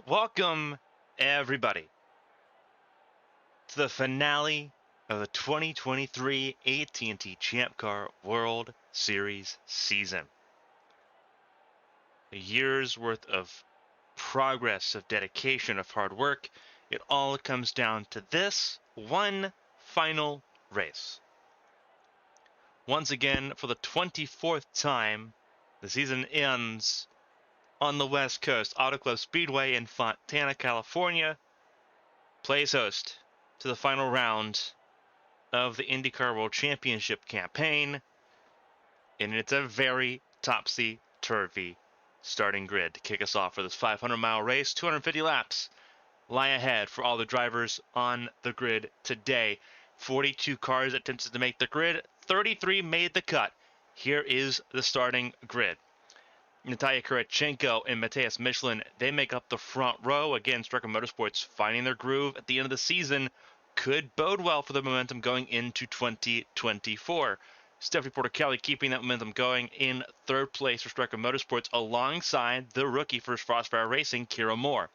Welcome, everybody, to the finale of the 2023 AT&T Champ Car World Series season. A year's worth of progress, of dedication, of hard work. It all comes down to this one final race. Once again, for the 24th time, the season ends on the West Coast. Auto Club Speedway in Fontana, California, plays host to the final round of the IndyCar World Championship campaign, and it's a very topsy-turvy starting grid to kick us off for this 500-mile race. 250 laps lie ahead for all the drivers on the grid today. 42 cars attempted to make the grid, 33 made the cut. Here is the starting grid. Natalia Kurachenko and Matthias Michelin, they make up the front row. Again, Striker Motorsports finding their groove at the end of the season could bode well for the momentum going into 2024. Stephanie Porter-Kelly keeping that momentum going in third place for Striker Motorsports alongside the rookie for Crossfire Racing, Kira Moore.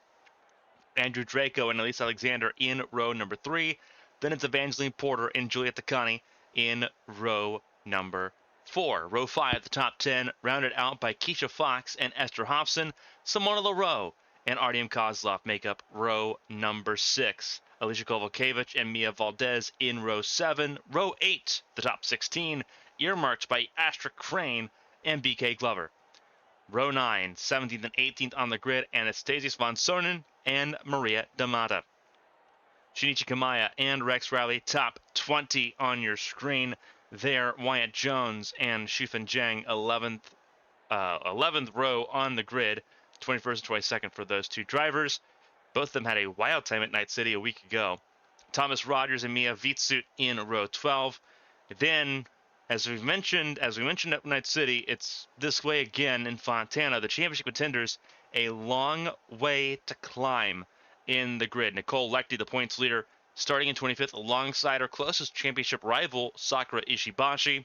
Andrew Draco and Elise Alexander in row number 3. Then it's Evangeline Porter and Juliet Tacani in row number 4. Row 5 at the top 10, rounded out by Keisha Fox and Esther Hobson. Simona LaRoe and Artyom Kozlov make up row number 6. Alicia Kovalkiewicz and Mia Valdez in row 7. Row 8, the top 16, earmarked by Astra Crane and BK Glover. Row 9, 17th and 18th on the grid, Anastasia Van Sonen and Maria D'Amata. Shinichi Kamaya and Rex Riley, top 20 on your screen there. Wyatt Jones and Shufan Zhang, 11th row on the grid, 21st and 22nd for those two drivers. Both of them had a wild time at Night City a week ago. Thomas Rogers and Mia Vitsut in row 12. Then, as we mentioned at Night City, it's this way again in Fontana. The championship contenders, a long way to climb in the grid. Nicole Leckie, the points leader, starting in 25th alongside her closest championship rival, Sakura Ishibashi.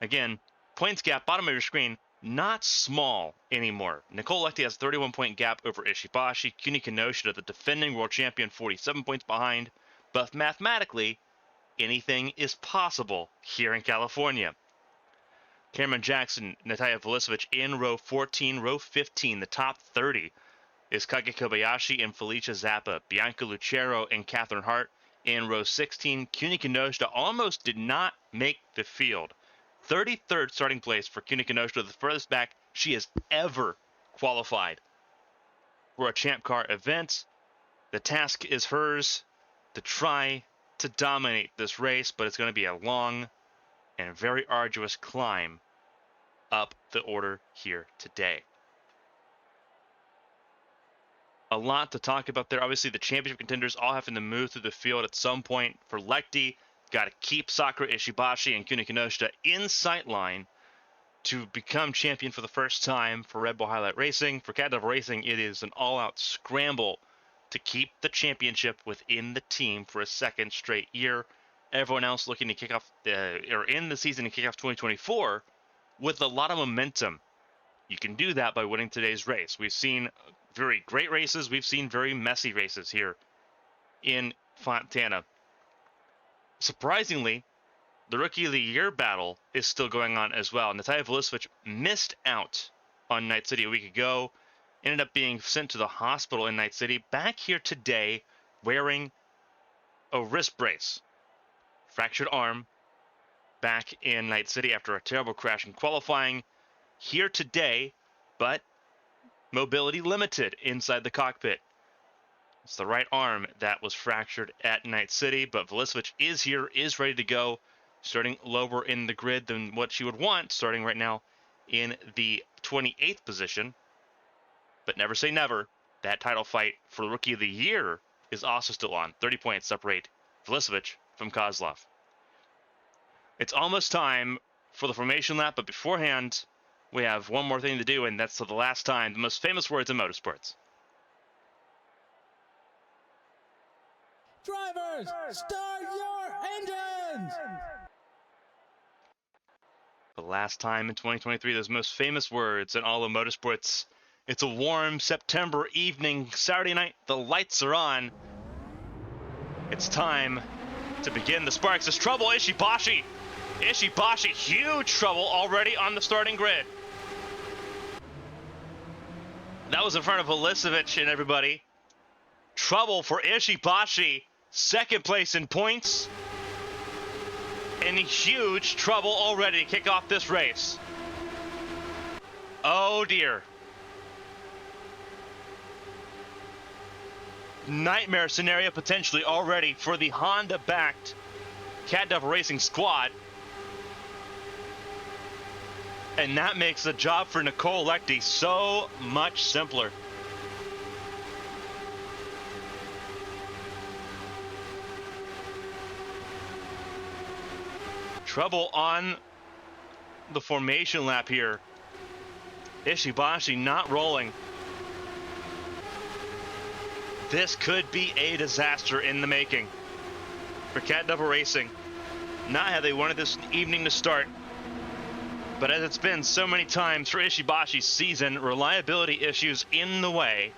Again, points gap, bottom of your screen, not small anymore. Nicole Leckie has a 31-point gap over Ishibashi. Kuni Kinoshita, the defending world champion, 47 points behind. But mathematically, anything is possible here in California. Cameron Jackson, Natalia Vulicevic in row 14. Row 15, the top 30, is Kage Kobayashi and Felicia Zappa. Bianca Lucero and Catherine Hart in row 16. Kuni Kinoshita almost did not make the field. 33rd starting place for Kuni Kinoshita, the furthest back she has ever qualified for a Champ Car event. The task is hers to try to dominate this race, but it's going to be a long and very arduous climb up the order here today. A lot to talk about there. Obviously, the championship contenders all having to move through the field at some point. For Leckie, got to keep Sakura Ishibashi and Kuni Kinoshita in sight line to become champion for the first time for Red Bull Highlight Racing. For Cat Devil Racing, it is an all-out scramble to keep the championship within the team for a second straight year. Everyone else looking to kick off, or in the season to kick off 2024 with a lot of momentum. You can do that by winning today's race. We've seen very great races. We've seen very messy races here in Fontana. Surprisingly, the Rookie of the Year battle is still going on as well. Natalia Vulicevic missed out on Night City a week ago. Ended up being sent to the hospital in Night City. Back here today wearing a wrist brace. Fractured arm. Back in Night City after a terrible crash in qualifying. Here today, but mobility limited inside the cockpit. It's the right arm that was fractured at Night City, but Vulicevic is here, is ready to go, starting lower in the grid than what she would want, starting right now in the 28th position. But never say never. That title fight for Rookie of the Year is also still on. 30 points separate Vulicevic from Kozlov. It's almost time for the formation lap, but beforehand, we have one more thing to do, and that's for the last time, the most famous words in motorsports. Drivers, start your engines! The last time in 2023, those most famous words in all of motorsports It's a warm September evening, Saturday night. The lights are on. It's time to begin the sparks. There's trouble. Ishibashi, huge trouble already on the starting grid. That was in front of Ilicevic and everybody. Trouble for Ishibashi, second place in points. And huge trouble already to kick off this race. Oh dear. Nightmare scenario potentially already for the Honda-backed Cat Devil Racing squad. And that makes the job for Nicole Lecty so much simpler. Trouble on the formation lap here. Ishibashi not rolling. This could be a disaster in the making for Cat Devil Racing. Not how they wanted this evening to start, but as it's been so many times for Ishibashi's season, reliability issues in the way.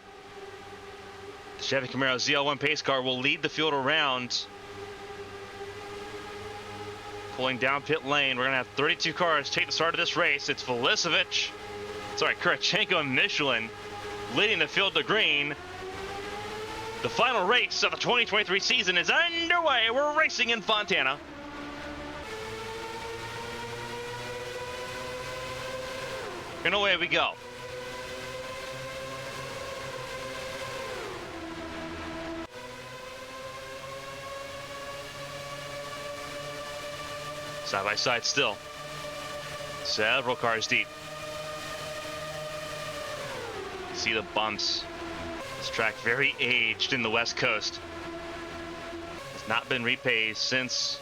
The Chevy Camaro ZL1 pace car will lead the field around. Pulling down pit lane, we're going to have 32 cars take the start of this race. It's Kurachenko and Michelin leading the field to green. The final race of the 2023 season is underway. We're racing in Fontana. And away we go. Side by side still. Several cars deep. You see the bumps. This track very aged in the West Coast. Has not been repaved since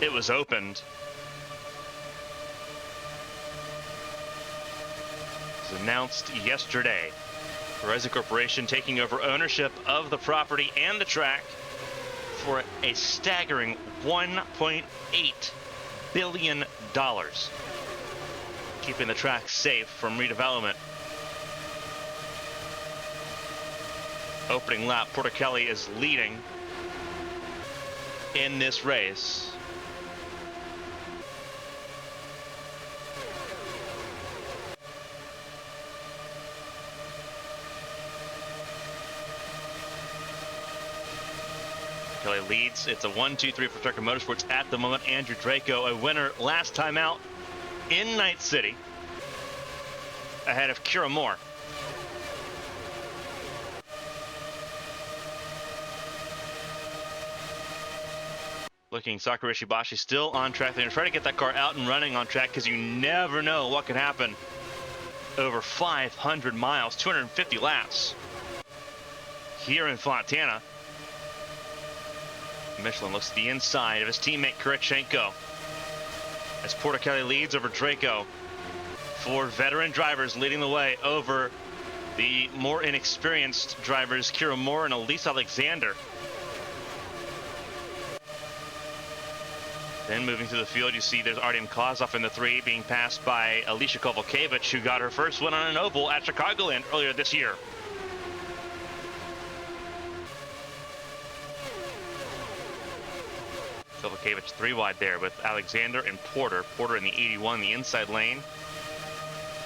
it was opened. It was announced yesterday. Verizon Corporation taking over ownership of the property and the track for a staggering $1.8 billion, keeping the track safe from redevelopment. Opening lap, Porter Kelly is leading in this race. Kelly leads. It's a 1-2-3 for Trucker Motorsports at the moment. Andrew Draco, a winner last time out in Night City, ahead of Kira Moore. Looking, Sakura Ishibashi still on track. They're going to try to get that car out and running on track because you never know what can happen over 500 miles, 250 laps here in Fontana. Michelin looks at the inside of his teammate Kurachenko as Porter Kelly leads over Draco. Four veteran drivers leading the way over the more inexperienced drivers, Kira Moore and Elise Alexander. Then moving through the field, you see there's Artyom Kozlov in the 3 being passed by Alicia Kovalkiewicz, who got her first win on an oval at Chicagoland earlier this year. Kovalkiewicz 3 wide there with Alexander and Porter. Porter in the 81, the inside lane.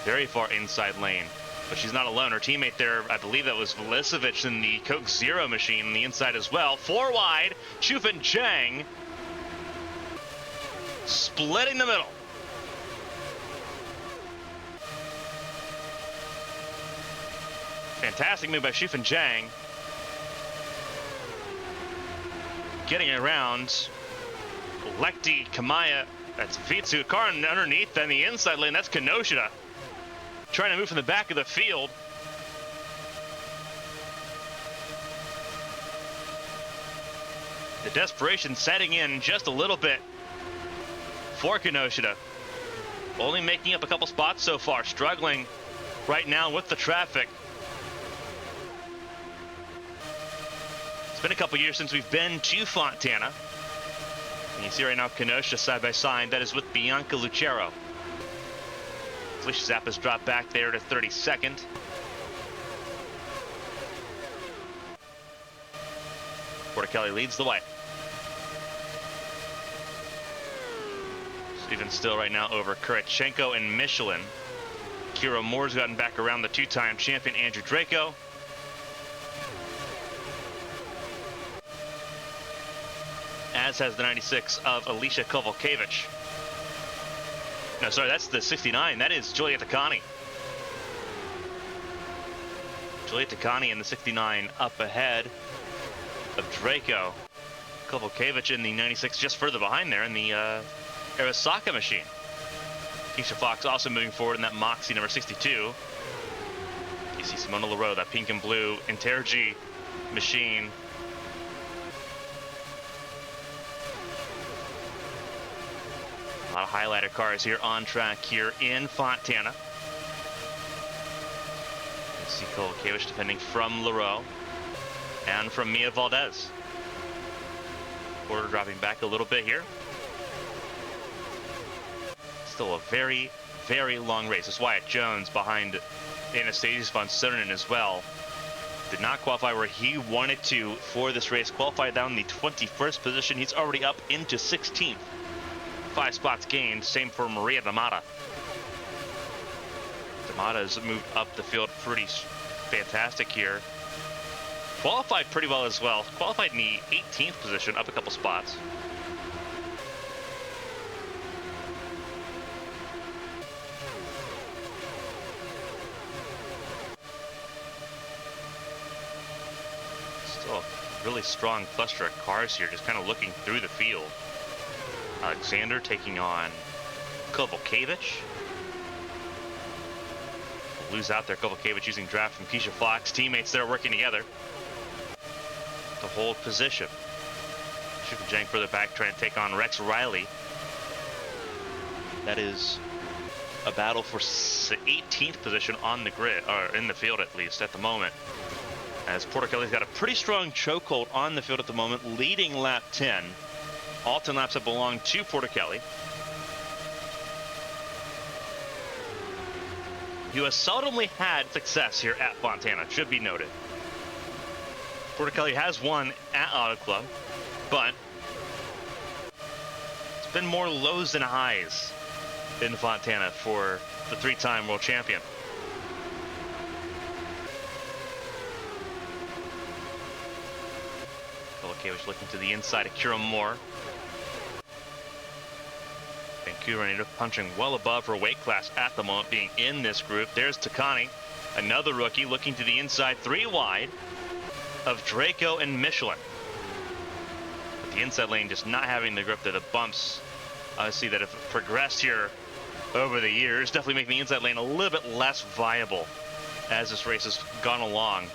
Very far inside lane. But she's not alone. Her teammate there, I believe that was Ilicevic in the Coke Zero machine on the inside as well. 4 wide, Chufin Zhang splitting the middle. Fantastic move by Chufin Zhang. Getting around Lecty, Kamaya, that's Vitsu. Car underneath on the inside lane, that's Kinoshita. Trying to move from the back of the field. The desperation setting in just a little bit for Kinoshita. Only making up a couple spots so far, struggling right now with the traffic. It's been a couple years since we've been to Fontana. And you see right now Kenosha side by side. That is with Bianca Lucero. Felicia Zappa's dropped back there to 32nd. Porticelli leads the way. Even still right now over Kurichenko and Michelin. Kira Moore's gotten back around the two-time champion Andrew Draco. As has the 96 of Alicia Kovalkiewicz. No, sorry, that's the 69. That is Julieta Takani. Julieta Takani in the 69 up ahead of Draco. Kovalkiewicz in the 96 just further behind there in the Arasaka machine. Keisha Fox also moving forward in that Moxie number 62. You see Simona Leroux, that pink and blue Intergy machine. A lot of highlighter cars here on track here in Fontana. You see Kovalkiewicz defending from Leroux and from Mia Valdez. Porter dropping back a little bit here. Still a very, very long race. That's Wyatt Jones behind Anastasius von Sodernen as well. Did not qualify where he wanted to for this race. Qualified down in the 21st position. He's already up into 16th. 5 spots gained. Same for Maria D'Amata. D'Amata has moved up the field pretty fantastic here. Qualified pretty well as well. Qualified in the 18th position, up a couple spots. Still a really strong cluster of cars here, just kind of looking through the field. Alexander taking on Kovalkiewicz. Lose out there. Kovalkiewicz using draft from Keisha Fox. Teammates there working together to hold position. Shukajang further back trying to take on Rex Riley. That is a battle for 18th position on the grid, or in the field at least at the moment. As Porticelli's got a pretty strong chokehold on the field at the moment, leading lap 10. All 10 laps that belong to Porticelli, who has seldomly had success here at Fontana, should be noted. Porticelli has won at Auto Club, but it's been more lows than highs in Fontana for the 3-time world champion. Kovalkiewicz looking to the inside of Kira Moore. Vancouver native punching well above her weight class at the moment, being in this group. There's Takani, another rookie looking to the inside, 3 wide of Draco and Michelin. But the inside lane just not having the grip there. The bumps, obviously, that have progressed here over the years, definitely making the inside lane a little bit less viable as this race has gone along.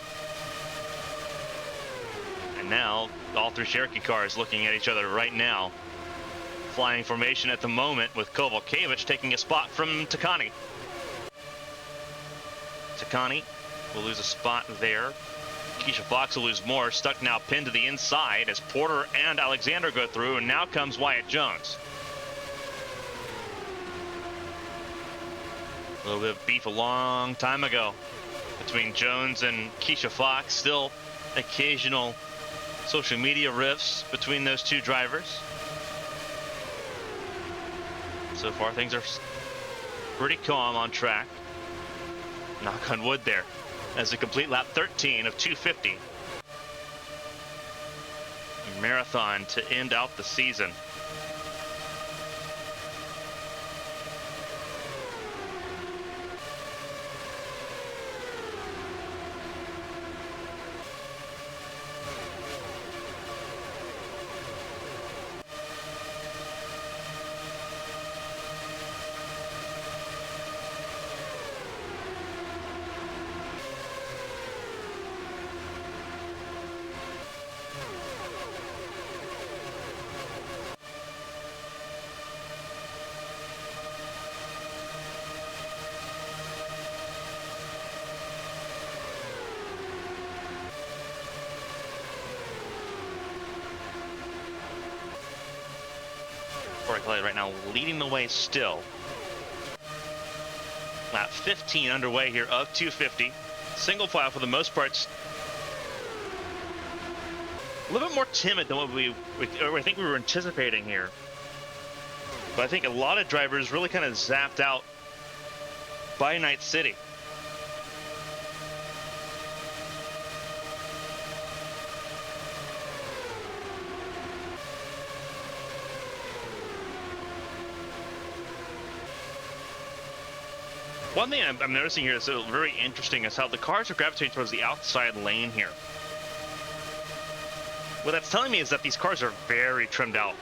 And now, all 3 Cherokee cars looking at each other right now. Flying formation at the moment with Kovalkiewicz taking a spot from Takani. Takani will lose a spot there. Keisha Fox will lose more. Stuck now pinned to the inside as Porter and Alexander go through, and now comes Wyatt Jones. A little bit of beef a long time ago between Jones and Keisha Fox. Still occasional social media rifts between those 2 drivers. So far, things are pretty calm on track. Knock on wood there as a complete lap 13 of 250. A marathon to end out the season. Right now leading the way still. Lap 15 underway here of 250. Single file for the most part. A little bit more timid than what I think we were anticipating here. But I think a lot of drivers really kind of zapped out by Night City. One thing I'm noticing here is very interesting is how the cars are gravitating towards the outside lane here. What that's telling me is that these cars are very trimmed out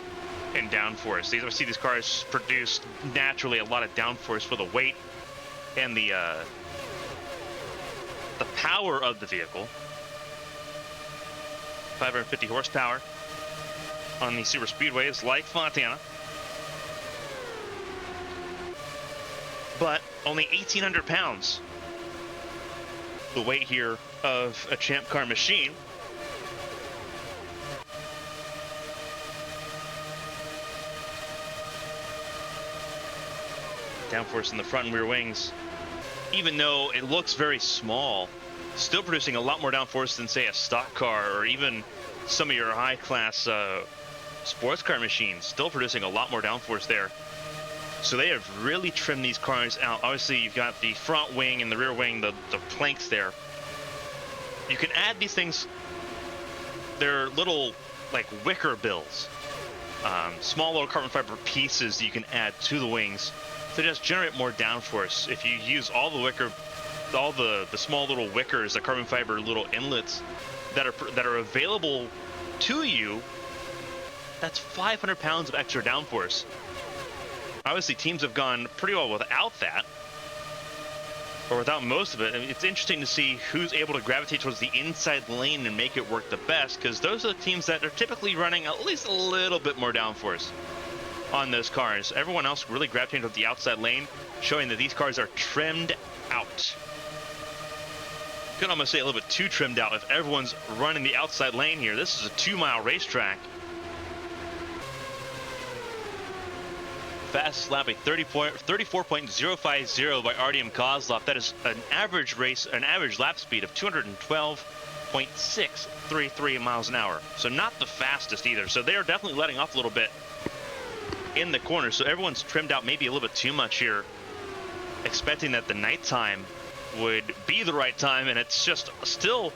in downforce. I see these cars produce naturally a lot of downforce for the weight and the power of the vehicle. 550 horsepower on these super speedways like Fontana. But only 1,800 pounds. The weight here of a Champ Car machine. Downforce in the front and rear wings, even though it looks very small, still producing a lot more downforce than, say, a stock car or even some of your high-class sports car machines. Still producing a lot more downforce there. So they have really trimmed these cars out. Obviously, you've got the front wing and the rear wing, the planks there. You can add these things. They're little, like, wicker bills. Small little carbon fiber pieces that you can add to the wings to just generate more downforce. If you use all the wicker, all the small little wickers, the carbon fiber little inlets that are available to you, that's 500 pounds of extra downforce. Obviously, teams have gone pretty well without that, or without most of it. I mean, it's interesting to see who's able to gravitate towards the inside lane and make it work the best, because those are the teams that are typically running at least a little bit more downforce on those cars. Everyone else really gravitating towards the outside lane, showing that these cars are trimmed out. You could almost say a little bit too trimmed out if everyone's running the outside lane here. This is a 2-mile racetrack. Fastest lap, a 34.050 by RDM Kozlov. That is an average lap speed of 212.633 miles an hour. So not the fastest either. So they are definitely letting off a little bit in the corner. So everyone's trimmed out maybe a little bit too much here, expecting that the nighttime would be the right time, and it's just still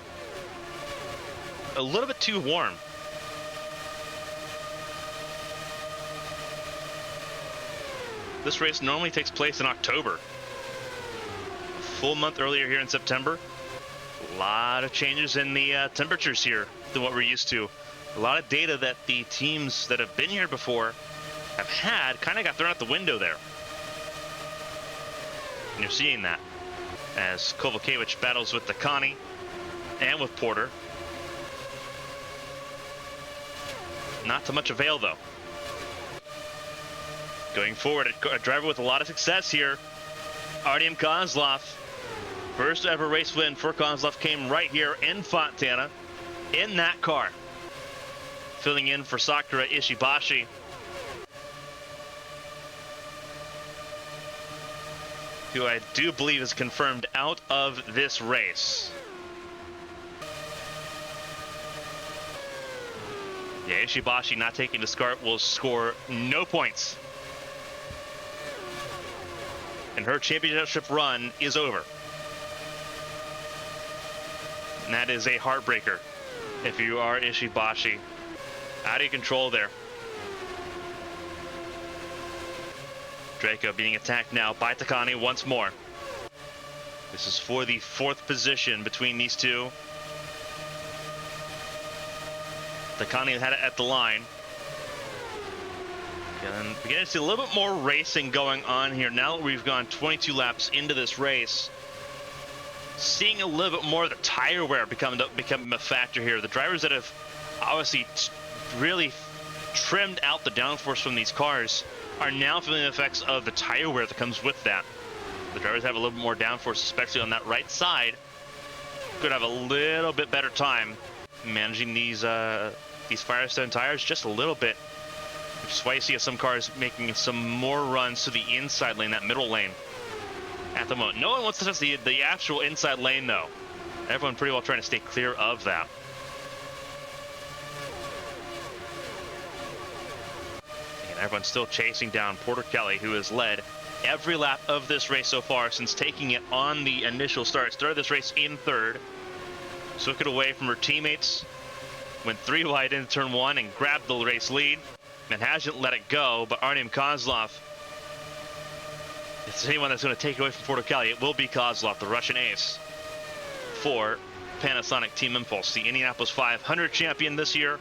a little bit too warm. This race normally takes place in October. A full month earlier here in September. A lot of changes in the temperatures here than what we're used to. A lot of data that the teams that have been here before have had kind of got thrown out the window there. And you're seeing that as Kovalkiewicz battles with Takani and with Porter. Not to much avail, though. Going forward, a driver with a lot of success here, RDM Kozlov. First ever race win for Kozlov came right here in Fontana, in that car. Filling in for Sakura Ishibashi. Who I do believe is confirmed out of this race. Yeah, Ishibashi not taking the start will score no points. And her championship run is over. And that is a heartbreaker if you are Ishibashi. Out of control there. Draco being attacked now by Takani once more. This is for the 4th position between these two. Takani had it at the line. And beginning to see a little bit more racing going on here now that we've gone 22 laps into this race. Seeing a little bit more of the tire wear becoming a factor here. The drivers that have obviously really trimmed out the downforce from these cars are now feeling the effects of the tire wear that comes with that. The drivers have a little bit more downforce, especially on that right side. Could have a little bit better time managing these Firestone tires just a little bit. Which is why you see some cars making some more runs to the inside lane, that middle lane. at the moment. No one wants to touch the actual inside lane, though. Everyone pretty well trying to stay clear of that. And everyone's still chasing down Porter Kelly, who has led every lap of this race so far since taking it on the initial start. Started this race in third, took it away from her teammates, went 3 wide into turn 1 and grabbed the race lead, and hasn't let it go. But Artem Kozlov, if there's anyone that's going to take it away from Porter Kelly, it will be Kozlov, the Russian ace for Panasonic Team Impulse, the Indianapolis 500 champion this year.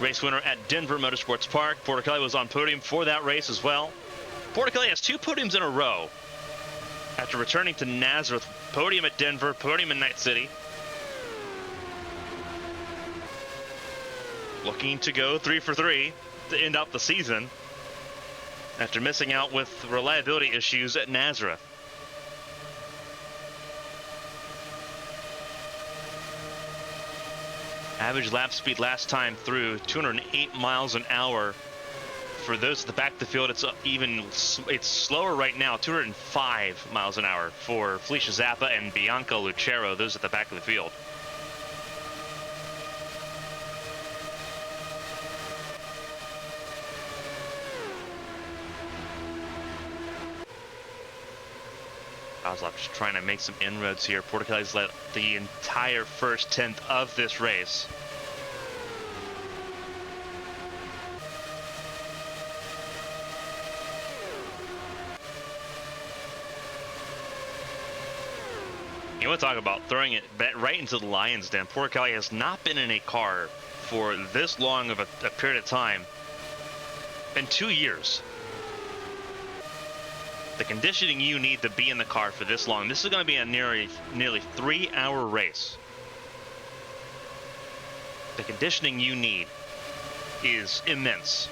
Race winner at Denver Motorsports Park. Porter Kelly was on podium for that race as well. Porter Kelly has 2 podiums in a row after returning to Nazareth. Podium at Denver, podium in Night City. Looking to go 3 for 3 to end out the season after missing out with reliability issues at Nazareth. Average lap speed last time through 208 miles an hour. For those at the back of the field, it's slower right now, 205 miles an hour for Felicia Zappa and Bianca Lucero, those at the back of the field. Kozlov just trying to make some inroads here. Porter Kelly's led the entire first 10th of this race. You want to talk about throwing it right into the lion's den. Porter Kelly has not been in a car for this long of a period of time in 2 years. The conditioning you need to be in the car for this long. This is going to be a nearly 3-hour race. The conditioning you need is immense.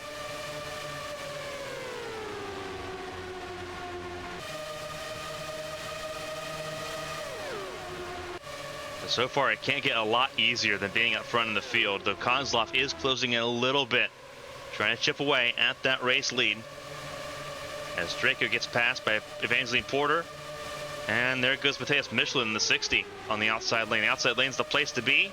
But so far, it can't get a lot easier than being up front in the field, though Kozlov is closing in a little bit, trying to chip away at that race lead. As Draco gets passed by Evangeline Porter. And there goes Mateus Michelin in the 60 on the outside lane. The outside lane's the place to be.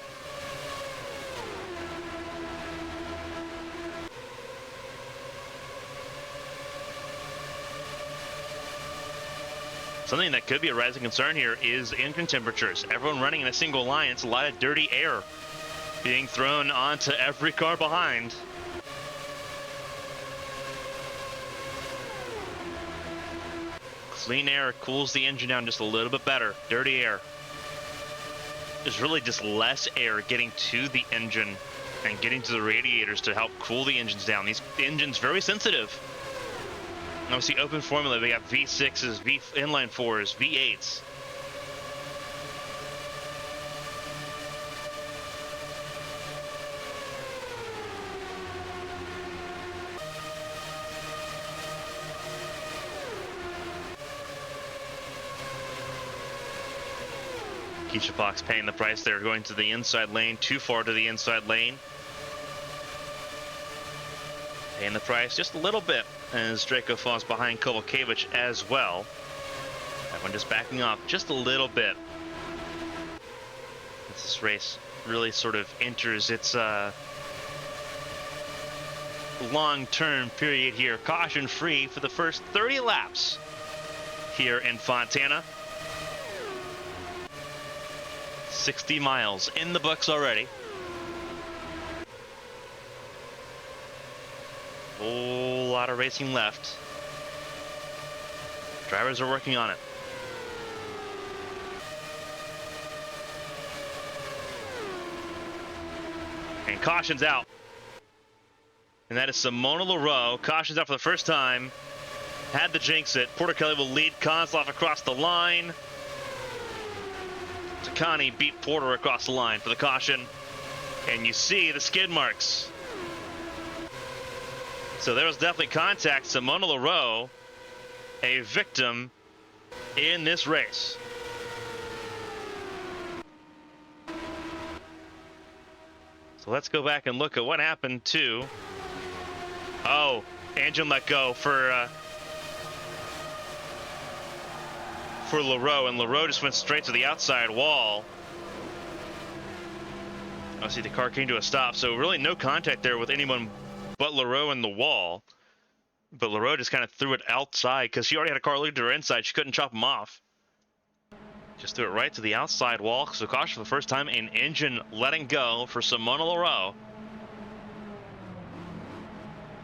Something that could be a rising concern here is engine temperatures. Everyone running in a single line. It's a lot of dirty air being thrown onto every car behind. Clean air cools the engine down just a little bit better. Dirty air, there's really just less air getting to the engine and getting to the radiators to help cool the engines down. These engines very sensitive. Obviously open formula, we got V6s, inline 4s, V8s. Keisha Fox paying the price there, going to the inside lane, too far to the inside lane. Paying the price just a little bit as Draco falls behind Kovalkiewicz as well. Everyone just backing off just a little bit. As this race really sort of enters its long-term period here. Caution free for the first 30 laps here in Fontana. 60 miles in the books already. Whole lot of racing left. Drivers are working on it. And caution's out. And that is Simona Leroux. Caution's out for the first time. Had to jinx it. Porter Kelly will lead Kozlov across the line. Takani beat Porter across the line for the caution. And you see the skid marks. So there was definitely contact. Simona Leroux, a victim in this race. So let's go back and look at what happened to... Oh, engine let go for for Leroux, and Leroux just went straight to the outside wall. Obviously, the car came to a stop, so really no contact there with anyone but Leroux and the wall. But Leroux just kind of threw it outside because she already had a car lead to her inside. She couldn't chop him off. Just threw it right to the outside wall. So caution for the first time in engine letting go for Simona Leroux.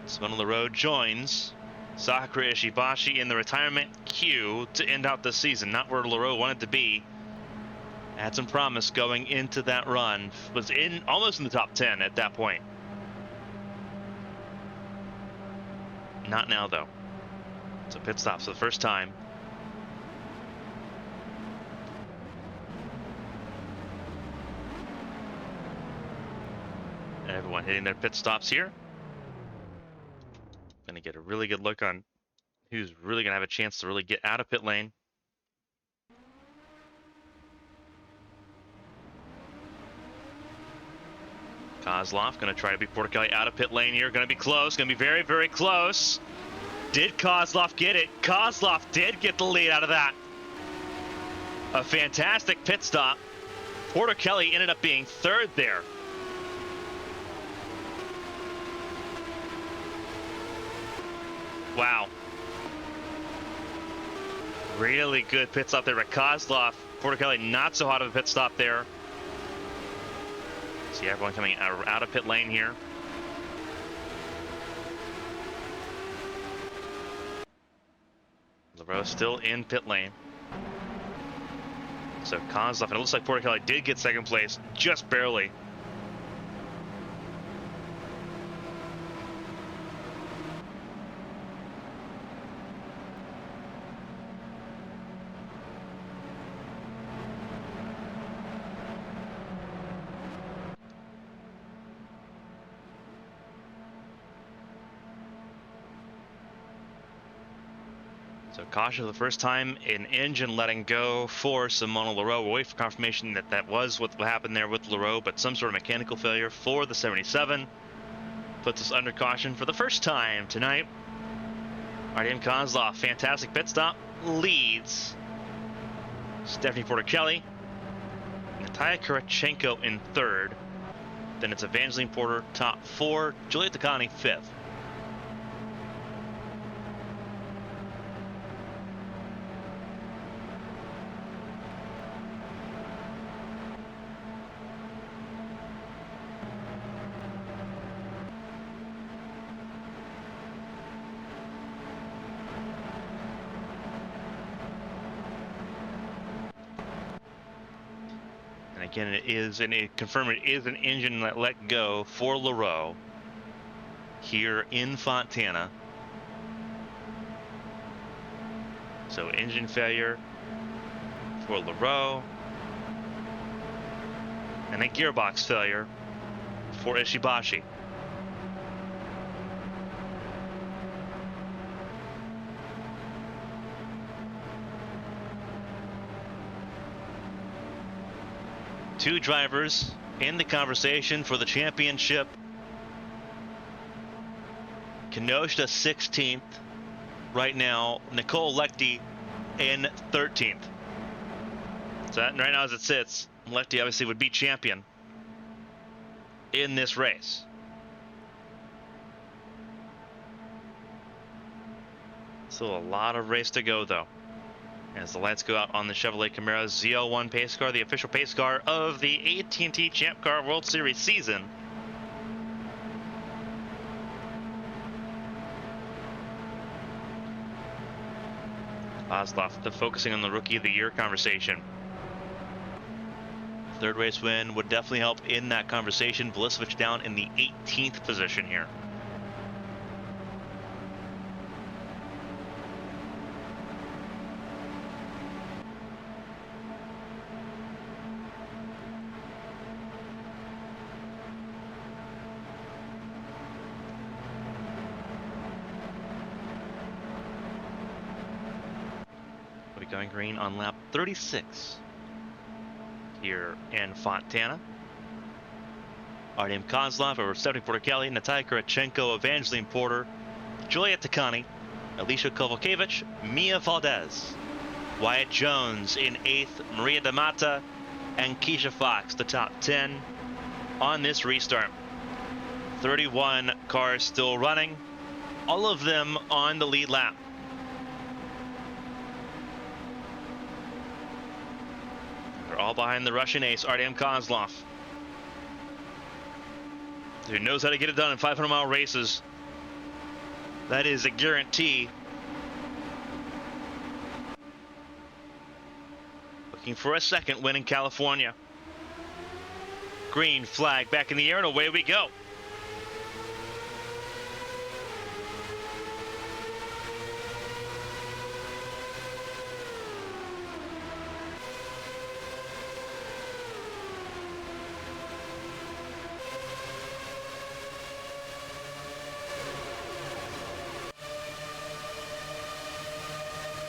Simona Leroux joins Sakura Ishibashi in the retirement queue to end out the season. Not where Leroux wanted to be. Had some promise going into that run. Was in almost in the top 10 at that point. Not now though. So pit stops for the first time. Everyone hitting their pit stops here. Gonna get a really good look on who's really gonna have a chance to really get out of pit lane. Kozlov gonna try to be Portichelli out of pit lane here. Gonna be close. Gonna be very, very close. Did Kozlov get it? Kozlov did get the lead out of that. A fantastic pit stop. Portichelli ended up being third there. Wow. Really good pit stop there by Kozlov. Portichelli not so hot of a pit stop there. See everyone coming out of pit lane here. Leroux still in pit lane. So Kozlov, and it looks like Portichelli did get second place, just barely. So caution for the first time in engine letting go for Simona Leroux. We'll wait for confirmation that that was what happened there with Leroux, but some sort of mechanical failure for the 77. Puts us under caution for the first time tonight. ABN Kozlov, fantastic pit stop, leads Stephanie Portichelli. Natalia Kurachenko in third. Then it's Evangeline Porter top four, Julia Takani fifth. Again, it is, and it confirmed it is an engine that let go for Leroux here in Fontana. So engine failure for Leroux, and a gearbox failure for Ishibashi. Two drivers in the conversation for the championship. Kenosha 16th right now. Nicole Lechty in 13th. So that, right now as it sits, Lechty obviously would be champion in this race. Still a lot of race to go though, as the lights go out on the Chevrolet Camaro ZL1 pace car, the official pace car of the AT&T Champ Car World Series season. Kozlov focusing on the Rookie of the Year conversation. Third race win would definitely help in that conversation. Blisevich down in the 18th position here. Going green on lap 36 here in Fontana. ABN Kozlov over Stephanie Portichelli, Natalia Kurachenko, Evangeline Porter, Julia Takani, Alicia Kovalkiewicz, Mia Valdez. Wyatt Jones in 8th, Maria D'Amata and Keisha Fox, the top 10 on this restart. 31 cars still running, all of them on the lead lap. They're all behind the Russian ace, Artem Kozlov, who knows how to get it done in 500-mile races. That is a guarantee. Looking for a second win in California. Green flag back in the air, and away we go.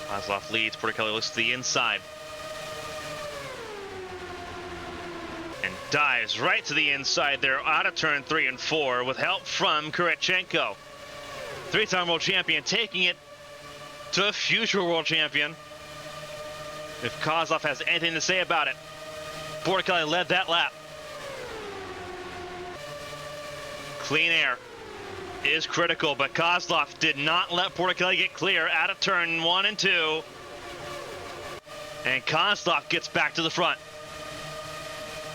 Kozlov leads. Porticelli looks to the inside and dives right to the inside there out of turn 3 and 4 with help from Kurichenko. 3-time world champion taking it to a future world champion. If Kozlov has anything to say about it, Porticelli led that lap. Clean air is critical, but Kozlov did not let Porticelli get clear out of turn 1 and 2. And Kozlov gets back to the front.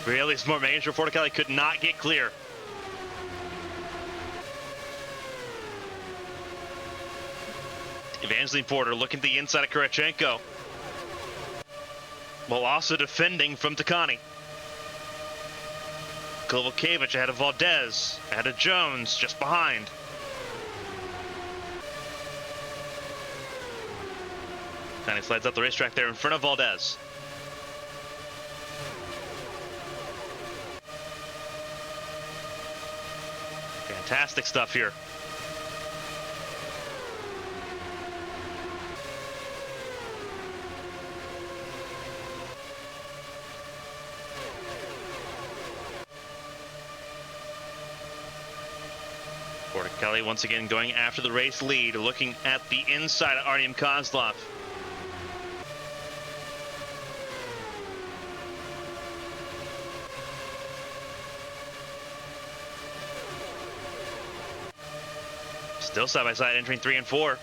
Really smart, making sure Porticelli could not get clear. Evangeline Porter looking at the inside of Kurichenko, while also defending from Takani. Kovalkiewicz ahead of Valdez, ahead of Jones, just behind. Takani slides up the racetrack there in front of Valdez. Fantastic stuff here. Porticelli once again going after the race lead, looking at the inside of Artem Kozlov. Still side by side entering 3 and 4.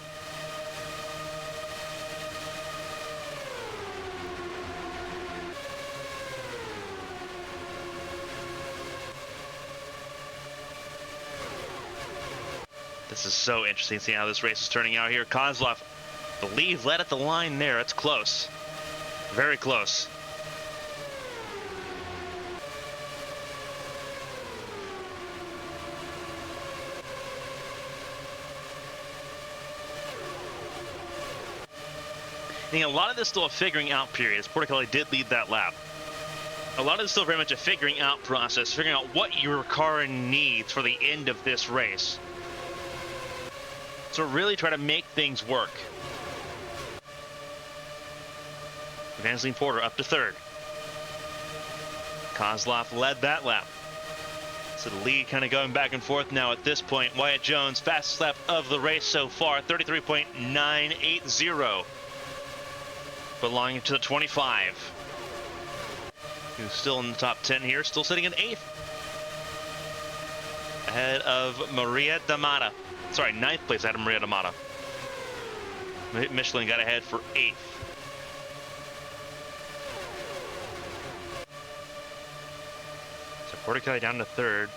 This is so interesting seeing how this race is turning out here. Kozlov, the lead led at the line there. It's close. Very close. I think a lot of this is still a figuring out period, as Porticelli did lead that lap. A lot of this is still very much a figuring out process, figuring out what your car needs for the end of this race. So really try to make things work. Evangeline Porter up to 3rd. Kozlov led that lap. So the lead kind of going back and forth now at this point. Wyatt Jones, fastest lap of the race so far, 33.980. Belonging to the 25. Who's still in the top 10 here, still sitting in 8th. Ahead of Maria D'Amata. Sorry, 9th place ahead of Maria D'Amata. Michelin got ahead for 8th. So Porticelli down to 3rd.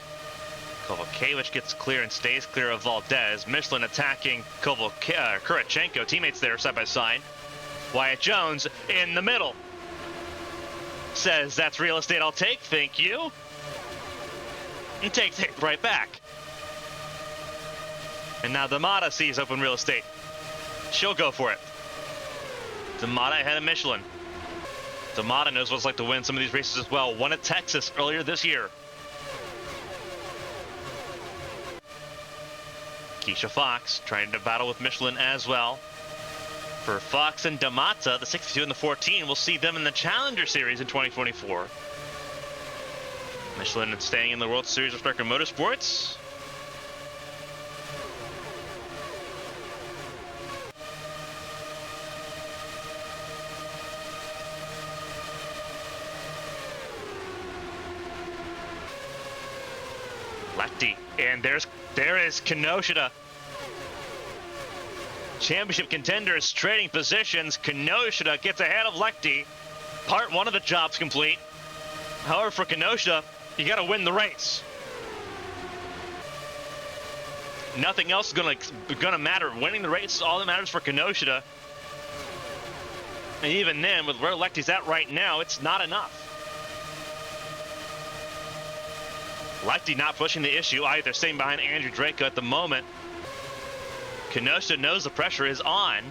Kovalkiewicz gets clear and stays clear of Valdez. Michelin attacking Kurichenko. Teammates there side by side. Wyatt Jones in the middle. Says, that's real estate I'll take, thank you. And takes it right back. And now D'Amata sees open real estate. She'll go for it. D'Amata ahead of Michelin. D'Amata knows what it's like to win some of these races as well. Won at Texas earlier this year. Keisha Fox trying to battle with Michelin as well. For Fox and D'Amata, the 62 and the 14, we'll see them in the Challenger Series in 2024. Michelin staying in the World Series of Truck and Motorsports. Lefty, and there is Kinoshita. Championship contenders trading positions. Kinoshita gets ahead of Lefty. Part one of the job's complete. However, for Kinoshita, you got to win the race. Nothing else is gonna matter. Winning the race is all that matters for Kinoshita. And even then, with where Lefty's at right now, it's not enough. Lefty not pushing the issue either, staying behind Andrew Draco at the moment. Kinoshita knows the pressure is on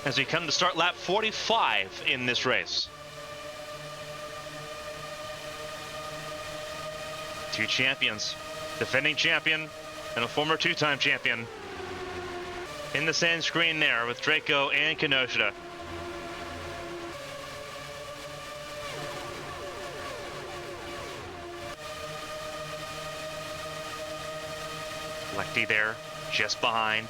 as we come to start lap 45 in this race. Two champions, defending champion and a former two-time champion in the sand screen there with Draco and Kinoshita. Lefty there, just behind.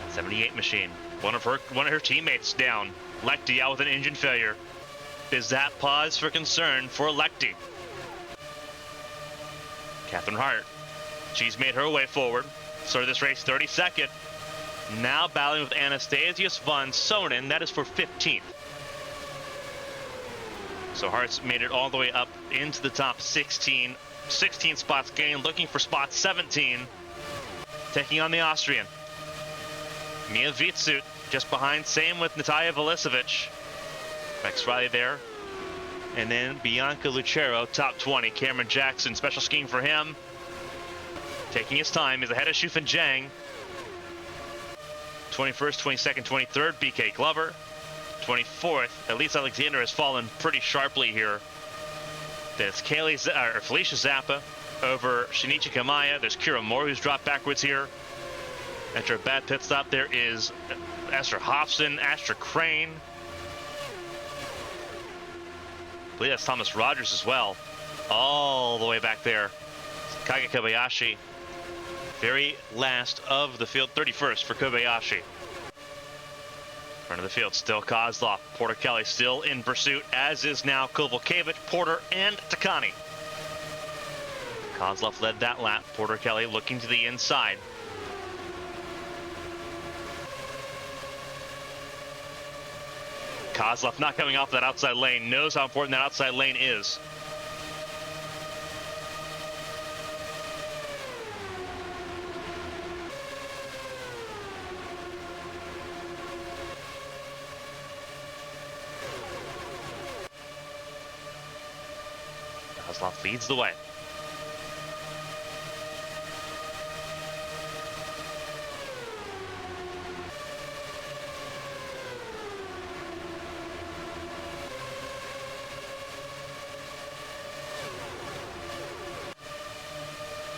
78 machine. One of her teammates down. Lefty out with an engine failure. Is that pause for concern for Lefty? Catherine Hart. She's made her way forward. Started this race 32nd. Now battling with Anastasius von Sonnen. That is for 15th. So Hart's made it all the way up into the top 16. 16 spots gained, looking for spot 17. Taking on the Austrian. Mia Vitsut just behind. Same with Natalia Velisevic. Rex Riley there. And then Bianca Lucero, top 20. Cameron Jackson, special scheme for him. Taking his time, is ahead of Shufan Zhang. 21st, 22nd, 23rd, BK Glover. 24th, Elise Alexander has fallen pretty sharply here. There's Felicia Zappa over Shinichi Kamaya. There's Kira Moore, who's dropped backwards here. After a bad pit stop, there is Esther Hobson, Astra Crane. I believe that's Thomas Rogers as well. All the way back there. Kage Kobayashi. Very last of the field, 31st for Kobayashi. Front of the field, still Kozlov. Porter Kelly still in pursuit, as is now Kovalkiewicz, Porter, and Takani. Kozlov led that lap. Porter Kelly looking to the inside. Kozlov not coming off that outside lane, knows how important that outside lane is. Kozlov leads the way.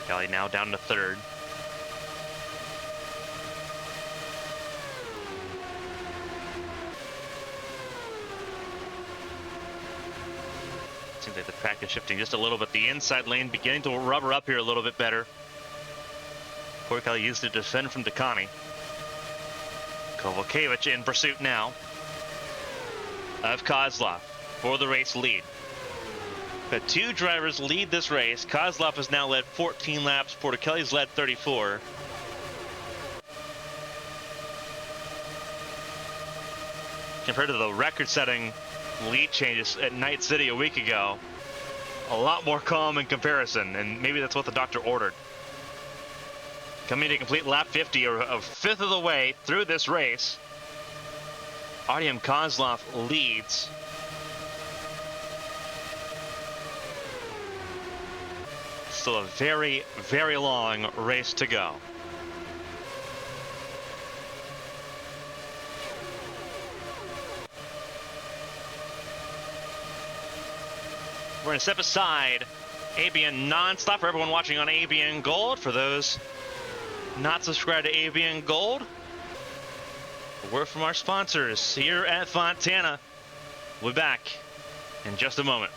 Kelly now down to third. Seems like the track is shifting just a little bit. The inside lane beginning to rubber up here a little bit better. Porter Kelly used to defend from Takani. Kovalkiewicz in pursuit now of Kozlov for the race lead. The two drivers lead this race. Kozlov has now led 14 laps. Porter Kelly's led 34. Compared to the record-setting lead changes at Night City a week ago, a lot more calm in comparison, and maybe that's what the doctor ordered. Coming to complete lap 50, or a fifth of the way through this race, Artyom Kozlov leads. Still a very, very long race to go. We're going to step aside. ABN Nonstop for everyone watching on ABN Gold. For those not subscribed to ABN Gold, a word from our sponsors here at Fontana. We'll be back in just a moment.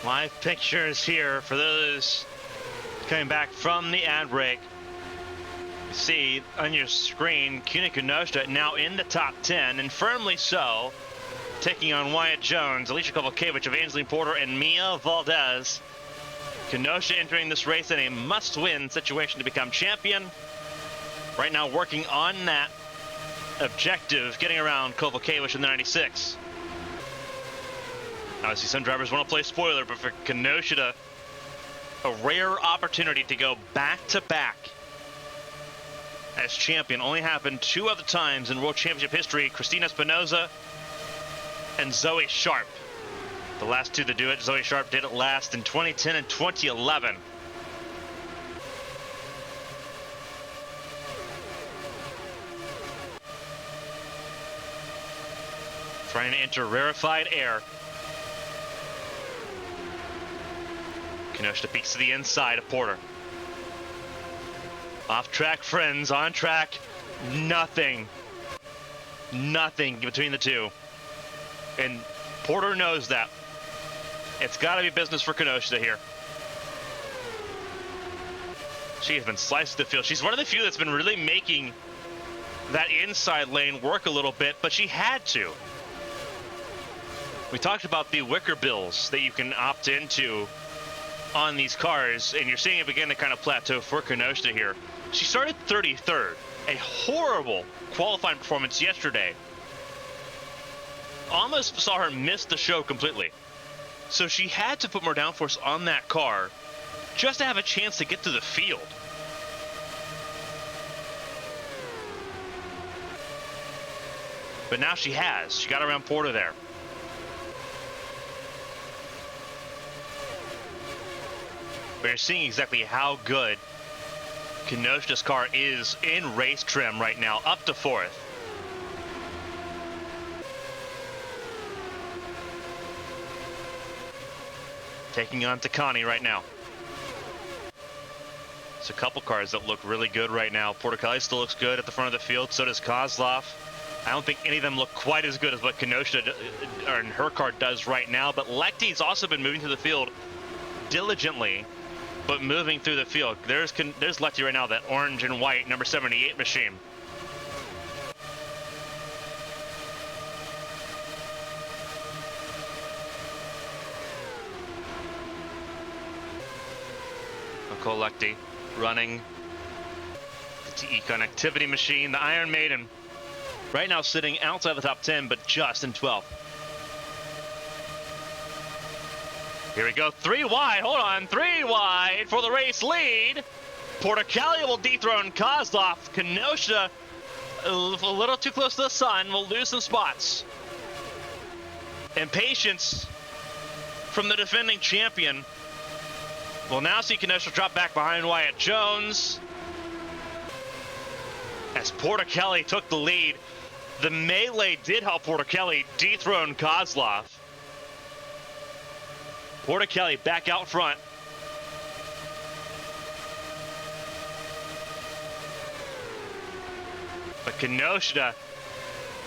Live pictures here for those coming back from the ad break. You see on your screen, Kuna Kenosha now in the top 10, and firmly so, taking on Wyatt Jones, Alicia Kovalkiewicz, Evangeline Porter, and Mia Valdez. Kenosha entering this race in a must-win situation to become champion. Right now working on that objective, getting around Kovalkiewicz in the 96. Obviously, some drivers want to play spoiler, but for Kenosha, a rare opportunity to go back-to-back as champion. Only happened 2 other times in World Championship history. Christina Espinoza and Zoe Sharp. The last 2 to do it, Zoe Sharp did it last in 2010 and 2011. Trying to enter rarefied air. Kenosha peeks to the inside of Porter. Off track, friends, on track, nothing. Nothing between the two. And Porter knows that. It's got to be business for Kenosha here. She has been sliced to the field. She's one of the few that's been really making that inside lane work a little bit, but she had to. We talked about the wicker bills that you can opt into on these cars, and you're seeing it begin to kind of plateau for Kenosha here. She started 33rd, a horrible qualifying performance yesterday. Almost saw her miss the show completely. So she had to put more downforce on that car just to have a chance to get to the field. But now she has. She got around Porter there. But you're seeing exactly how good Kenosha's car is in race trim right now, up to 4th. Taking on Takani right now. There's a couple cars that look really good right now. Porter Kelly still looks good at the front of the field, so does Kozlov. I don't think any of them look quite as good as what Kenosha or her car does right now, but Lecty's also been moving to the field diligently, but moving through the field. There's Lecty right now, that orange and white number 78 machine. Nicole Lecty running the TE connectivity machine, the Iron Maiden. Right now sitting outside the top 10, but just in 12th. Here we go, 3 wide, hold on, 3 wide for the race lead. Porter Kelly will dethrone Kozlov. Kenosha, a little too close to the sun, will lose some spots. Impatience from the defending champion. We'll now see Kenosha drop back behind Wyatt Jones. As Porter Kelly took the lead, the melee did help Porter Kelly dethrone Kozlov. Porter Kelly back out front. But Kenosha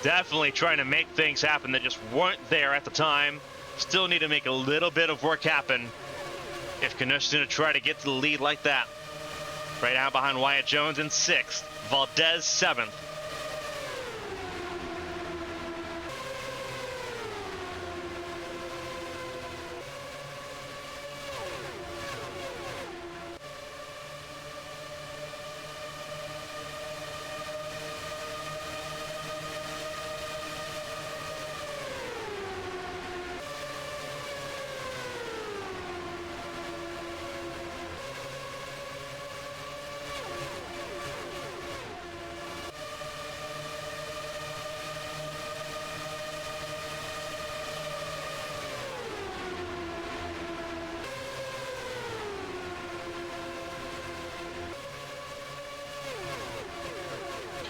definitely trying to make things happen that just weren't there at the time. Still need to make a little bit of work happen if Kenosha's going to try to get to the lead like that. Right out behind Wyatt Jones in 6th. Valdez 7th.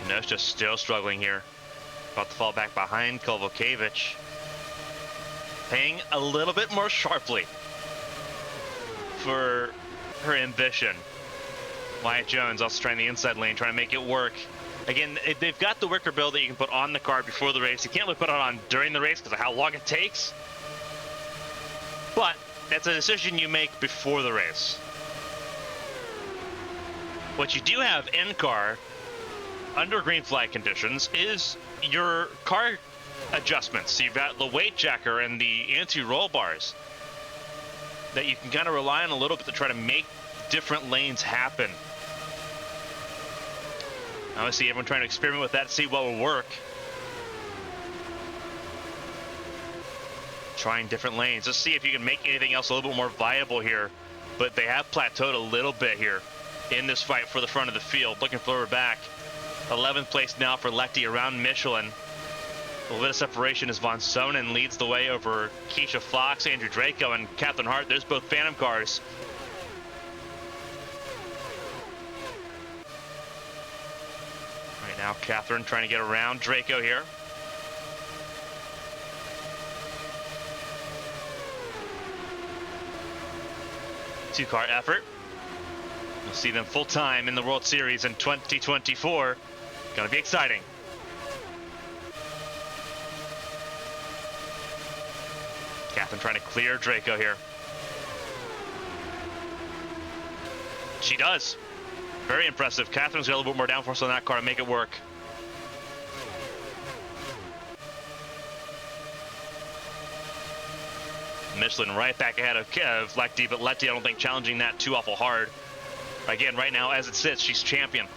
Kenosha still struggling here. About to fall back behind Kovalkiewicz. Paying a little bit more sharply for her ambition. Wyatt Jones also trying the inside lane, trying to make it work. Again, they've got the wicker bill that you can put on the car before the race. You can't really put it on during the race because of how long it takes. But That's a decision you make before the race. What you do have in car under green flag conditions is your car adjustments. So you've got the weight checker and the anti-roll bars that you can kind of rely on a little bit to try to make different lanes happen. Obviously, everyone trying to experiment with that to see what will work. Trying different lanes. Just see if you can make anything else a little bit more viable here. But they have plateaued a little bit here in this fight for the front of the field. Looking forward back. 11th place now for Lecty around Michelin. A little bit of separation as Von Sonnen leads the way over Keisha Fox, Andrew Draco, and Catherine Hart. There's both Phantom cars. Right now, Catherine trying to get around Draco here. Two-car effort. We'll see them full-time in the World Series in 2024. Gonna be exciting. Catherine trying to clear Draco here. She does. Very impressive. Catherine's got a little bit more downforce on that car to make it work. Michelin right back ahead of Lecty, but Lecty I don't think challenging that too awful hard. Again, right now as it sits, she's champion.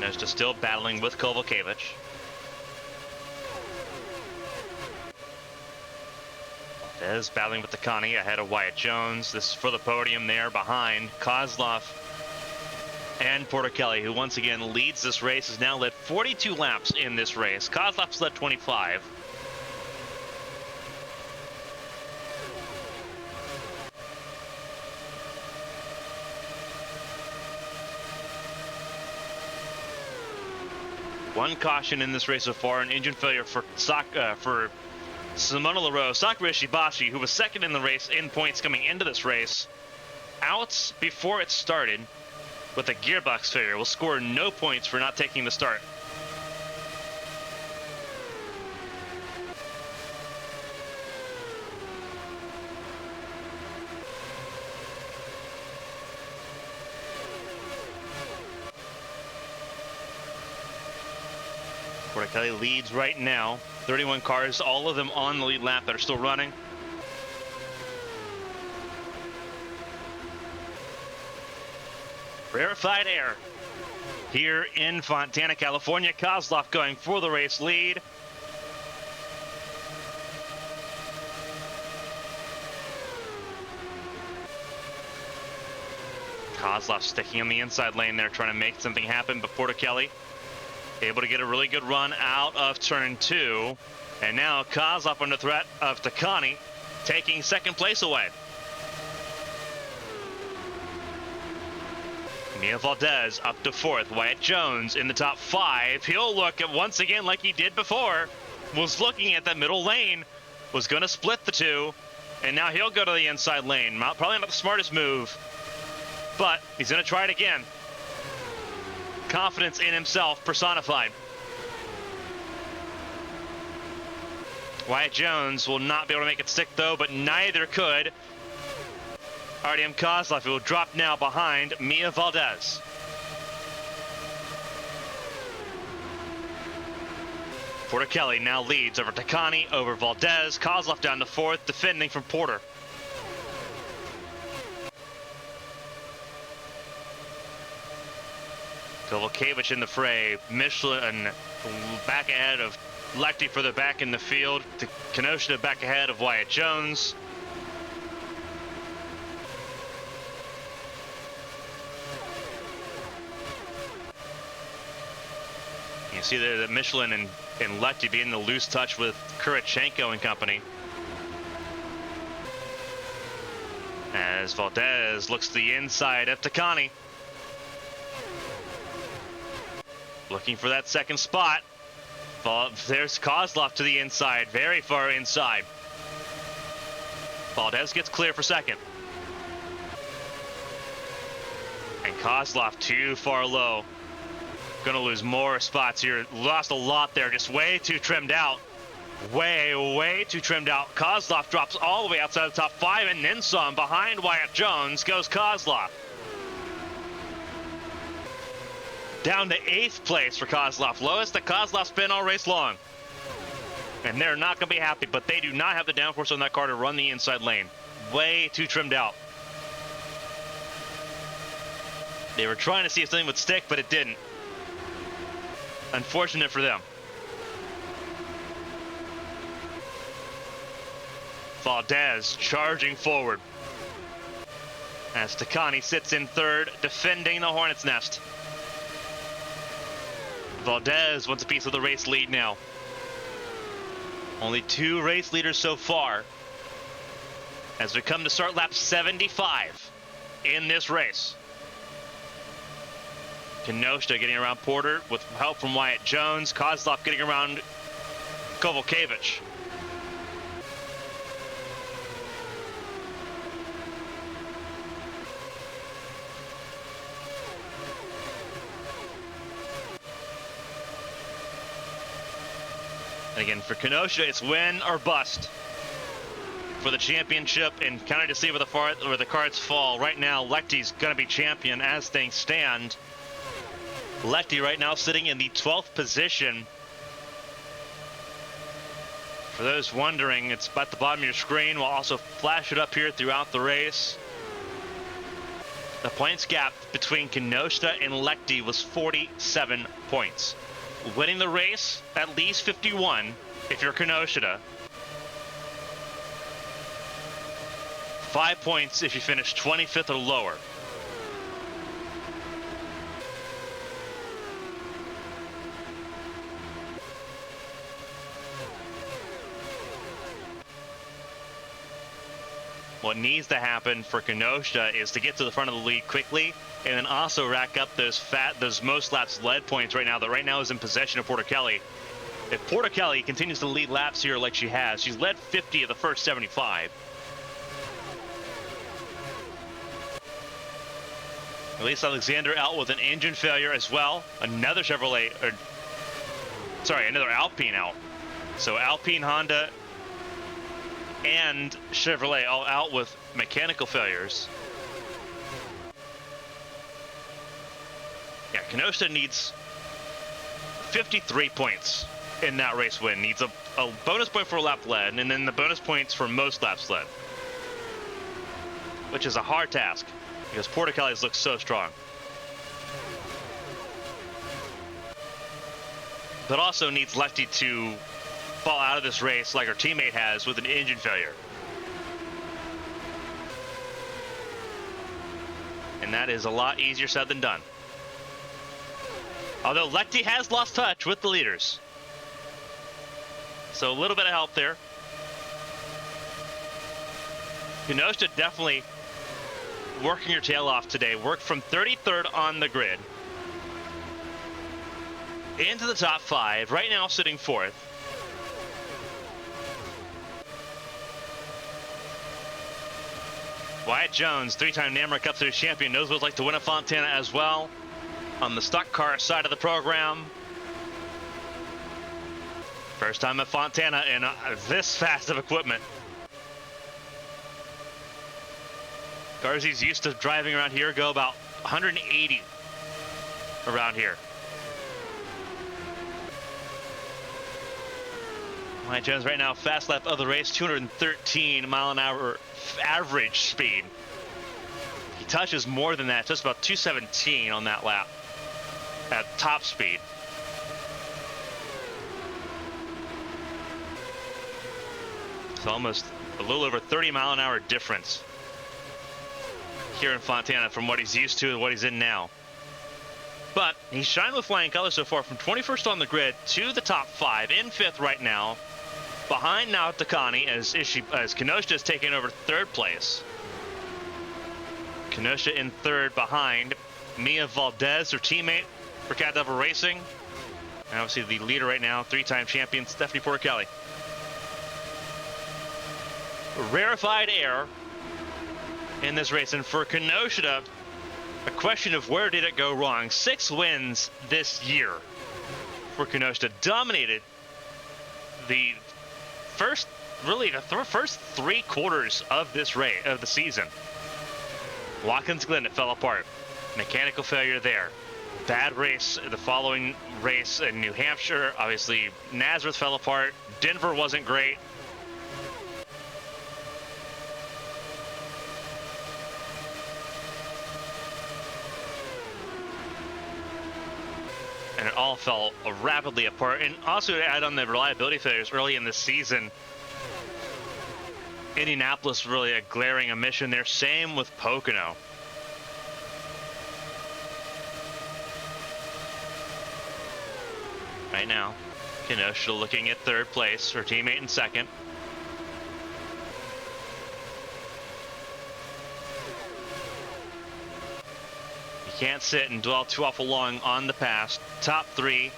And just still battling with Kovalkiewicz. Is battling with the Connie ahead of Wyatt Jones. This is for the podium there behind Kozlov and Porter Kelly, who once again leads this race, has now led 42 laps in this race. Kozlov's led 25. One caution in this race so far, an engine failure for Simona Leroux. Sakura Ishibashi, who was second in the race in points coming into this race, out before it started with a gearbox failure, will score no points for not taking the start. Porter Kelly leads right now. 31 cars, all of them on the lead lap that are still running. Rarefied air here in Fontana, California. Kozlov going for the race lead. Kozlov sticking on the inside lane there, trying to make something happen, but Porter Kelly able to get a really good run out of turn 2. And now Kozlov under threat of Takani, taking second place away. Mia Valdez up to 4th. Wyatt Jones in the top 5. He'll look at once again like he did before. Was looking at that middle lane. Was going to split the two. And now he'll go to the inside lane. Probably not the smartest move. But he's going to try it again. Confidence in himself personified. Wyatt Jones will not be able to make it stick though, but neither could Artyom Kozlov, who will drop now behind Mia Valdez. Porter Kelly now leads over Takani, over Valdez. Kozlov down to 4th, defending from Porter. Kovalkiewicz in the fray. Michelin back ahead of Lecty further back in the field. Kenosha back ahead of Wyatt Jones. You see there that Michelin and Lecty being in the loose touch with Kurachenko and company. As Valdez looks to the inside of Takani. Looking for that second spot. There's Kozlov to the inside, very far inside. Valdez gets clear for second. And Kozlov too far low. Gonna lose more spots here. Lost a lot there, just way too trimmed out. Way too trimmed out. Kozlov drops all the way outside the top 5 and then some. Behind Wyatt Jones goes Kozlov. Down to 8th place for Kozlov. Lowest that Kozlov's been all race long. And they're not going to be happy, but they do not have the downforce on that car to run the inside lane. Way too trimmed out. They were trying to see if something would stick, but it didn't. Unfortunate for them. Valdez charging forward. As Takani sits in 3rd, defending the Hornet's Nest. Valdez wants a piece of the race lead now. Only 2 race leaders so far. As we come to start lap 75 in this race. Kenosha getting around Porter with help from Wyatt Jones. Kozlov getting around Kovalkiewicz. And again, for Kenosha, it's win or bust for the championship, and kind of to see where the cards fall. Right now, Lechty's going to be champion as things stand. Lechty right now sitting in the 12th position. For those wondering, it's at the bottom of your screen. We'll also flash it up here throughout the race. The points gap between Kenosha and Lechty was 47 points. Winning the race, at least 51 if you're Kenosha. 5 points if you finish 25th or lower. What needs to happen for Kenosha is to get to the front of the lead quickly, and then also rack up those most laps led points right now. That right now is in possession of Porter Kelly. If Porter Kelly continues to lead laps here like she has, she's led 50 of the first 75. Elise Alexander out with an engine failure as well. Another another Alpine out. So Alpine, Honda, and Chevrolet all out with mechanical failures. Yeah, Kenosha needs 53 points in that race win. Needs a bonus point for a lap led, and then the bonus points for most laps led. Which is a hard task, because Porter Kelly's looks so strong. But also needs Lechty to fall out of this race like her teammate has with an engine failure. And that is a lot easier said than done. Although Lechty has lost touch with the leaders. So a little bit of help there. Kenosha definitely working your tail off today. Worked from 33rd on the grid into the top 5. Right now sitting 4th. Wyatt Jones, 3-time NAMRA Cup Series champion, knows what it's like to win a Fontana as well. On the stock car side of the program. First time at Fontana in this fast of equipment. Cars he's used to driving around here go about 180 around here. Wyatt Jones right now, fast lap of the race, 213 mile an hour average speed. He touches more than that, just about 217 on that lap at top speed. It's almost a little over 30 mile an hour difference here in Fontana from what he's used to and what he's in now. But he's shined with flying colors so far, from 21st on the grid to the top 5, in 5th right now. Behind now Takani as Kenosha is taking over 3rd place. Kenosha in 3rd behind Mia Valdez, her teammate for Cat Devil Racing. And obviously the leader right now, 3-time champion Stephanie Porter Kelly. rarefied air in this race. And for Kenosha, a question of where did it go wrong? 6 wins this year for Kenosha. Dominated the first 3 quarters of this race, of the season. Watkins Glen, it fell apart. Mechanical failure there. Bad race the following race in New Hampshire. Obviously, Nazareth fell apart. Denver wasn't great. And it all fell rapidly apart. And also to add on the reliability failures early in the season, Indianapolis really a glaring omission there. Same with Pocono. Right now, Kenosha looking at 3rd place, her teammate in 2nd. You can't sit and dwell too awful long on the past. Top 3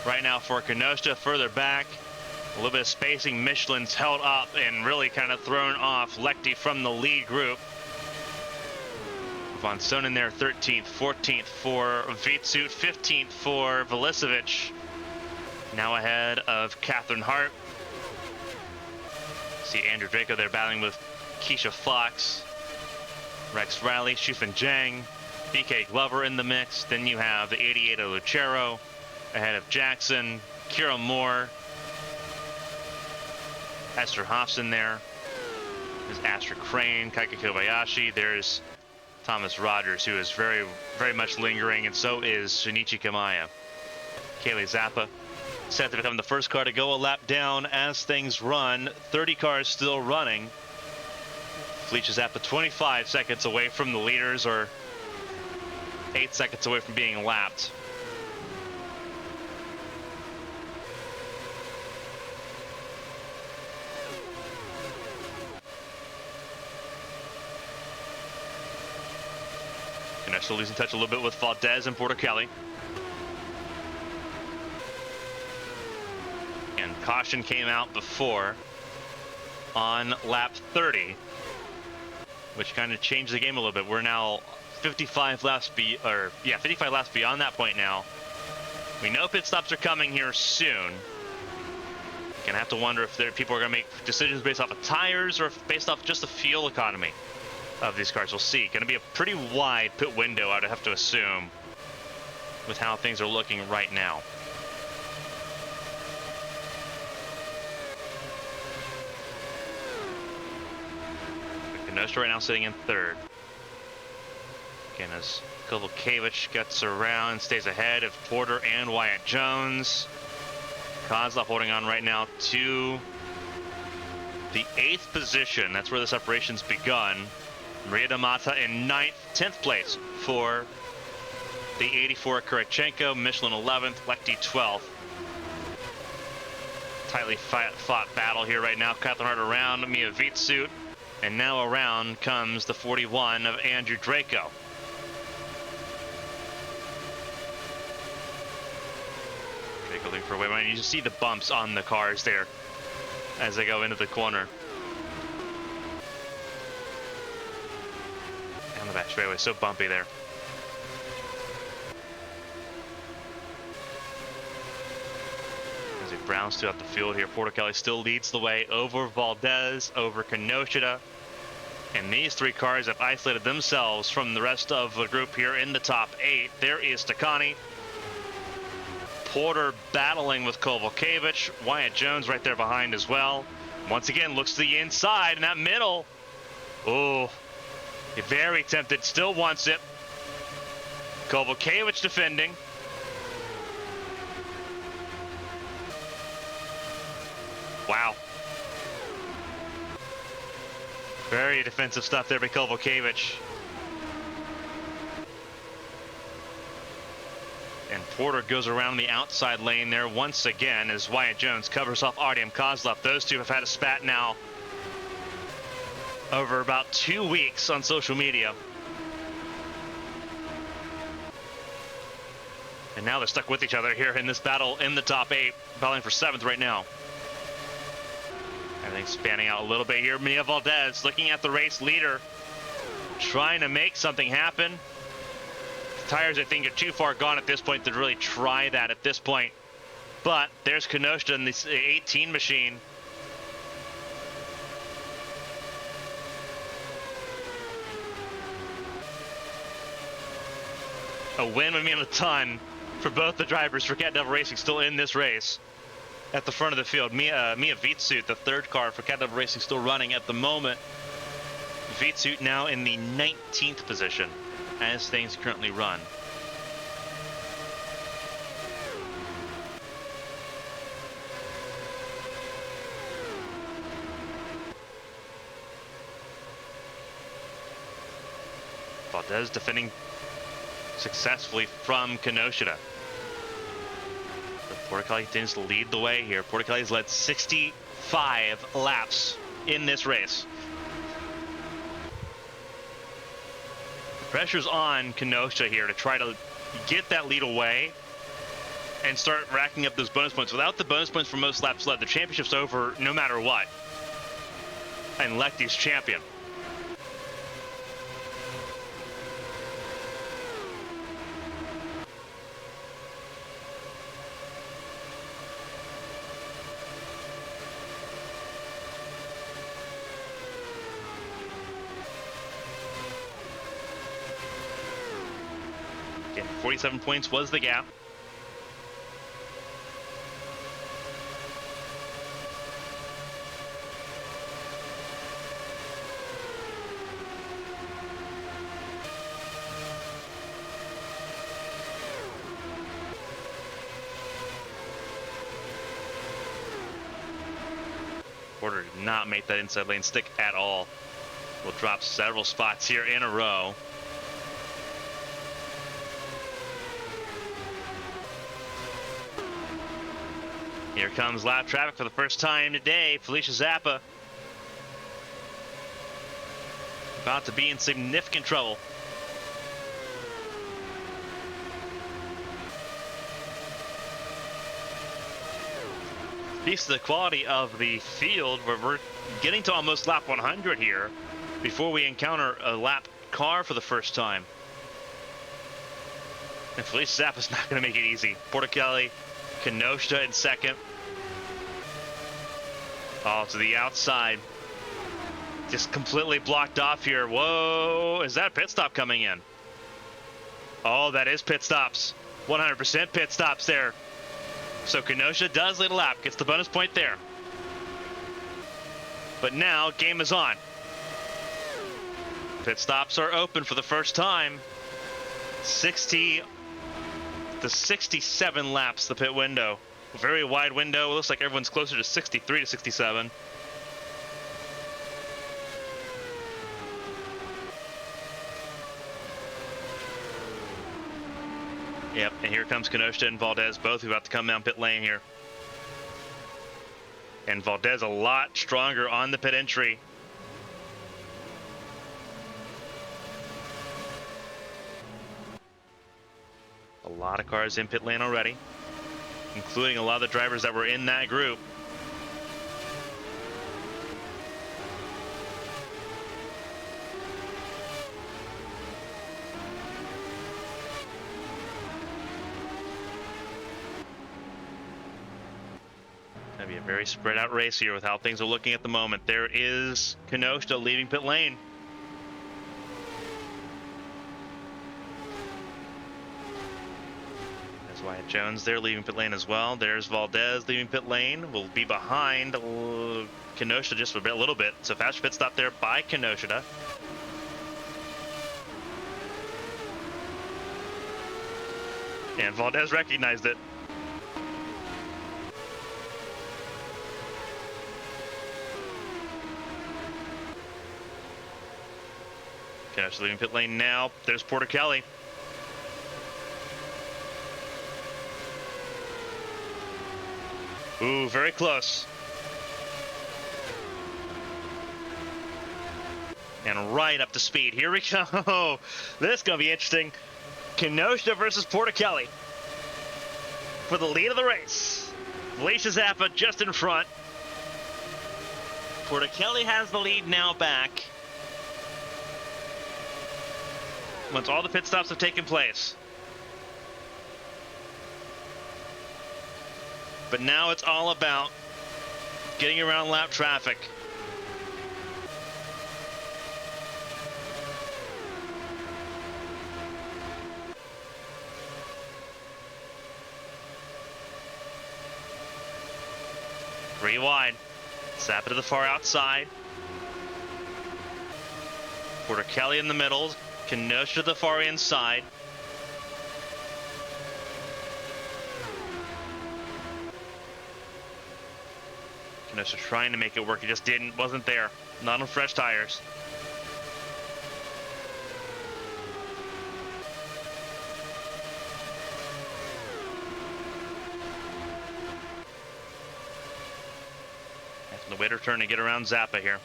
right now for Kenosha. Further back, a little bit of spacing. Michelin's held up and really kind of thrown off Lechty from the lead group. Von Sonnen there 13th, 14th for Vitsut, 15th for Velicevic. Now ahead of Catherine Hart. See Andrew Draco there battling with Keisha Fox, Rex Riley, Shufan Zhang, BK Glover in the mix. Then you have the 88 of Lucero ahead of Jackson, Kira Moore, Esther Hobson there. There's Astra Crane, Kaika Kobayashi. There's Thomas Rogers, who is very, very much lingering, and so is Shinichi Kamaya. Kaylee Zappa set to become the first car to go a lap down as things run. 30 cars still running. Felicia Zappa 25 seconds away from the leaders, or 8 seconds away from being lapped. Still losing touch a little bit with Valdez and Porter Kelly. And caution came out before on lap 30, which kind of changed the game a little bit. We're now 55 laps 55 laps beyond that point now. We know pit stops are coming here soon. Gonna have to wonder if people are gonna make decisions based off of tires or based off just the fuel economy of these cars. We'll see. Going to be a pretty wide pit window, I'd have to assume, with how things are looking right now. Kenosha right now sitting in 3rd. Again, as Kovalkiewicz gets around and stays ahead of Porter and Wyatt Jones. Kozlov holding on right now to the 8th position. That's where the separation's begun. Maria Damata in 9th, 10th place for the 84 Kurachenko, Michelin 11th, Lechty 12th. Tightly fought battle here right now. Catherine Hart around Mia Vitsut, and now around comes the 41 of Andrew Draco. Draco looking for a way. You just see the bumps on the cars there as they go into the corner. On the back straightaway, so bumpy there. As he browns throughout the field here, Porter Kelly still leads the way over Valdez, over Kenosha. And these 3 cars have isolated themselves from the rest of the group here in the top 8. There is Takani. Porter battling with Kovalkiewicz. Wyatt Jones right there behind as well. Once again, looks to the inside in that middle. Oh. Very tempted, still wants it. Kovalkiewicz defending. Wow. Very defensive stuff there by Kovalkiewicz. And Porter goes around the outside lane there once again as Wyatt Jones covers off Artyom Kozlov. Those two have had a spat now over about 2 weeks on social media. And now they're stuck with each other here in this battle in the top 8, battling for 7th right now. Everything's spanning out a little bit here. Mia Valdez looking at the race leader, trying to make something happen. The tires, I think, are too far gone at this point to really try that at this point. But there's Kenosha in this 18 machine. A win would mean a ton for both the drivers for Cat Devil Racing still in this race. At the front of the field, Mia Vitsut, the third car for Cat Devil Racing, still running at the moment. Vitsut now in the 19th position as things currently run. Valdez defending successfully from Kenosha. Porticali continues to lead the way here. Porticali's led 65 laps in this race. The pressure's on Kenosha here to try to get that lead away and start racking up those bonus points. Without the bonus points for most laps led, the championship's over no matter what. And Lecty's champion. Again, 47 points was the gap. Porter did not make that inside lane stick at all. Will drop several spots here in a row. Here comes lap traffic for the first time today. Felicia Zappa about to be in significant trouble. Speaks to the quality of the field, where we're getting to almost lap 100 here before we encounter a lap car for the first time. And Felicia Zappa's not going to make it easy. Porticali, Kenosha in second. Oh, to the outside. Just completely blocked off here. Whoa, is that a pit stop coming in? Oh, that is pit stops. 100% pit stops there. So Kenosha does lead a lap, gets the bonus point there. But now, game is on. Pit stops are open for the first time. 60 to 67 laps, the pit window. Very wide window. It looks like everyone's closer to 63 to 67. Yep, and here comes Kenosha and Valdez, both about to come down pit lane here. And Valdez a lot stronger on the pit entry. A lot of cars in pit lane already, including a lot of the drivers that were in that group. Gonna be a very spread out race here with how things are looking at the moment. There is Kenosha leaving pit lane. Wyatt Jones there leaving pit lane as well. There's Valdez leaving pit lane. Will be behind Kenosha just a little bit. So fast pit stop there by Kenosha. And Valdez recognized it. Kenosha leaving pit lane now. There's Porticali. Ooh, very close. And right up to speed. Here we go. This is going to be interesting. Kenosha versus Porticali for the lead of the race. Felicia Zappa just in front. Kelly has the lead now back. Once all the pit stops have taken place. But now it's all about getting around lap traffic. Three wide. Zap it to the far outside. Porter Kelly in the middle. Kenosha to the far inside. Kenosha trying to make it work. He just didn't. Wasn't there. Not on fresh tires. The way to turn to get around Zappa here.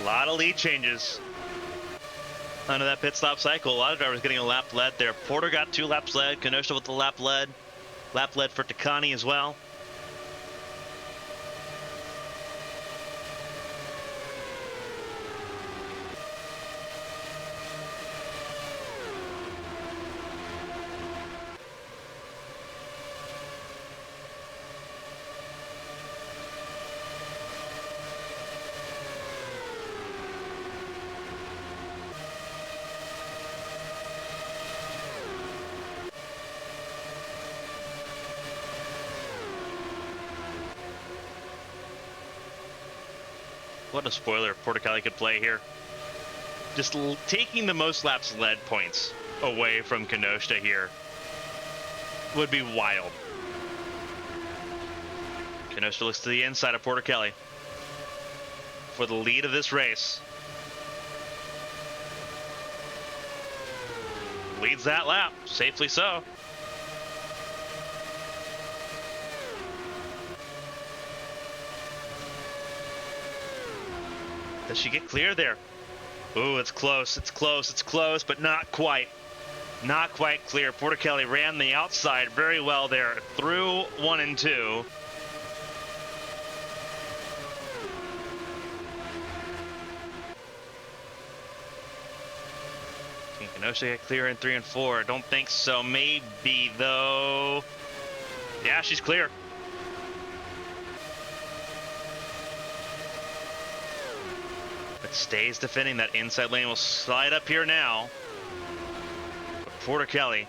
A lot of lead changes under that pit stop cycle. A lot of drivers getting a lap lead there. Porter got 2 laps led. Kenosha with the lap lead. Lap lead for Takani as well. What a spoiler Porter Kelly could play here. Just taking the most laps led points away from Kenosha here would be wild. Kenosha looks to the inside of Porter Kelly for the lead of this race. Leads that lap, safely so. Does she get clear there? Ooh, it's close, it's close, it's close, but not quite. Not quite clear. Porter Kelly ran the outside very well there through 1 and 2. Can Kenosha get clear in 3 and 4? Don't think so. Maybe, though. Yeah, she's clear. But stays defending. That inside lane will slide up here now. But Porter Kelly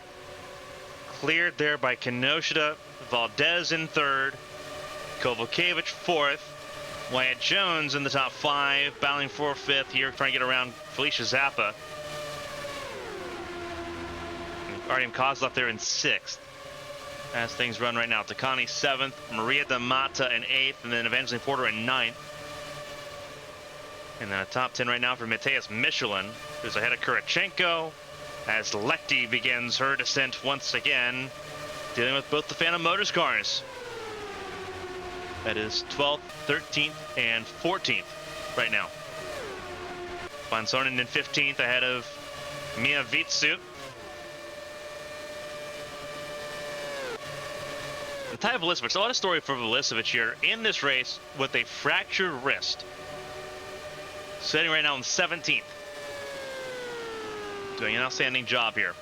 cleared there by Kenosha. Valdez in 3rd. Kovalkiewicz 4th. Wyatt Jones in the top 5. Battling for 5th here, trying to get around Felicia Zappa. Artyom Kozlov there in 6th. As things run right now. Takani 7th. Maria Damata in 8th. And then Evangeline Porter in 9th. And then a top 10 right now for Mateus Michelin, who's ahead of Kurachenko, as Lechty begins her descent once again, dealing with both the Phantom Motors cars. That is 12th, 13th, and 14th right now. Van Sonen in 15th, ahead of Mia Vitsu. And Taya Velisevich, a lot of story for Velisevich here in this race with a fractured wrist. Sitting right now in 17th. Doing an outstanding job here.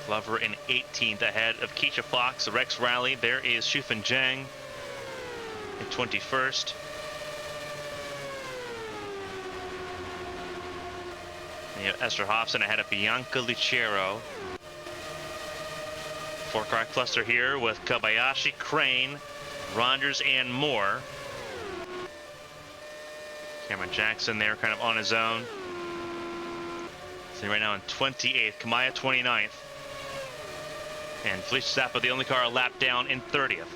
Glover in 18th ahead of Keisha Fox. The Rex Rally. There is Shufan Zhang in 21st. And you have Esther Hobson ahead of Bianca Lucero. 4-car cluster here with Kobayashi, Crane, Rogers, and more. Cameron Jackson there kind of on his own. Sitting right now in 28th, Kamaya 29th. And Felicia Zappa, the only car a lap down, in 30th.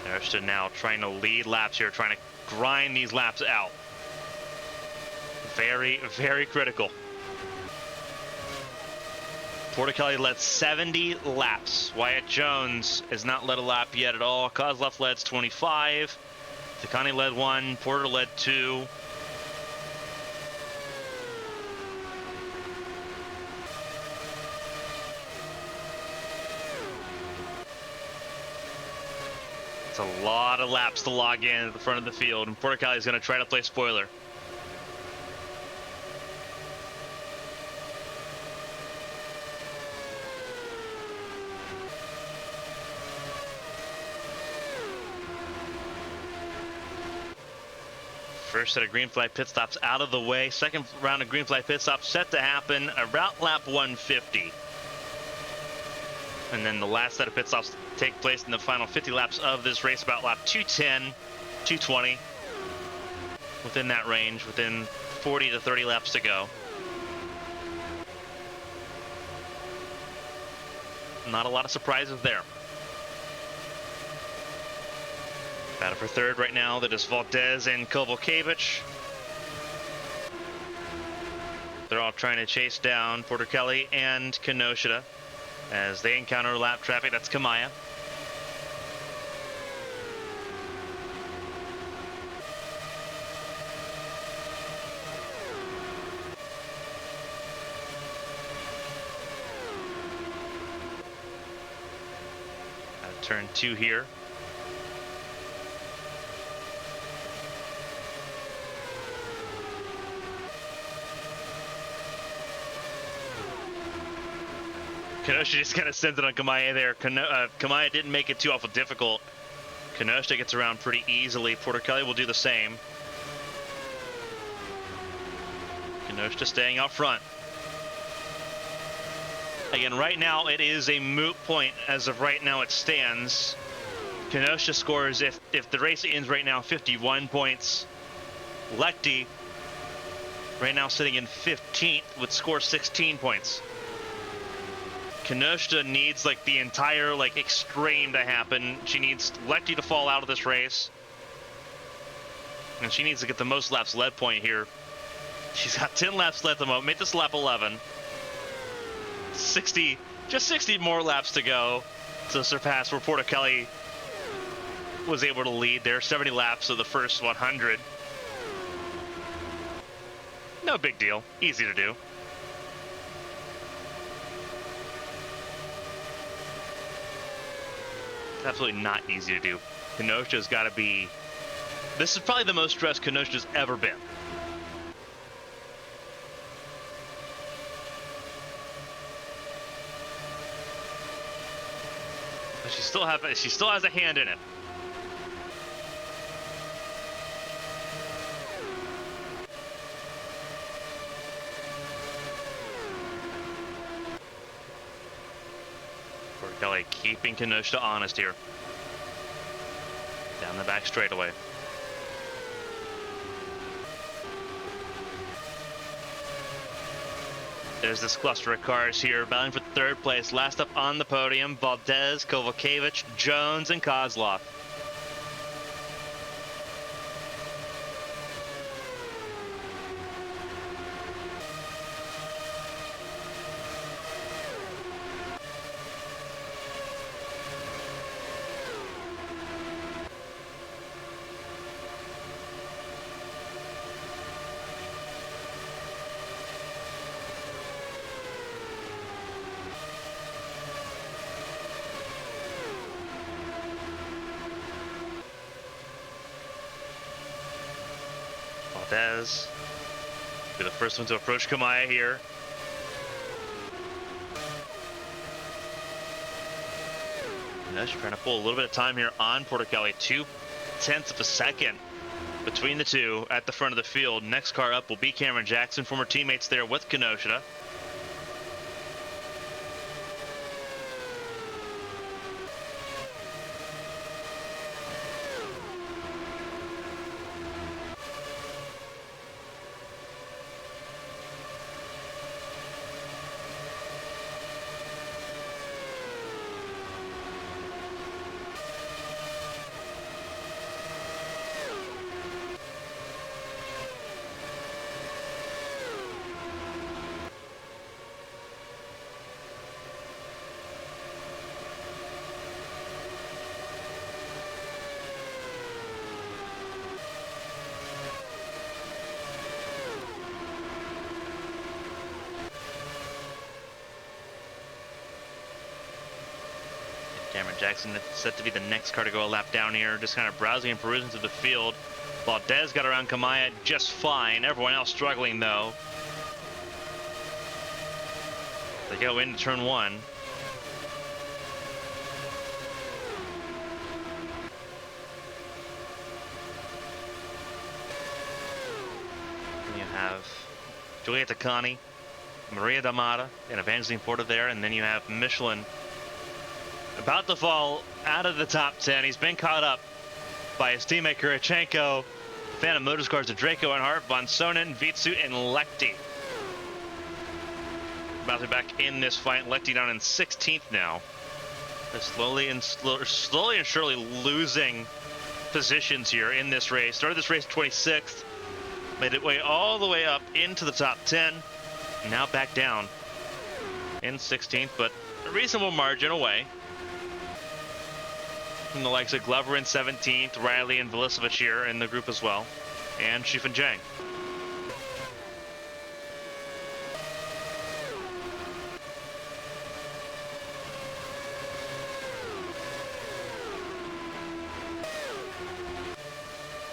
Kenosha now trying to lead laps here, trying to grind these laps out. Very, very critical. Porter Kelly led 70 laps. Wyatt Jones has not led a lap yet at all. Kozlov leds 25. Takani led 1, Porter led 2. It's a lot of laps to log in at the front of the field, and Porter Cali is going to try to play spoiler. First set of green flag pit stops out of the way. Second round of green flag pit stops set to happen about lap 150. And then the last set of pit stops take place in the final 50 laps of this race, about lap 210, 220. Within that range, within 40 to 30 laps to go. Not a lot of surprises there. Battle for third right now, that is Valdez and Kovalkiewicz. They're all trying to chase down Porter Kelly and Kinoshita as they encounter lap traffic. That's Kamaya. Turn 2 here. Kenosha just kind of sends it on Kamaya there. Kamaya didn't make it too awful difficult. Kenosha gets around pretty easily. Porter Kelly will do the same. Kenosha staying out front. Again, right now it is a moot point. As of right now it stands. Kenosha scores, if the race ends right now, 51 points. Lechty right now sitting in 15th would score 16 points. Kenosha needs like the entire extreme to happen. She needs Lechty to fall out of this race. And she needs to get the most laps led point here. She's got 10 laps left at the moment. Made this lap 11. 60 more laps to go to surpass where Porter Kelly was able to lead there. 70 laps of the first 100. No big deal. Easy to do. It's absolutely not easy to do. Kenosha's got to be... This is probably the most stressed Kenosha's ever been. She still has a hand in it. Porter Kelly keeping Kenosha honest here. Down the back straightaway. There's this cluster of cars here battling for third place. Last up on the podium, Valdez, Kovalkiewicz, Jones, and Kozlov. Valdez be the first one to approach Kamaya here. She's trying to pull a little bit of time here on Porter Kelly. 0.2 of a second between the two at the front of the field. Next car up will be Cameron Jackson, former teammates there with Kenosha. Cameron Jackson is set to be the next car to go a lap down here, just kind of browsing and perusing through the field. Valdez got around Kamaya just fine. Everyone else struggling, though. They go into turn one. And you have Julieta Cani, Maria D'Amata, and Evangeline Porta there, and then you have Michelin about to fall out of the top 10. He's been caught up by his teammate Kurichenko, Phantom Motorcars of Draco Earnhardt, Von Sonnen, Vitsu, and Lechty. About to be back in this fight. Lechty down in 16th now. They're slowly and surely losing positions here in this race. Started this race 26th, made it way all the way up into the top 10, and now back down in 16th, but a reasonable margin away from the likes of Glover in 17th, Riley and Velisevich here in the group as well, and Shifan Zhang.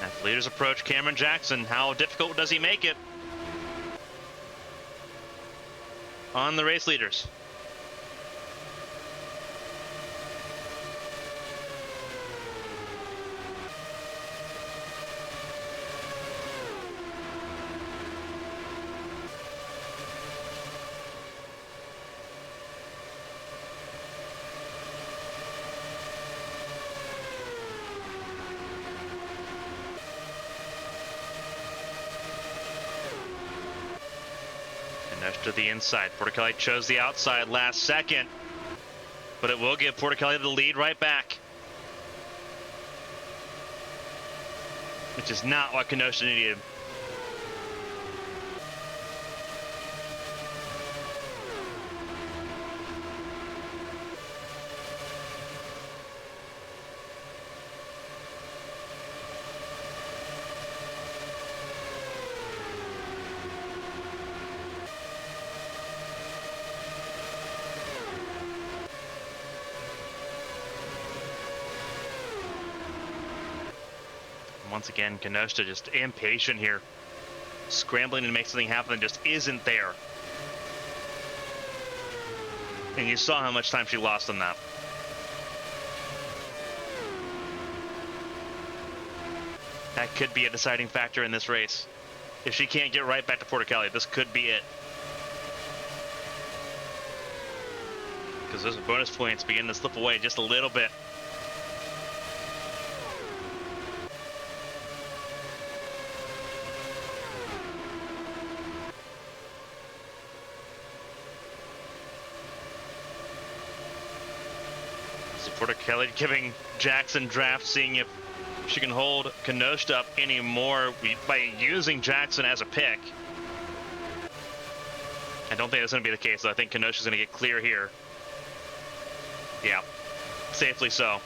As the leaders approach Cameron Jackson, how difficult does he make it on the race leaders? To the inside. Portichelli chose the outside last second, but it will give Portichelli the lead right back, which is not what Kenosha needed. Once again, Kenosha just impatient here, scrambling to make something happen that just isn't there. And you saw how much time she lost on that. That could be a deciding factor in this race. If she can't get right back to Portichelli, this could be it. Because those bonus points begin to slip away just a little bit. Portichelli giving Jackson draft, seeing if she can hold Kenosha up anymore by using Jackson as a pick. I don't think that's going to be the case, though. I think Kenosha's going to get clear here. Yeah, safely so.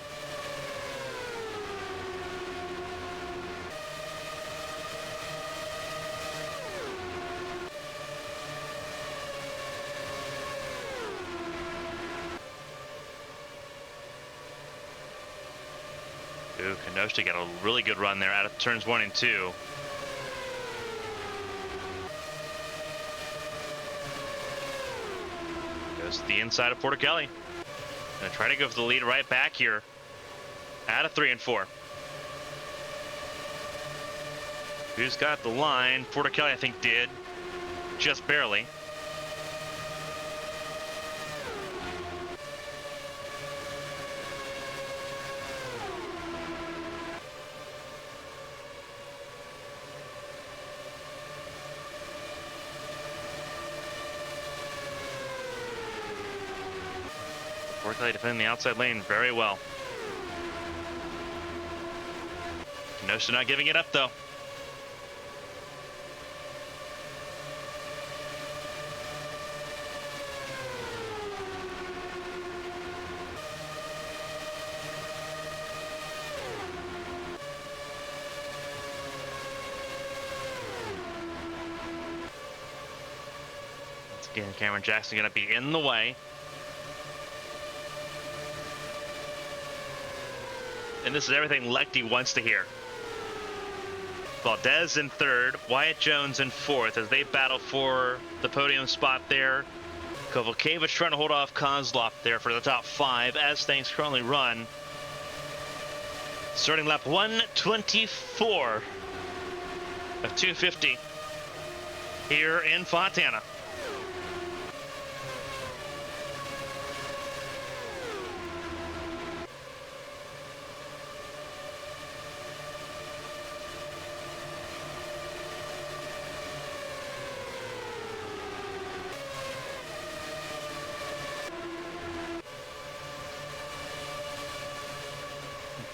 Ooh, Kenosha got a really good run there out of turns 1 and 2. Goes to the inside of Portichelli. Gonna try to go for the lead right back here out of 3 and 4. Who's got the line? Portichelli, I think, did. Just barely. Portichelli defending the outside lane very well. Kenosha not giving it up, though. Once again, Cameron Jackson going to be in the way. and this is everything Lecty wants to hear. Valdez in third, Wyatt Jones in fourth as they battle for the podium spot there. Kovalkiewicz trying to hold off Kozlov there for the top 5 as things currently run. Starting lap 124 of 250 here in Fontana.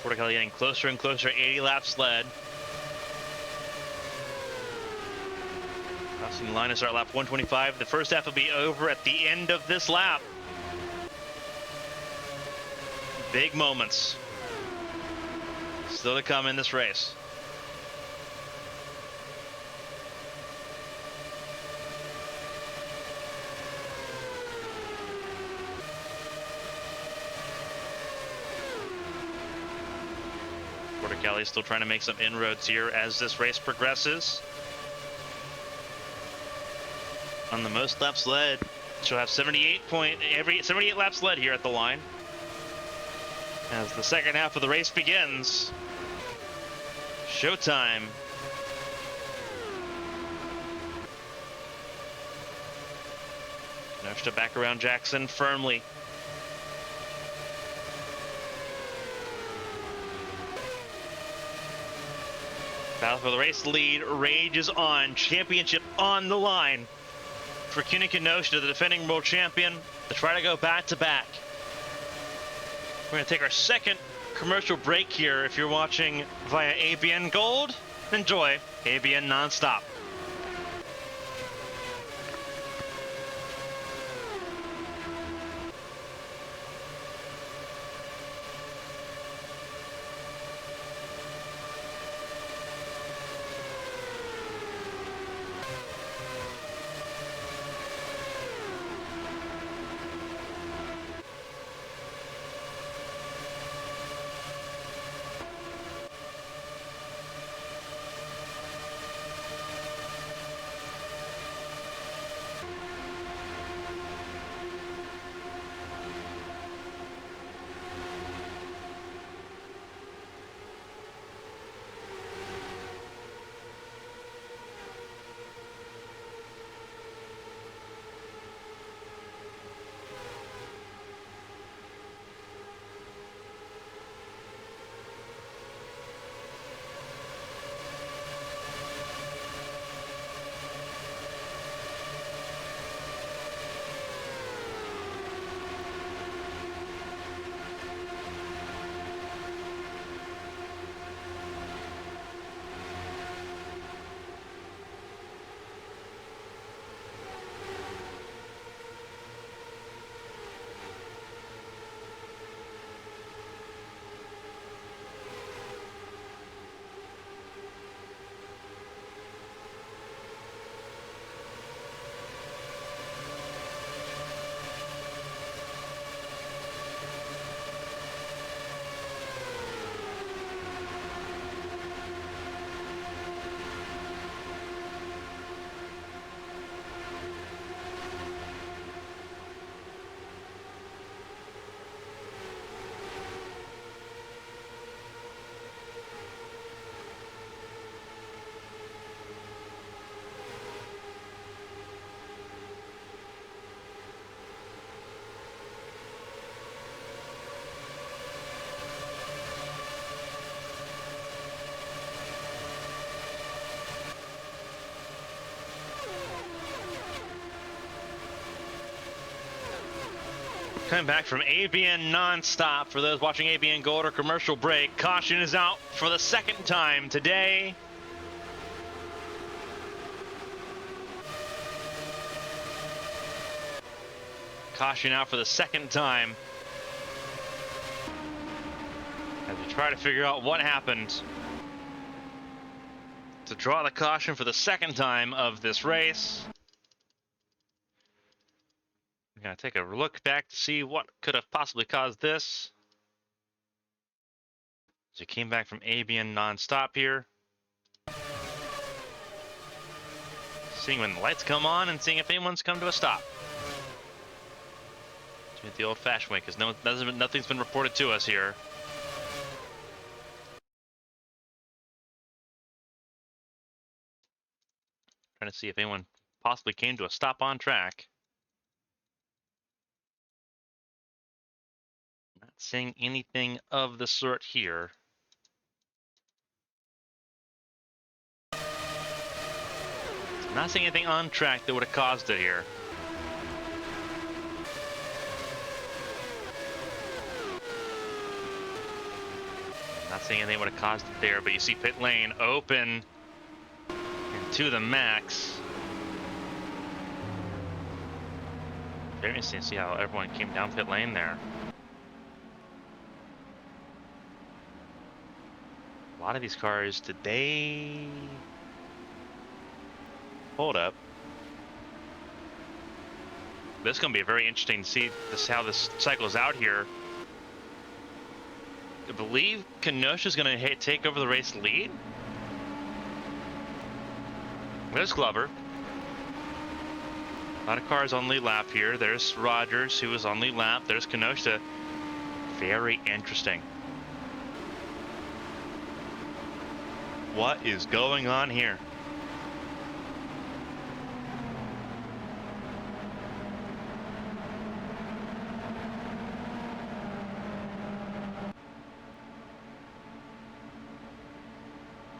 Porticali getting closer and closer, 80 laps led. Crossing the line to start lap 125. The first half will be over at the end of this lap. Big moments still to come in this race. Porticali still trying to make some inroads here as this race progresses. On the most laps led, she'll have 78 laps led here at the line. As the second half of the race begins. Showtime. Nurse back around Jackson firmly. Battle for the race lead rages on. Championship on the line for Cuny Kenosha, the defending world champion, to try to go back-to-back. We're going to take our second commercial break here. If you're watching via ABN Gold, enjoy ABN Nonstop. Coming back from ABN Nonstop, for those watching ABN Gold or commercial break, caution is out for the second time today. Caution out for the second time as we try to figure out what happened to draw the caution for the second time of this race. I'm going to take a look back to see what could have possibly caused this. So he came back from ABN non-stop here. Seeing when the lights come on and seeing if anyone's come to a stop. Doing it the old-fashioned way because nothing's been reported to us here. Trying to see if anyone possibly came to a stop on track. Not seeing anything of the sort here. Not seeing anything on track that would have caused it here. Not seeing anything that would have caused it there, but you see pit lane open and to the max. Very interesting to see how everyone came down pit lane there. A lot of these cars, did they hold up? This is going to be very interesting to see how this cycles out here. I believe Kenosha's going to take over the race lead. There's Glover. A lot of cars on lead lap here. There's Rogers, who was on lead lap. There's Kenosha. Very interesting. What is going on here?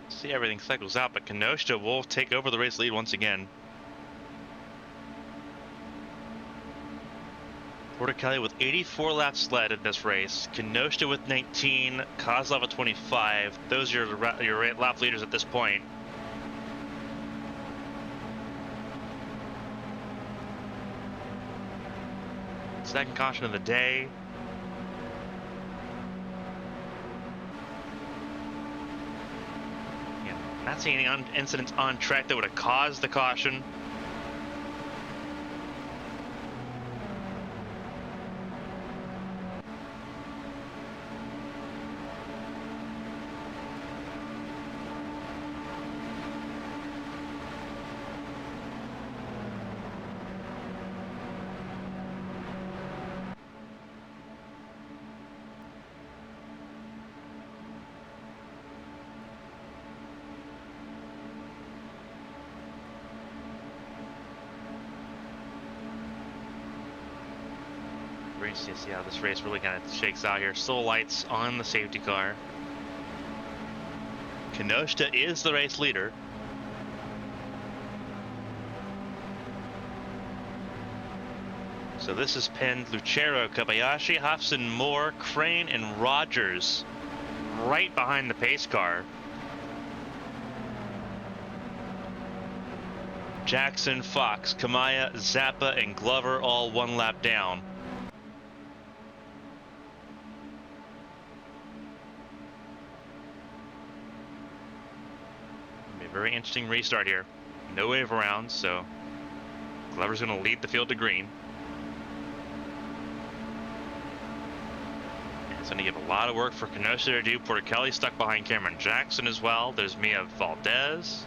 See, everything cycles out, but Kenosha will take over the race lead once again. Kelly with 84 laps led in this race. Kenosha with 19, Kozlov with 25. Those are your lap leaders at this point. Second caution of the day. Yeah, not seeing any incidents on track that would have caused the caution. To see how this race really kind of shakes out here. Still lights on the safety car. Kenosha is the race leader. So this is pinned Lucero, Kobayashi, Hobson, Moore, Crane, and Rogers right behind the pace car. Jackson, Fox, Kamaya, Zappa, and Glover all one lap down. Very interesting restart here. No wave around, so Glover's going to lead the field to green. And it's going to give a lot of work for Kenosha to do. Kelly stuck behind Cameron Jackson as well. There's Mia Valdez.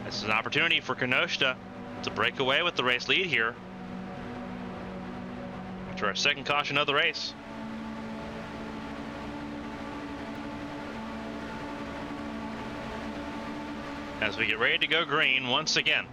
This is an opportunity for Kenosha to break away with the race lead here. After our second caution of the race. As we get ready to go green once again.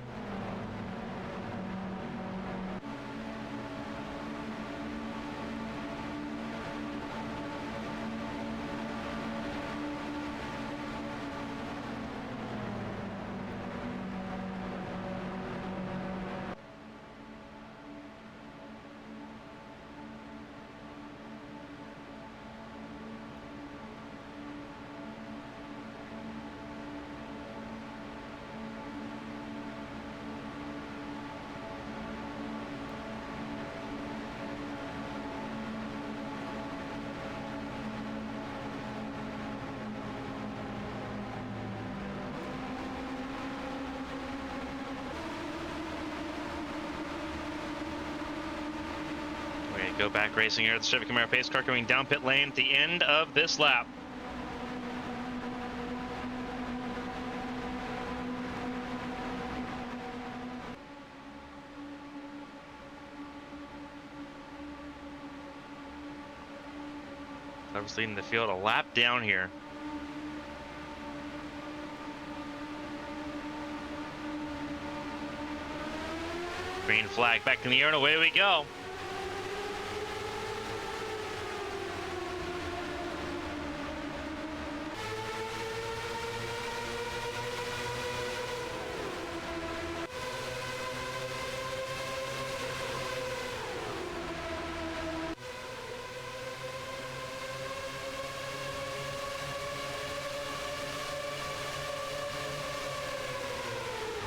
Go back racing here at the Chevy Camaro pace car coming down pit lane at the end of this lap. Whoever's leading the field a lap down here. Green flag back in the air and away we go.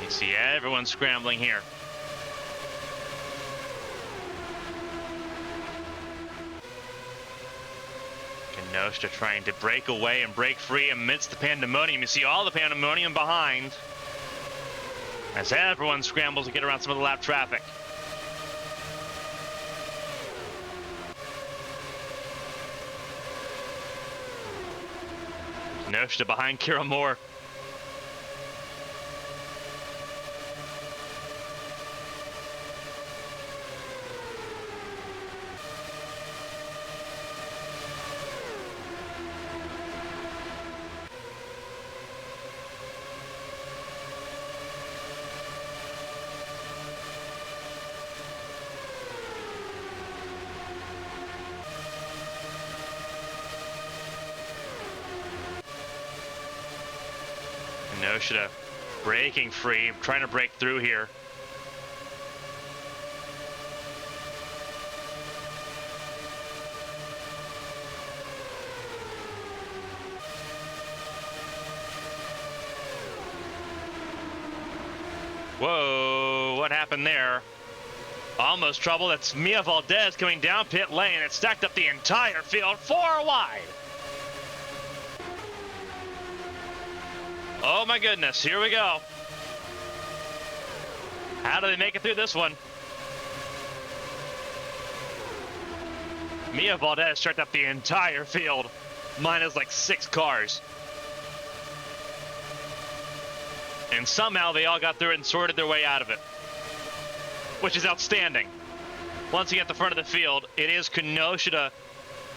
You see everyone scrambling here. Kenosha trying to break away and break free amidst the pandemonium. You see all the pandemonium behind as everyone scrambles to get around some of the lap traffic. Kenosha behind Kira Moore. Kenosha breaking free, trying to break through here. Whoa, what happened there? Almost trouble. That's Mia Valdez coming down pit lane. It stacked up the entire field, 4 wide. Oh my goodness, here we go. How do they make it through this one? Mia Valdez checked up the entire field. Minus like 6 cars. And somehow they all got through it and sorted their way out of it. Which is outstanding. Once you get to the front of the field, it is Kenosha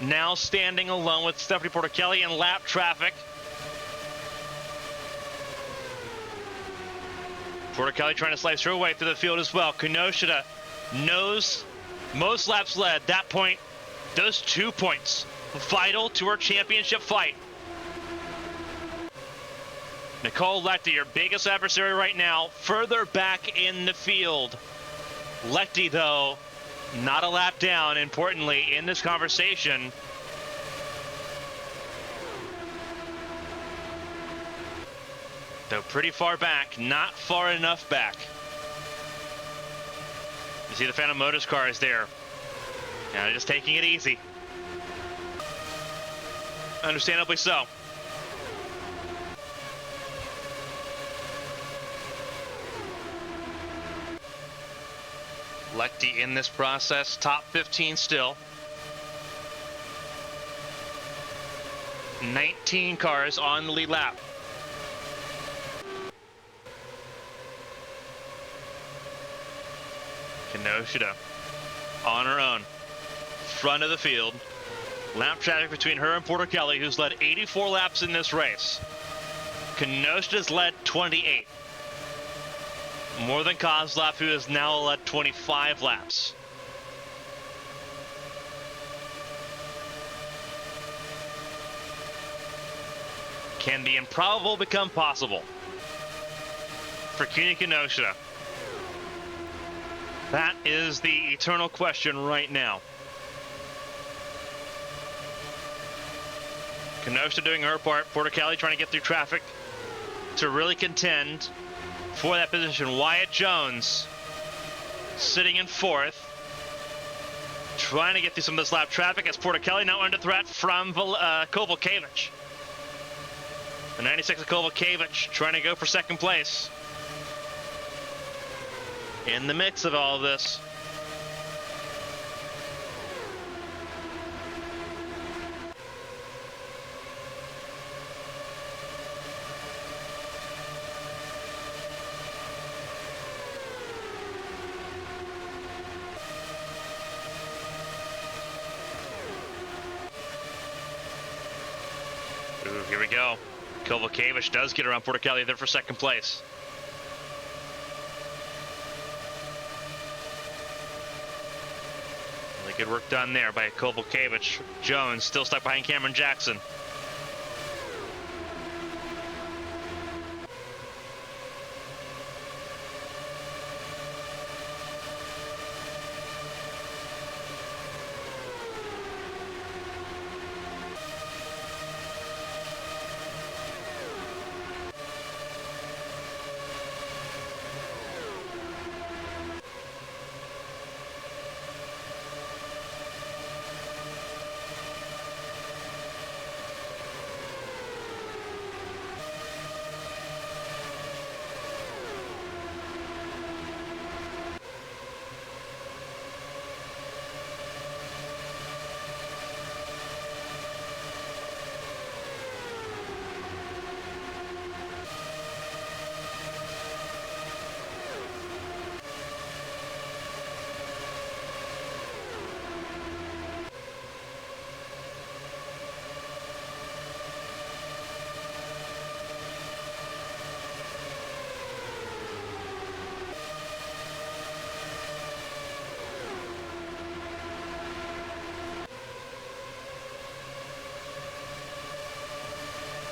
now standing alone with Stephanie Porter-Kelly in lap traffic. Porter-Kelly trying to slice her way through the field as well. Kenosha knows most laps led. That point, those 2 points, vital to her championship fight. Nicole Lechty, your biggest adversary right now, further back in the field. Lechty, though, not a lap down, importantly, in this conversation. Though pretty far back, not far enough back. You see the Phantom Motors car is there. Now just taking it easy. Understandably so. Lechty in this process, top 15 still. 19 cars on the lead lap. Kenosha on her own, front of the field. Lap traffic between her and Porter-Kelly, who's led 84 laps in this race. Kenosha's led 28. More than Kozlov, who has now led 25 laps. Can the improbable become possible for Kini Kenosha? That is the eternal question right now. Kenosha doing her part. Porter-Kelly trying to get through traffic to really contend for that position. Wyatt Jones sitting in 4th, trying to get through some of this lap traffic as Porter-Kelly now under threat from Kovalkiewicz. The 96 of Kovalkiewicz trying to go for 2nd place. In the mix of all of this. Here we go. Kovalkiewicz does get around Portichelli there for second place. Really good work done there by Kovalkiewicz. Jones still stuck behind Cameron Jackson.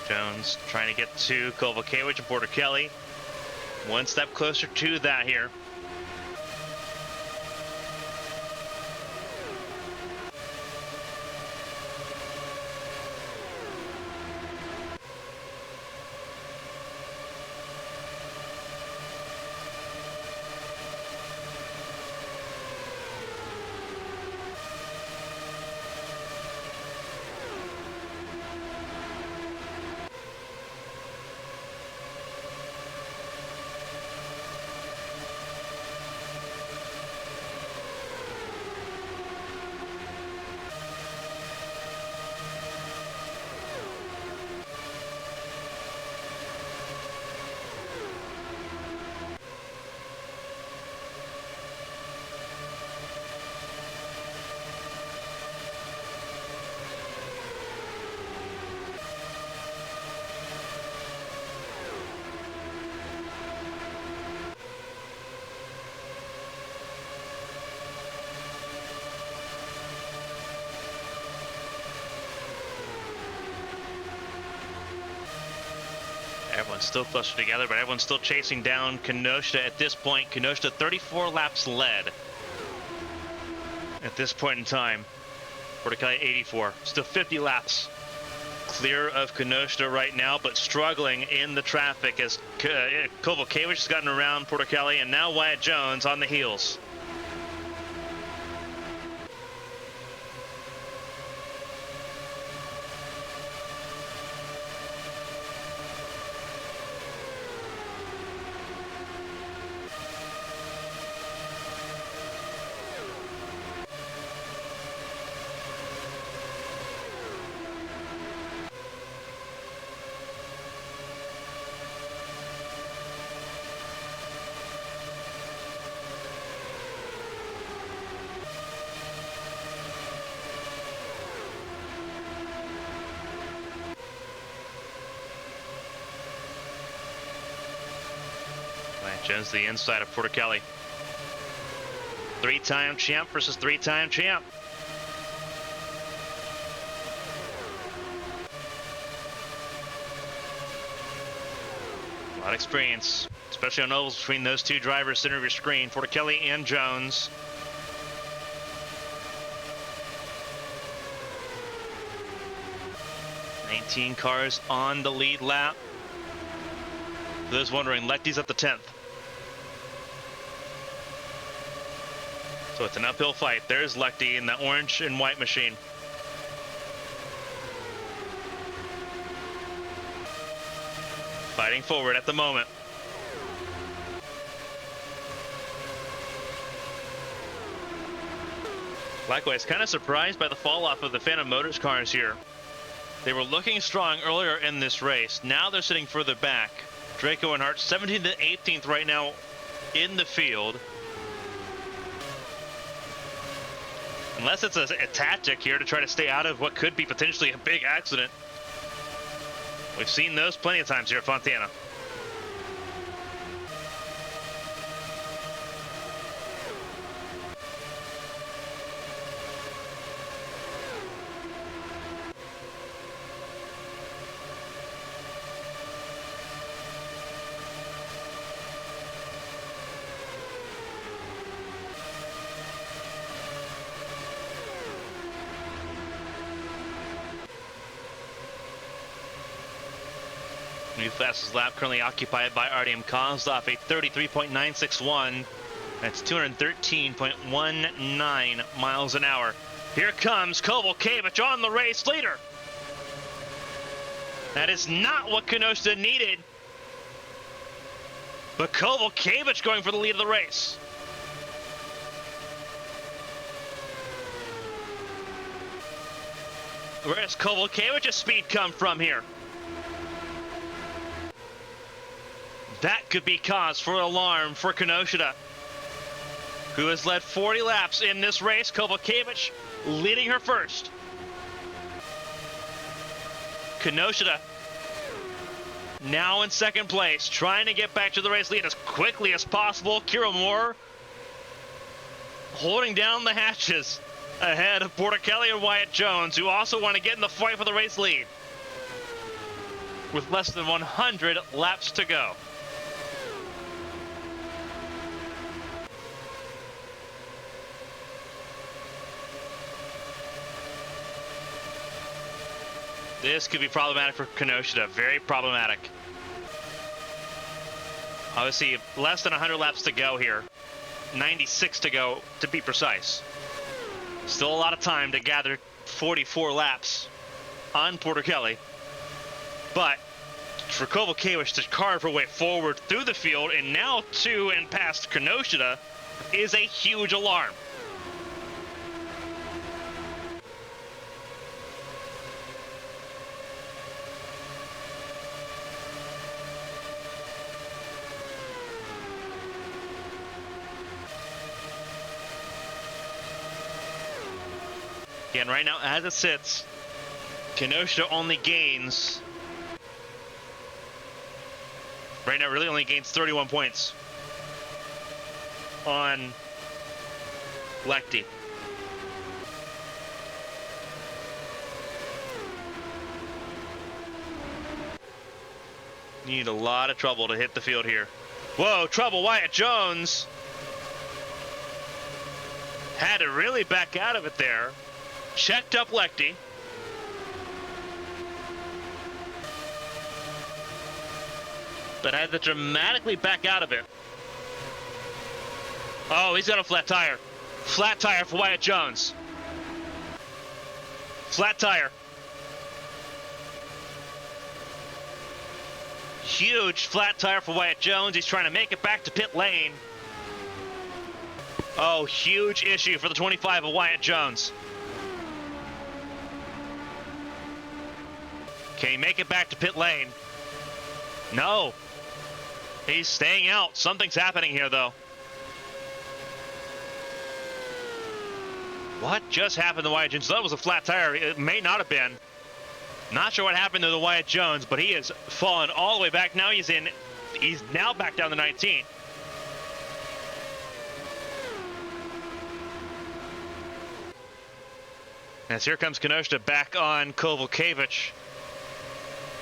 Jones trying to get to Kovalkiewicz and Portichelli. One step closer to that here. Everyone's still closer together, but everyone's still chasing down Kenosha at this point. Kenosha 34 laps led at this point in time. Portichelli 84, still 50 laps clear of Kenosha right now, but struggling in the traffic as Kovalkiewicz has gotten around Portichelli, and now Wyatt Jones on the heels. Jones the inside of Portichelli. Three-time champ versus three-time champ. A lot of experience, especially on ovals between those two drivers center of your screen, Portichelli and Jones. $19 cars on the lead lap. For those wondering, Lechty's at the 10th. So it's an uphill fight. There's Lechty in the orange and white machine. Fighting forward at the moment. Likewise, kind of surprised by the fall off of the Phantom Motors cars here. They were looking strong earlier in this race. Now they're sitting further back. Draco and Hart 17th to 18th right now in the field. Unless it's a tactic here to try to stay out of what could be potentially a big accident. We've seen those plenty of times here at Fontana. New fastest lap currently occupied by Artyom Kozlov, a 33.961. That's 213.19 miles an hour. Here comes Kovalevich on the race leader. That is not what Kenosha needed. But Kovalevich going for the lead of the race. Where does Kovalevich's speed come from here? That could be cause for alarm for Kenosha, who has led 40 laps in this race. Kovalevich leading her first. Kenosha now in second place, trying to get back to the race lead as quickly as possible. Kira Moore holding down the hatches ahead of Porter Kelly and Wyatt Jones, who also want to get in the fight for the race lead with less than 100 laps to go. This could be problematic for Kenosha, very problematic. Obviously, less than 100 laps to go here. 96 to go, to be precise. Still a lot of time to gather 44 laps on Porter Kelly. But for Kovalevich to carve her way forward through the field and now to and past Kenosha is a huge alarm. Again, right now, as it sits, Kenosha only gains, right now, really only gains 31 points on Lecty. Need a lot of trouble to hit the field here. Whoa, trouble, Wyatt Jones had to really back out of it there. Checked up Lecty. But had to dramatically back out of it. Oh, he's got a flat tire. Flat tire for Wyatt Jones. Flat tire. Huge flat tire for Wyatt Jones. He's trying to make it back to pit lane. Oh, huge issue for the 25 of Wyatt Jones. Can he make it back to pit lane? No. He's staying out. Something's happening here, though. What just happened to Wyatt Jones? That was a flat tire. It may not have been. Not sure what happened to the Wyatt Jones, but he has fallen all the way back. Now he's now back down to 19. As here comes Kenosha back on Kovalevich,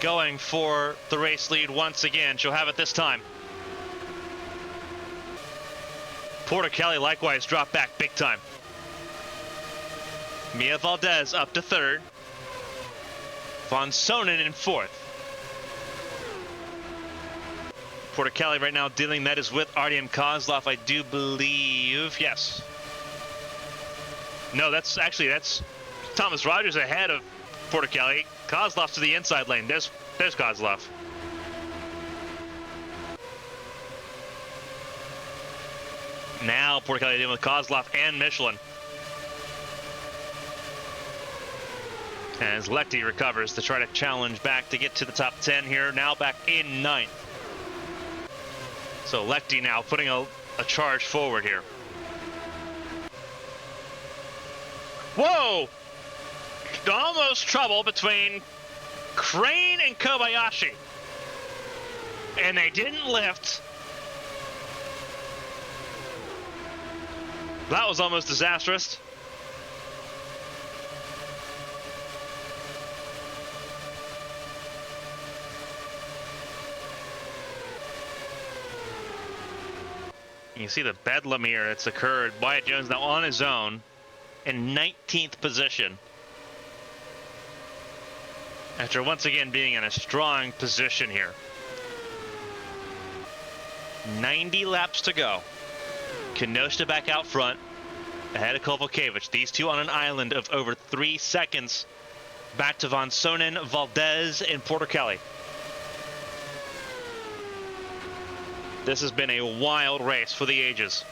going for the race lead once again. She'll have it this time. Porter Kelly likewise dropped back big time. Mia Valdez up to third. Von Sonnen in fourth. Porter Kelly right now dealing that is with Artyom Kozlov, I do believe. Yes. No, that's Thomas Rogers ahead of Porter Kelly. Kozlov to the inside lane. There's Kozlov. Now Porter Kelly dealing with Kozlov and Michelin. As Lecty recovers to try to challenge back to get to the top 10 here. Now back in ninth. So Lecty now putting a charge forward here. Whoa! Almost trouble between Crane and Kobayashi. And they didn't lift. That was almost disastrous. You see the bedlam here that's occurred. Wyatt Jones now on his own in 19th position. After once again being in a strong position here. 90 laps to go. Kenosha back out front, ahead of Kovalkiewicz. These two on an island of over 3 seconds. Back to Von Sonnen, Valdez, and Porter Kelly. This has been a wild race for the ages.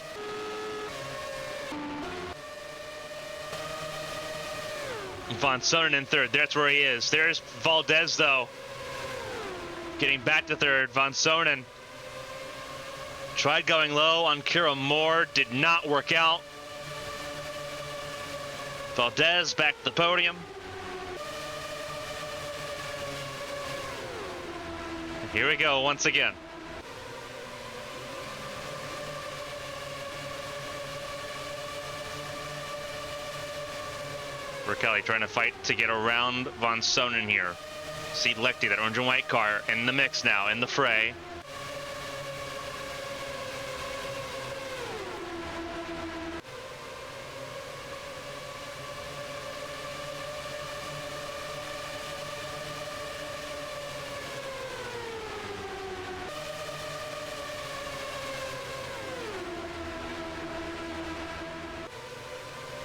Von Sonnen in third. That's where he is. There's Valdez, though. Getting back to third. Von Sonnen tried going low on Kira Moore. Did not work out. Valdez back to the podium. And here we go once again. Kelly trying to fight to get around Von Sonnen here. See Lechty, that orange and white car, in the mix now, in the fray.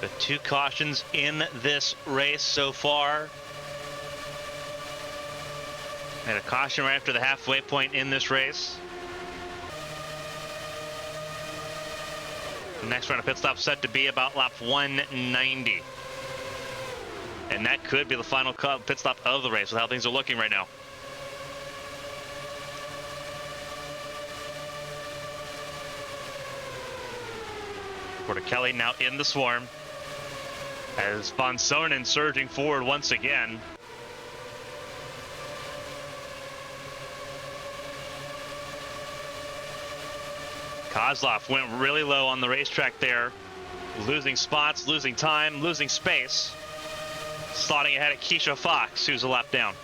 The 2 cautions in this race so far. And a caution right after the halfway point in this race. The next round of pit stop set to be about lap 190. And that could be the final pit stop of the race with how things are looking right now. Porter Kelly now in the swarm. As Von Sonnen surging forward once again. Kozlov went really low on the racetrack there. Losing spots, losing time, losing space. Slotting ahead of Keisha Fox, who's a lap down.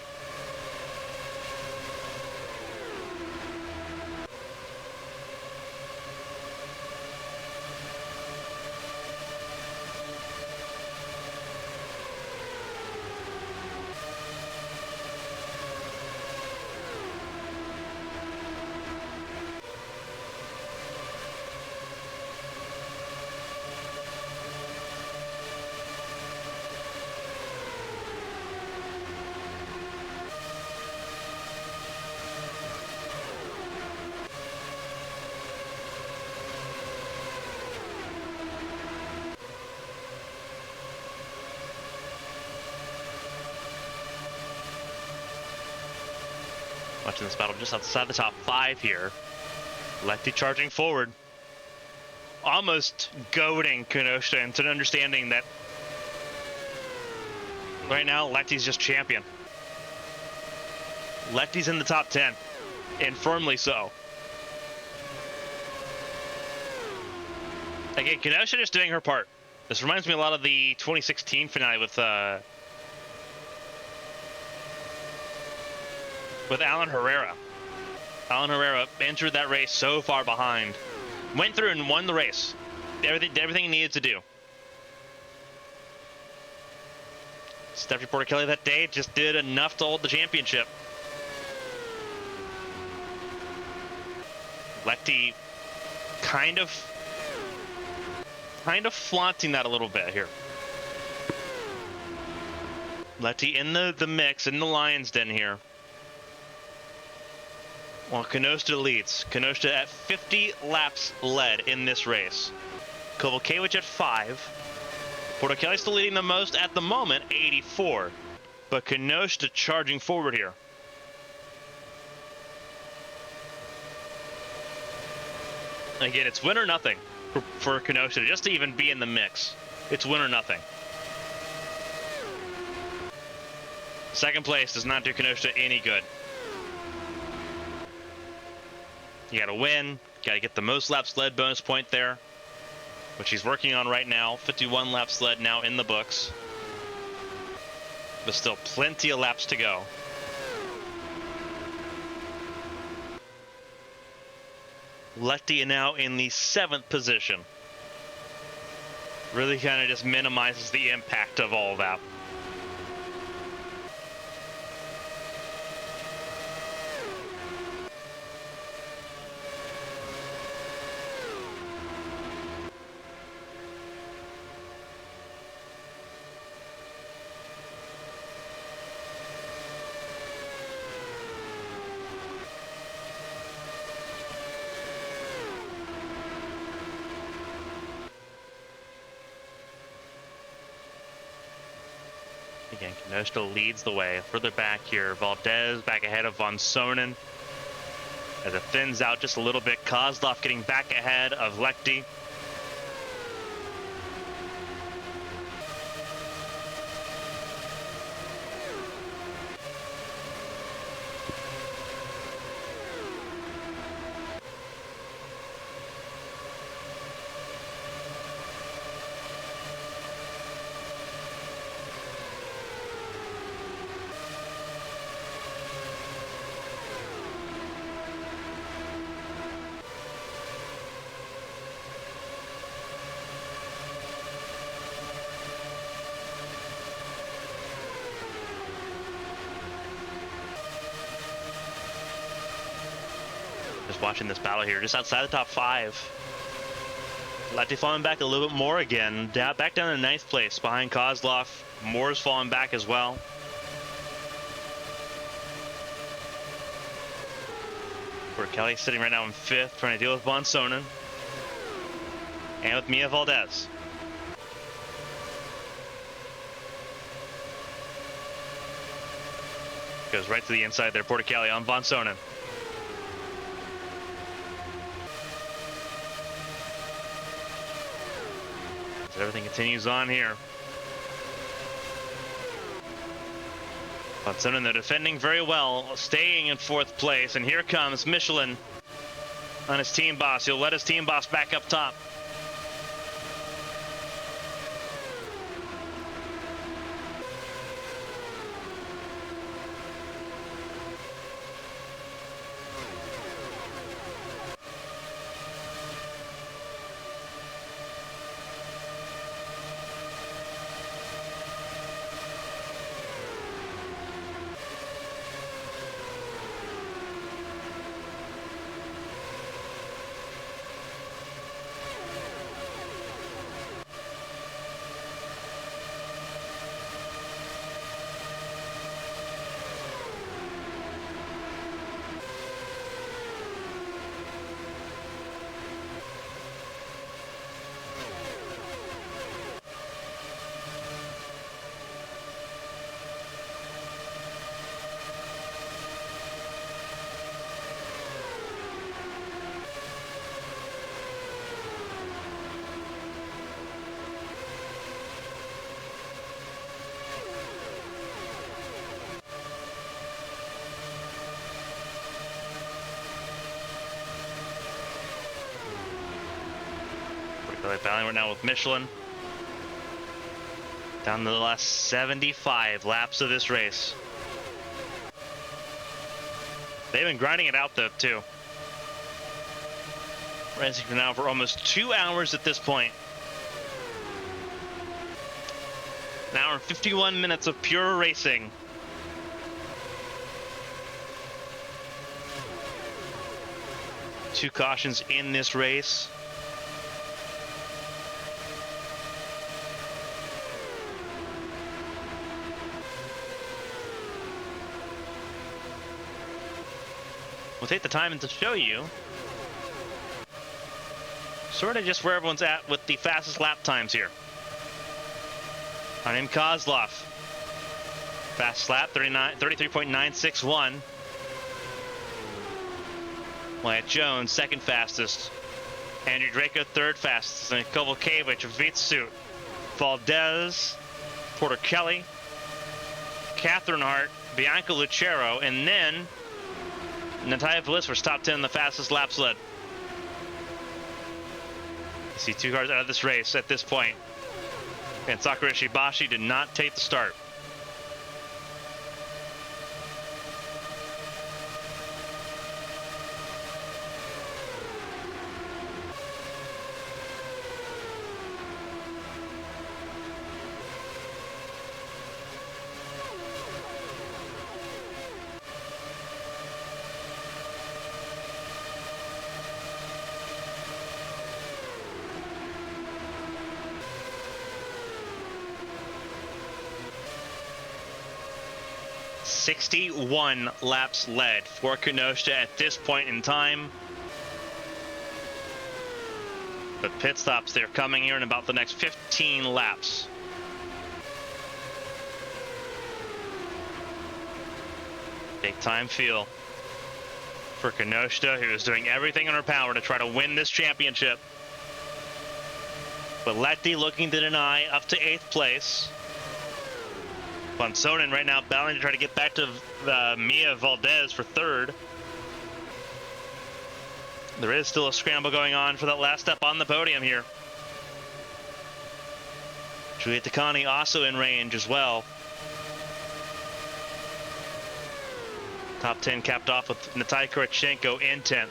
Watching this battle just outside the top 5 here. Lechty charging forward. Almost goading Kenosha into an understanding that right now Lechty's just champion. Lechty's in the top 10, and firmly so. Again, Kenosha just doing her part. This reminds me a lot of the 2016 finale with Alan Herrera. Alan Herrera entered that race so far behind. Went through and won the race. Everything he needed to do. Stephanie Porter Kelly that day just did enough to hold the championship. Lechty kind of flaunting that a little bit here. Lechty in the mix, in the lion's den here. While Kenosha leads. Kenosha at 50 laps led in this race. Kovalkiewicz at 5. Porter Kelly still leading the most at the moment, 84. But Kenosha charging forward here. Again, it's win or nothing for Kenosha just to even be in the mix. It's win or nothing. Second place does not do Kenosha any good. You gotta win, gotta get the most lap sled bonus point there, which he's working on right now. 51 lap sled now in the books. But still plenty of laps to go. Lefty now in the 7th position. Really kind of just minimizes the impact of all of that. Again, Kenosha leads the way. Further back here, Valdez back ahead of Von Sonen. As it thins out just a little bit, Kozlov getting back ahead of Lechty. Just watching this battle here, just outside the top 5. Lefty falling back a little bit more again. Back down to 9th place behind Kozlov. Moore's falling back as well. Where Kelly sitting right now in 5th, trying to deal with Von Sonen. And with Mia Valdez. Goes right to the inside there, Porter Kelly on Von Sonen. Everything continues on here. Von Sonen, they're defending very well, staying in 4th place. And here comes Michelin on his team boss. He'll let his team boss back up top. They're battling right now with Michelin. Down to the last 75 laps of this race. They've been grinding it out though, too. Racing for now for almost 2 hours at this point. An hour and 51 minutes of pure racing. Two cautions in this race. We'll take the time to show you sort of just where everyone's at with the fastest lap times here. I'm Kozlov. Fast lap, 33.961. Wyatt Jones, second fastest. Andrew Draco, third fastest. And Kovalkiewicz, Vitsuit. Valdez, Porter Kelly, Catherine Hart, Bianca Lucero, and then Natalia Velisvers top 10 in the fastest laps led. You see 2 cars out of this race at this point. And Sakura Shibashi did not take the start. "61 laps led for Kenosha at this point in time. But pit stops, they're coming here in about the next 15 laps. Big time feel for Kenosha, who is doing everything in her power to try to win this championship. But Letty looking to deny up to 8th place. Bonsonen right now battling to try to get back to Mia Valdez for 3rd. There is still a scramble going on for that last step on the podium here. Julieta Takani also in range as well. Top 10 capped off with Natalia Kurachenko in 10th.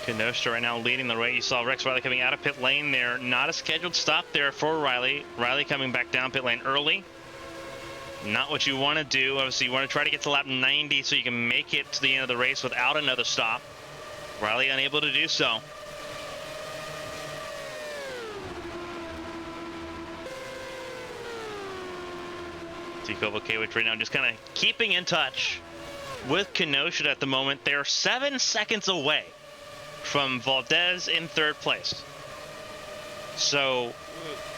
Kenosha right now leading the race. You saw Rex Riley coming out of pit lane there. Not a scheduled stop there for Riley. Riley coming back down pit lane early. Not what you want to do. Obviously, you want to try to get to lap 90 so you can make it to the end of the race without another stop. Riley unable to do so. Tico Vukevich right now just kind of keeping in touch with Kenosha at the moment. They're 7 seconds away from Valdez in 3rd place. So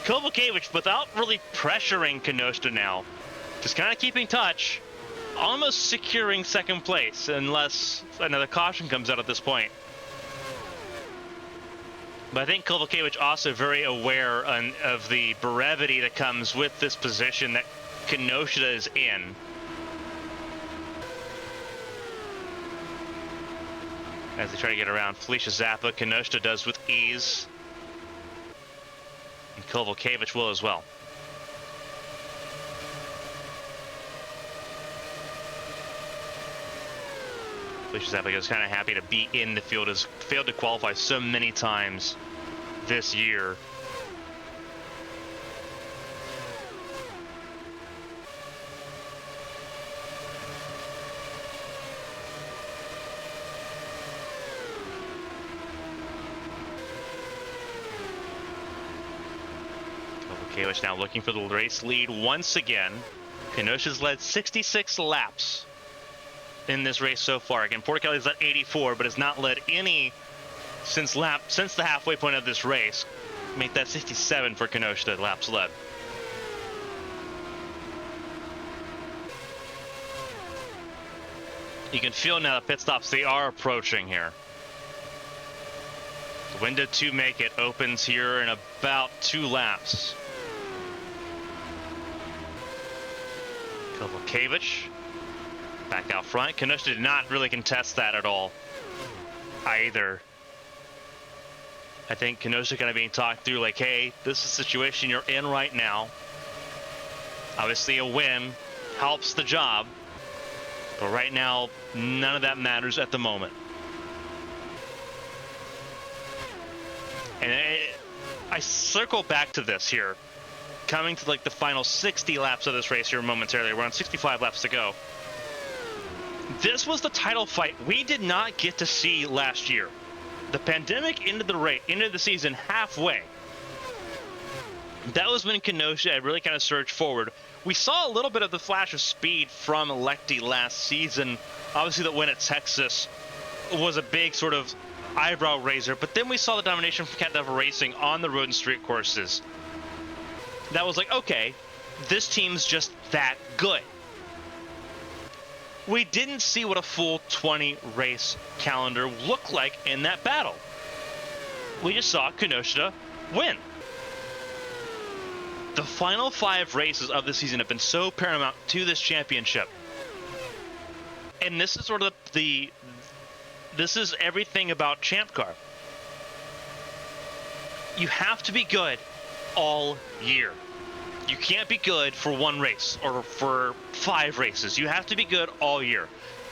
Kovalevich, without really pressuring Kenosha now, just kind of keeping touch, almost securing 2nd place unless another caution comes out at this point. But I think Kovalevich also very aware of the brevity that comes with this position that Kenosha is in. As they try to get around Felicia Zappa, Kenosha does with ease. And Kovalevich will as well. Felicia Zappa is kind of happy to be in the field, has failed to qualify so many times this year. Kovalevich now looking for the race lead once again. Kenosha's led 66 laps in this race so far. Again, Port Kelly's led 84, but has not led any since the halfway point of this race. Make that 67 for Kenosha laps led. You can feel now the pit stops, they are approaching here. The window to make it opens here in about 2 laps. Kovalevich back out front. Kenosha did not really contest that at all either. I think Kenosha kind of being talked through like, hey, this is the situation you're in right now. Obviously a win helps the job. But right now, none of that matters at the moment. And I circle back to this here, coming to like the final 60 laps of this race here momentarily. We're on 65 laps to go. This was the title fight we did not get to see last year. The pandemic ended the season halfway. That was when Kenosha had really kind of surged forward. We saw a little bit of the flash of speed from Lecty last season. Obviously, the win at Texas was a big sort of eyebrow raiser, but then we saw the domination from Cat Devil Racing on the road and street courses. That was like, okay, this team's just that good. We didn't see what a full 20 race calendar looked like in that battle. We just saw Kenosha win. The final 5 races of the season have been so paramount to this championship. And this is sort of this is everything about Champ Car. You have to be good all year. You can't be good for 1 race or for 5 races. You have to be good all year.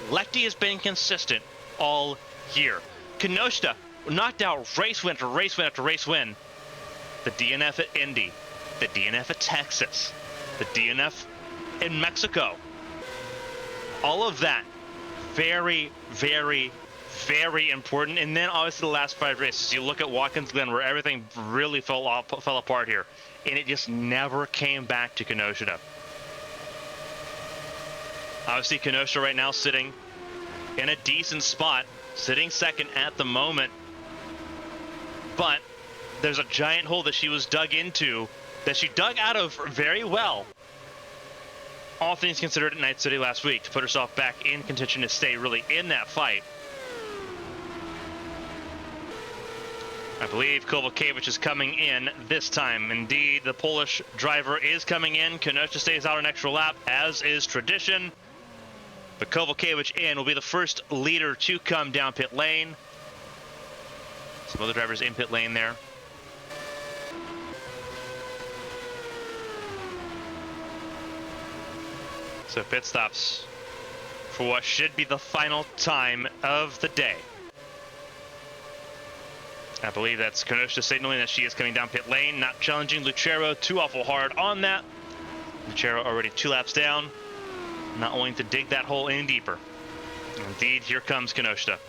Lecty has been consistent all year. Kenosha knocked out race win after race win after race win. The DNF at Indy, the DNF at Texas, the DNF in Mexico. All of that very, very, very important. And then obviously the last 5 races. You look at Watkins Glen where everything really fell apart here. And it just never came back to Kenosha. Obviously, Kenosha right now sitting in a decent spot, sitting second at the moment. But there's a giant hole that she was dug into, that she dug out of very well. All things considered at Night City last week, to put herself back in contention to stay really in that fight. I believe Kovalkiewicz is coming in this time. Indeed, the Polish driver is coming in. Kenosha stays out an extra lap, as is tradition. But Kovalkiewicz in will be the first leader to come down pit lane. Some other drivers in pit lane there. So pit stops for what should be the final time of the day. I believe that's Kenosha signaling that she is coming down pit lane, not challenging Lucero too awful hard on that. Lucero already 2 laps down, not wanting to dig that hole any deeper. Indeed, here comes Kenosha.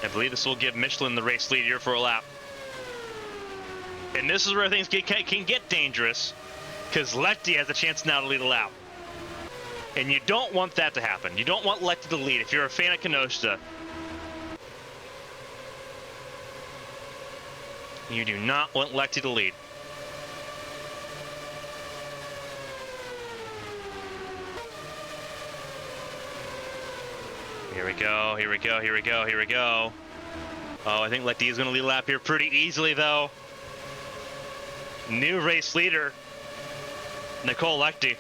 I believe this will give Michelin the race lead here for a lap. And this is where things can get dangerous, because Lecty has a chance now to lead a lap. And you don't want that to happen. You don't want Lecty to lead if you're a fan of Kenosha. You do not want Lecty to lead. Here we go, here we go, here we go, here we go. Oh, I think Lecty is going to lead a lap here pretty easily, though. New race leader, Nicole Lecty.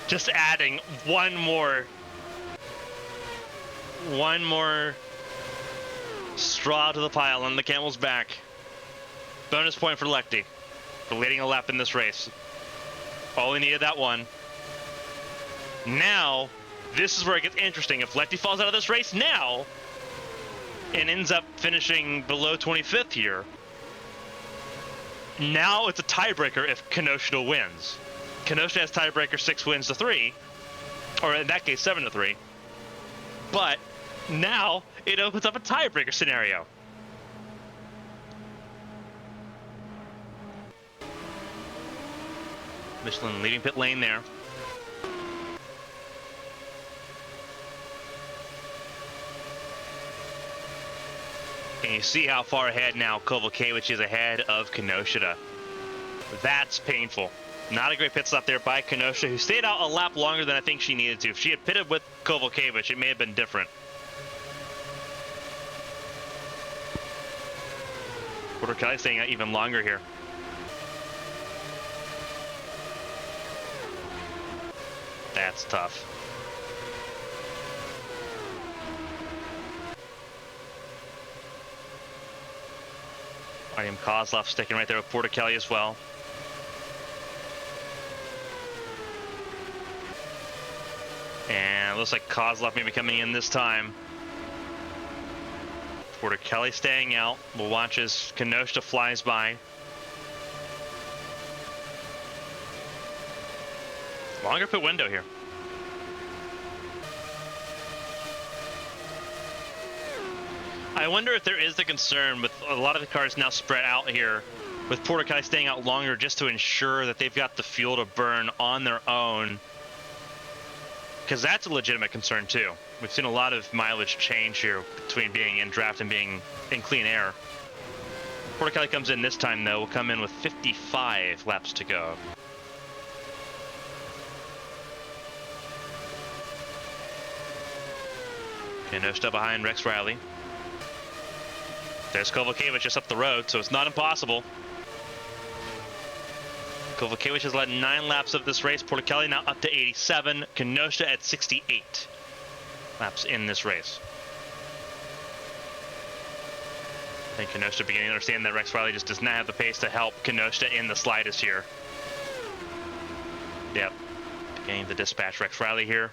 Just adding one more straw to the pile on the camel's back. Bonus point for Lecty for leading a lap in this race. Only needed that one. Now, this is where it gets interesting. If Lecty falls out of this race now and ends up finishing below 25th here, now it's a tiebreaker if Kenosha wins. Kenosha has tiebreaker 6 wins to 3, or in that case 7 to 3. But now it opens up a tiebreaker scenario. Michelin leading pit lane there. And you see how far ahead now Kovalkiewicz is ahead of Kenosha. That's painful. Not a great pit stop there by Kenosha, who stayed out a lap longer than I think she needed to. If she had pitted with Kovalkiewicz, it may have been different. Porter Kelly staying out even longer here. That's tough. Artyom Kozlov sticking right there with Porter Kelly as well. And it looks like Kozlov may be coming in this time. Porter Kelly staying out. We'll watch as Kenosha flies by. Longer pit window here. I wonder if there is the concern with a lot of the cars now spread out here, with Porter Kelly staying out longer just to ensure that they've got the fuel to burn on their own. Because that's a legitimate concern too. We've seen a lot of mileage change here between being in draft and being in clean air. Porter Kelly comes in this time though, will come in with 55 laps to go. Kenosha behind Rex Riley. There's Kovacevic just up the road, so it's not impossible. Kovacevic has led 9 laps of this race. Porter Kelly now up to 87. Kenosha at 68 laps in this race. I think Kenosha beginning to understand that Rex Riley just does not have the pace to help Kenosha in the slightest here. Yep. Beginning to dispatch Rex Riley here.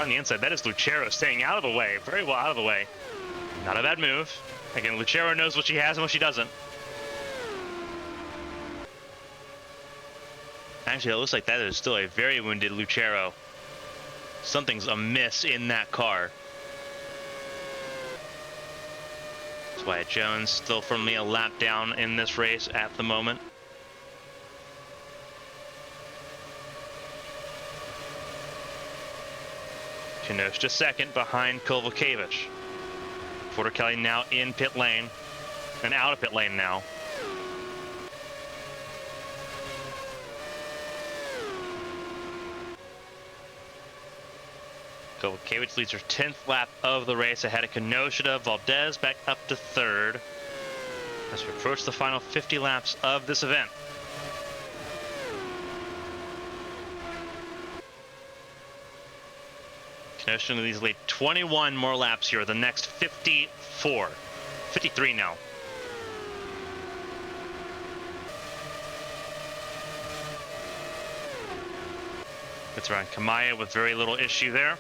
On the inside, that is Lucero staying out of the way, very well out of the way. Not a bad move. Again, Lucero knows what she has and what she doesn't. Actually, it looks like that is still a very wounded Lucero. Something's amiss in that car. That's why Jones still firmly a lap down in this race at the moment. Kenosha second behind Kovacevic. Porter Kelly now in pit lane and out of pit lane now. Kovacevic leads her 10th lap of the race ahead of Kenosha. Valdez back up to 3rd as we approach the final 50 laps of this event. Kenosha needs to lead 21 more laps here, the next 54. 53 now. Gets around Kamaya with very little issue there.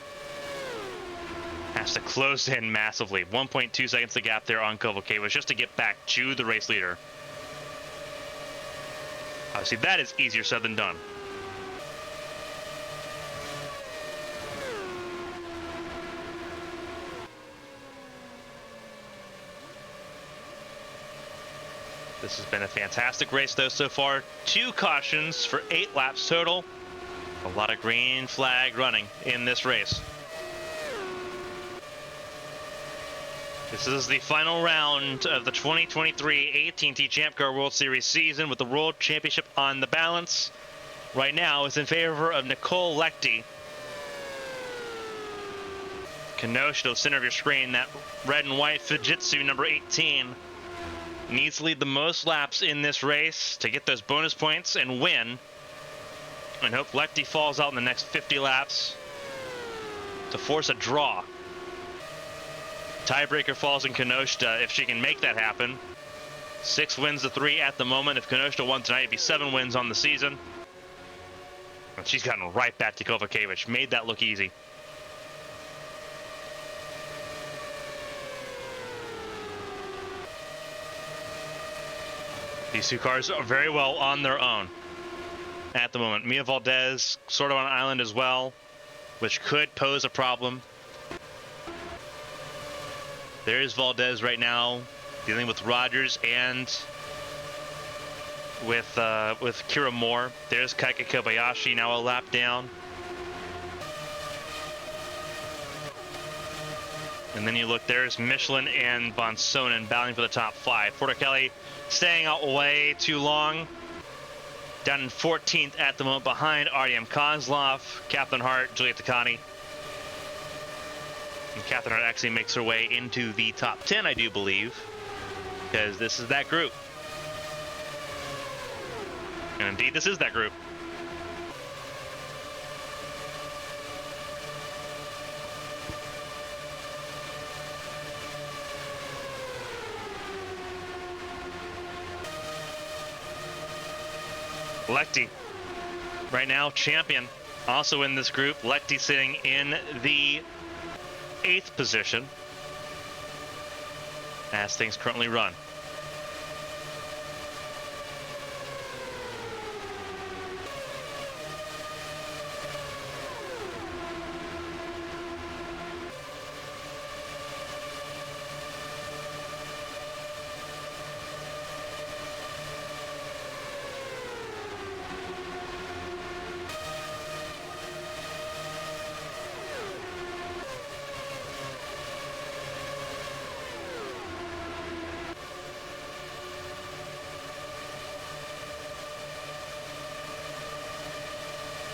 Has to close in massively. 1.2 seconds the gap there on Kovacevic just to get back to the race leader. Obviously, that is easier said than done. This has been a fantastic race, though, so far. 2 cautions for 8 laps total. A lot of green flag running in this race. This is the final round of the 2023 AT&T Champ Car World Series season with the World Championship on the balance. Right now, it's in favor of Nicole Lechty. Kenosha, the center of your screen, that red and white Fujitsu number 18. Needs to lead the most laps in this race to get those bonus points and win. And hope Lechty falls out in the next 50 laps to force a draw. Tiebreaker falls in Kenosha if she can make that happen. 6 wins to 3 at the moment. If Kenosha won tonight, it'd be 7 wins on the season. And she's gotten right back to Kovacevic. Made that look easy. These 2 cars are very well on their own at the moment. Mia Valdez sort of on an island as well, which could pose a problem. There's Valdez right now dealing with Rogers and with Kira Moore. There's Kaika Kobayashi now a lap down. And then you look, there's Michelin and Bonsonen battling for the top 5. Porter Kelly staying out way too long. Down in 14th at the moment behind Artyom Kozlov, Catherine Hart, Julia Takani. And Catherine Hart actually makes her way into the top 10, I do believe, because this is that group. And indeed, this is that group. Lechty, right now champion, also in this group. Lechty sitting in the 8th position as things currently run.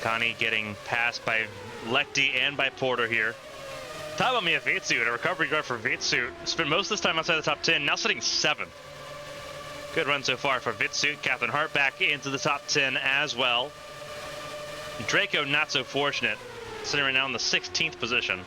Connie getting passed by Lechty and by Porter here. Talk about Mia Vitsu, a recovery guard for Vitsu. Spent most of this time outside the top 10, now sitting 7th. Good run so far for Vitsu. Catherine Hart back into the top 10 as well. Draco not so fortunate, sitting right now in the 16th position.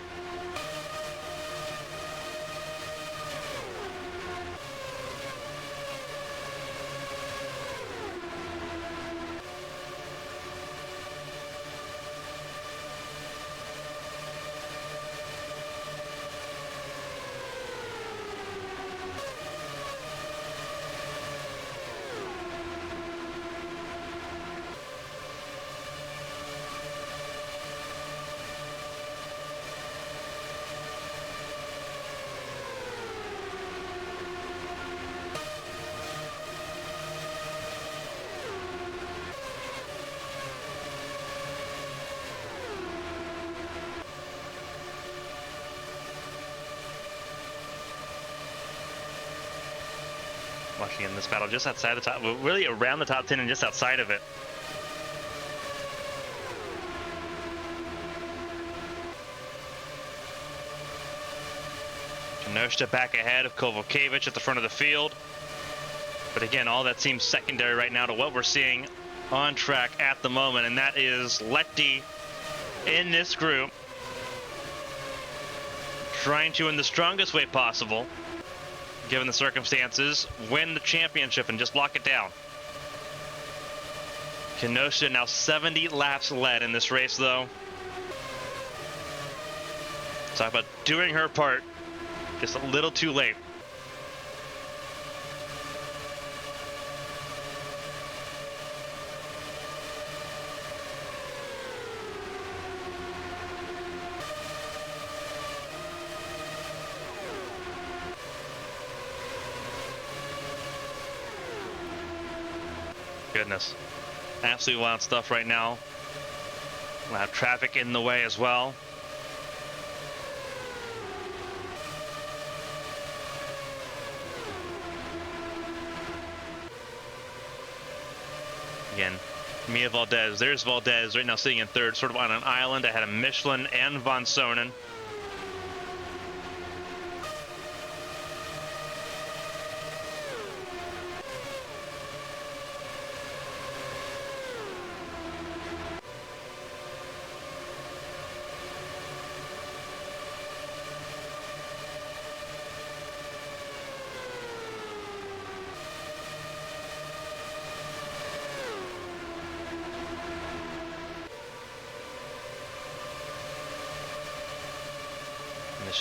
Watching in this battle just outside the top, really around the top 10 and just outside of it. Kenosha back ahead of Kovalkiewicz at the front of the field. But again, all that seems secondary right now to what we're seeing on track at the moment, and that is Lechty in this group trying to, in the strongest way possible, given the circumstances, win the championship and just lock it down. Kenosha now 70 laps led in this race, though. Talk about doing her part, just a little too late. Goodness. Absolutely wild stuff right now. We'll have traffic in the way as well. Again, Mia Valdez. There's Valdez right now sitting in 3rd, sort of on an island ahead of Michelin and Von Sonen.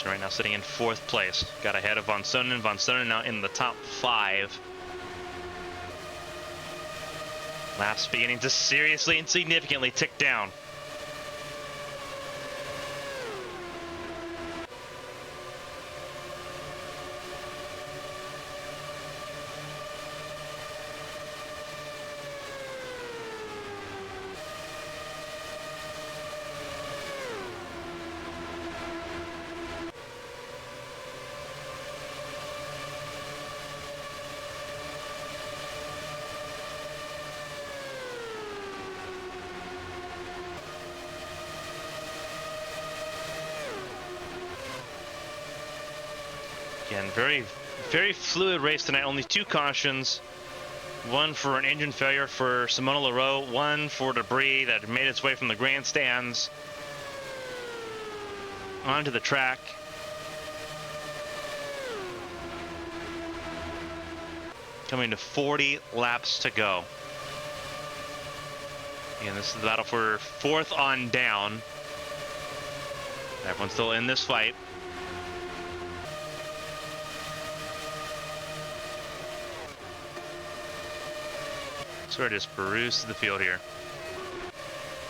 Right now sitting in 4th place. Got ahead of Von Sonen. Von Sonen now in the top 5. Laps beginning to seriously and significantly tick down. Again, very fluid race tonight. Only 2 cautions. One for an engine failure for Simona Leroux. One for debris that made its way from the grandstands onto the track. Coming to 40 laps to go. And this is the battle for 4th on down. Everyone's still in this fight. Sort of just peruse the field here.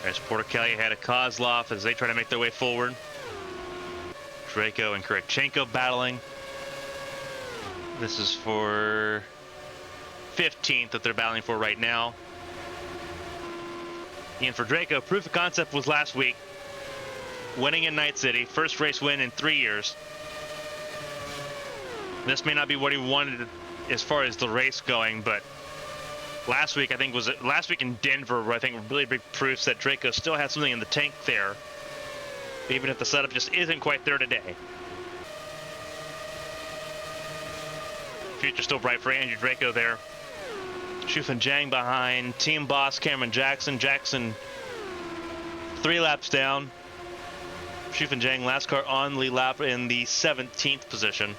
There's Porter Kelly ahead of Kozlov as they try to make their way forward. Draco and Kurichenko battling. This is for 15th that they're battling for right now. And for Draco, proof of concept was last week. Winning in Night City, first race win in 3 years. This may not be what he wanted as far as the race going, but last week, I think, was last week in Denver, where I think really big proofs that Draco still had something in the tank there, even if the setup just isn't quite there today. Future still bright for Andrew Draco there. Shufan Zhang behind, team boss Cameron Jackson. Jackson 3 laps down. Shufan Zhang last car on the lap in the 17th position.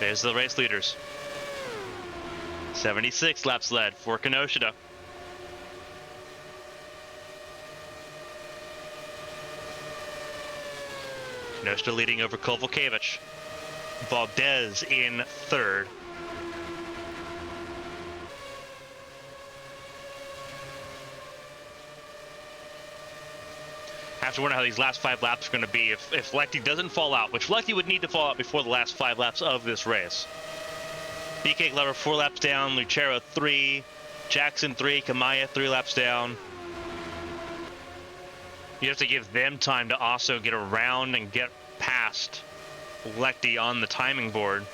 There's the race leaders. 76 laps led for Kinoshita. Kinoshita leading over Kovalkiewicz. Valdez in 3rd. Have to wonder how these last 5 laps are going to be if Lecty doesn't fall out, which Lecty would need to fall out before the last 5 laps of this race. BK Glover 4 laps down, Lucero 3, Jackson 3, Kamaya 3 laps down. You have to give them time to also get around and get past Lecty on the timing board.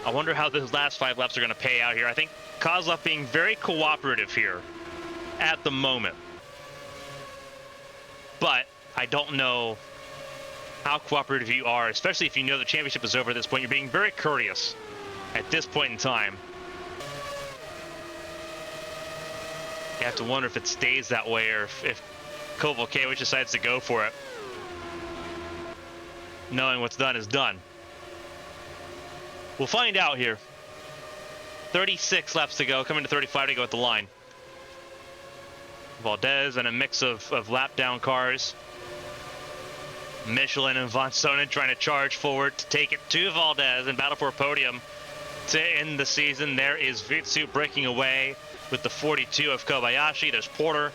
I wonder how those last 5 laps are going to pay out here. I think Kozlov being very cooperative here at the moment. But I don't know how cooperative you are, especially if you know the championship is over at this point. You're being very courteous at this point in time. You have to wonder if it stays that way or if Kovalkiewicz decides to go for it. Knowing what's done is done. We'll find out here. 36 laps to go, coming to 35 to go at the line. Valdez and a mix of lap down cars. Michelin and Von Sonnen trying to charge forward to take it to Valdez and battle for a podium to end the season. There is Vitsu breaking away with the 42 of Kobayashi. There's Porter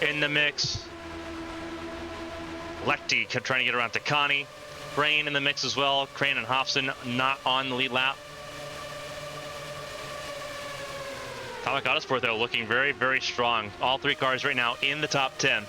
in the mix. Lecty trying to get around Takani. Crane in the mix as well. Crane and Hobson not on the lead lap. Atomic Autosport, though, looking very, very strong. All 3 cars right now in the top 10.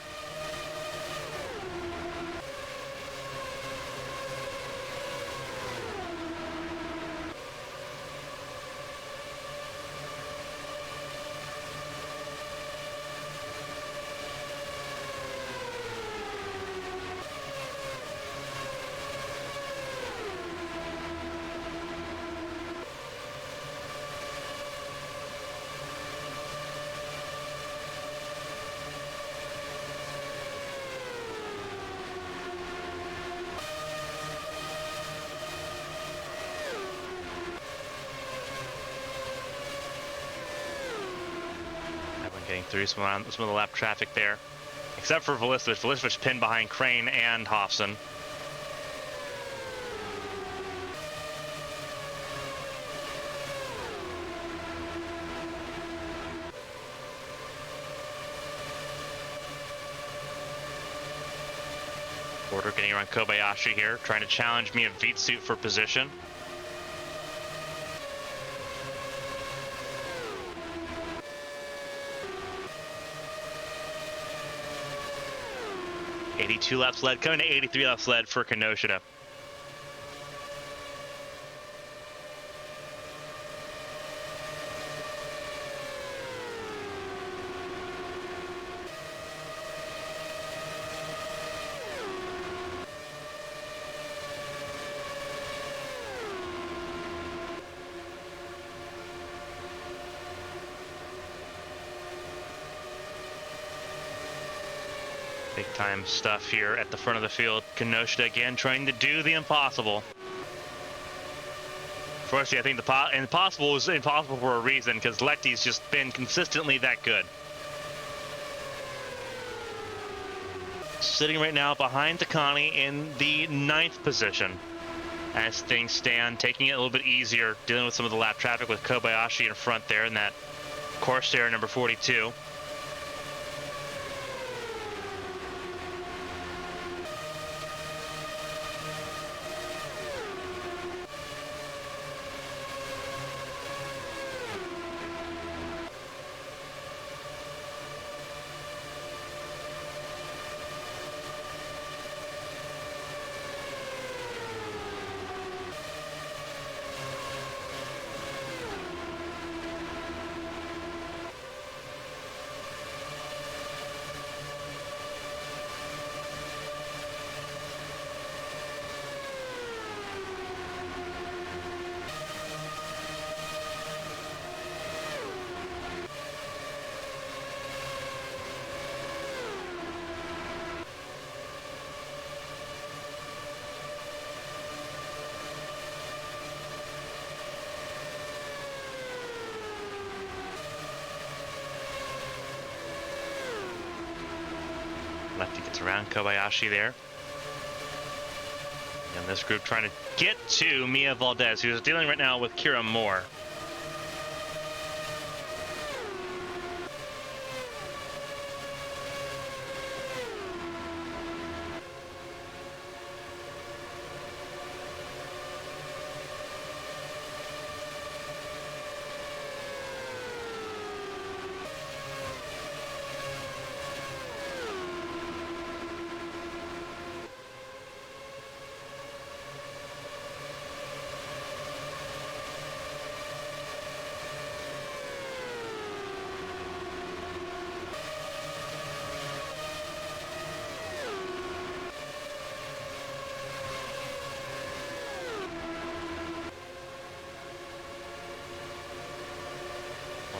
Getting through some of the lap traffic there, except for Velistovich. Velistovich pinned behind Crane and Hobson. Porter getting around Kobayashi here, trying to challenge me a Vitsu for position. .82 laps led, coming to 83 laps led for Kinoshita. Big time stuff here at the front of the field. Kinoshita again trying to do the impossible. Unfortunately, I think the impossible was impossible for a reason, because Lecty's just been consistently that good. Sitting right now behind Takani in the 9th position as things stand, taking it a little bit easier, dealing with some of the lap traffic with Kobayashi in front there in that Corsair number 42. Lefty gets around Kobayashi there. And this group trying to get to Mia Valdez, who's dealing right now with Kira Moore.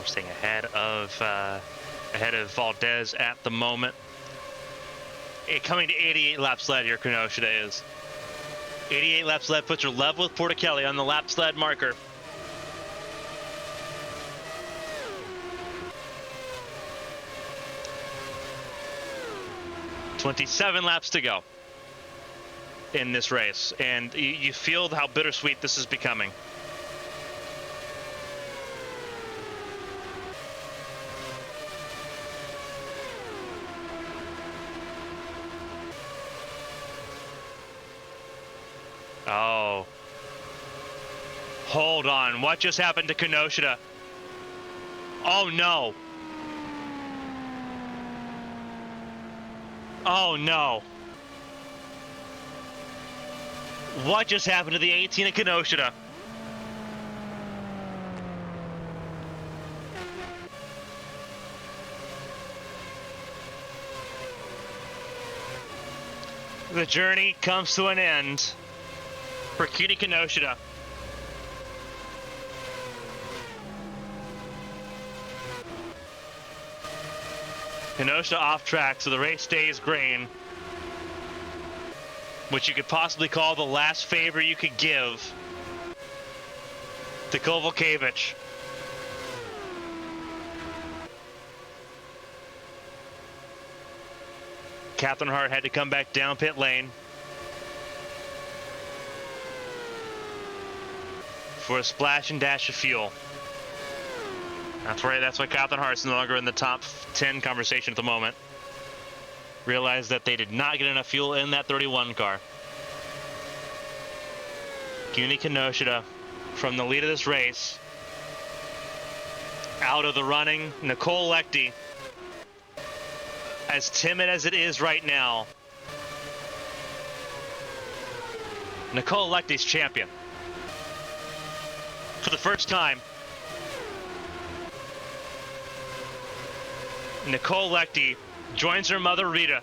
Staying ahead of Valdez at the moment. Coming to 88 laps led here, Kinoshita is. 88 laps led puts her level with Porticelli on the lap sled marker. "27 laps to go in this race, and you feel how bittersweet this is becoming. Oh. Hold on. What just happened to Kinoshita? Oh, no. Oh, no. What just happened to the 18 of Kinoshita? The journey comes to an end for Kini Kinoshita. Kinoshita off track, so the race stays green, which you could possibly call the last favor you could give to Kovalkiewicz. Catherine Hart had to come back down pit lane for a splash and dash of fuel. That's right, that's why Catherine Hart's no longer in the top 10 conversation at the moment. Realized that they did not get enough fuel in that 31 car. Kuni Kinoshita from the lead of this race. Out of the running, Nicole Lecty. As timid as it is right now, Nicole Lecty's champion. For the first time, Nicole Lecty joins her mother Rita.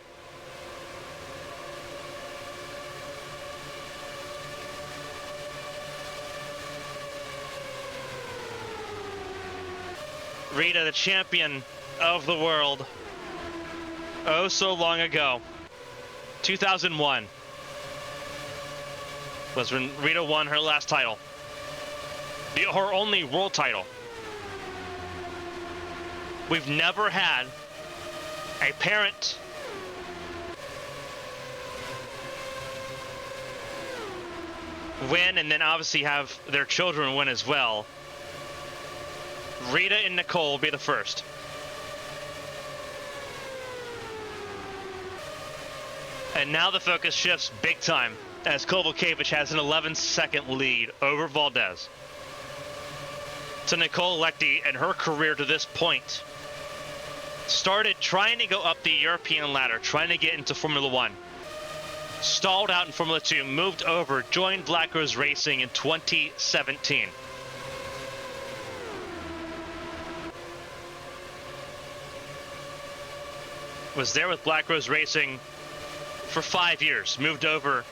Rita, the champion of the world. Oh, so long ago. 2001 was when Rita won her last title. her only world title. We've never had a parent win and then obviously have their children win as well. Rita and Nicole will be the first. And now the focus shifts big time as Kovalevich has an 11-second lead over Valdez. To Nicole Leckie, and her career to this point started trying to go up the European ladder, trying to get into Formula One. Stalled out in Formula 2, moved over, joined Black Rose Racing in 2017. Was there with Black Rose Racing for 5 years, moved over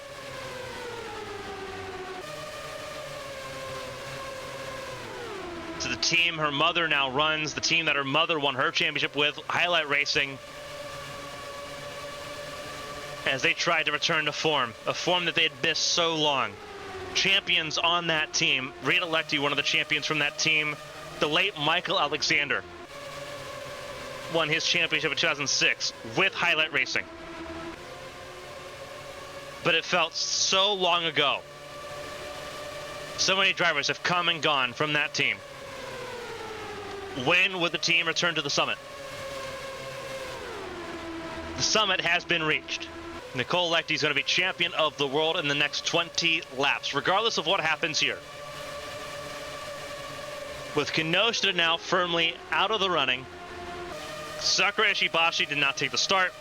to the team her mother now runs, the team that her mother won her championship with, Highlight Racing, as they tried to return to form, a form that they had missed so long. Champions on that team, Rita Leckie, one of the champions from that team, the late Michael Alexander won his championship in 2006 with Highlight Racing. But it felt so long ago. So many drivers have come and gone from that team. When would the team return to the summit? The summit has been reached. Nicole Leckie is going to be champion of the world in the next 20 laps, regardless of what happens here. With Kinoshita now firmly out of the running, Sakura Ishibashi did not take the start.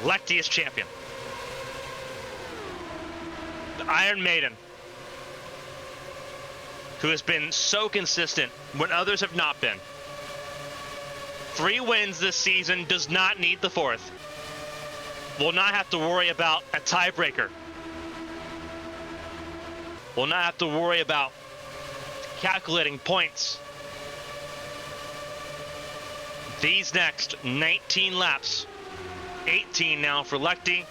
Leckie is champion. The Iron Maiden, who has been so consistent when others have not been. 3 wins this season, does not need the 4th. Will not have to worry about a tiebreaker. Will not have to worry about calculating points. These next 19 laps, 18 now for Leckie.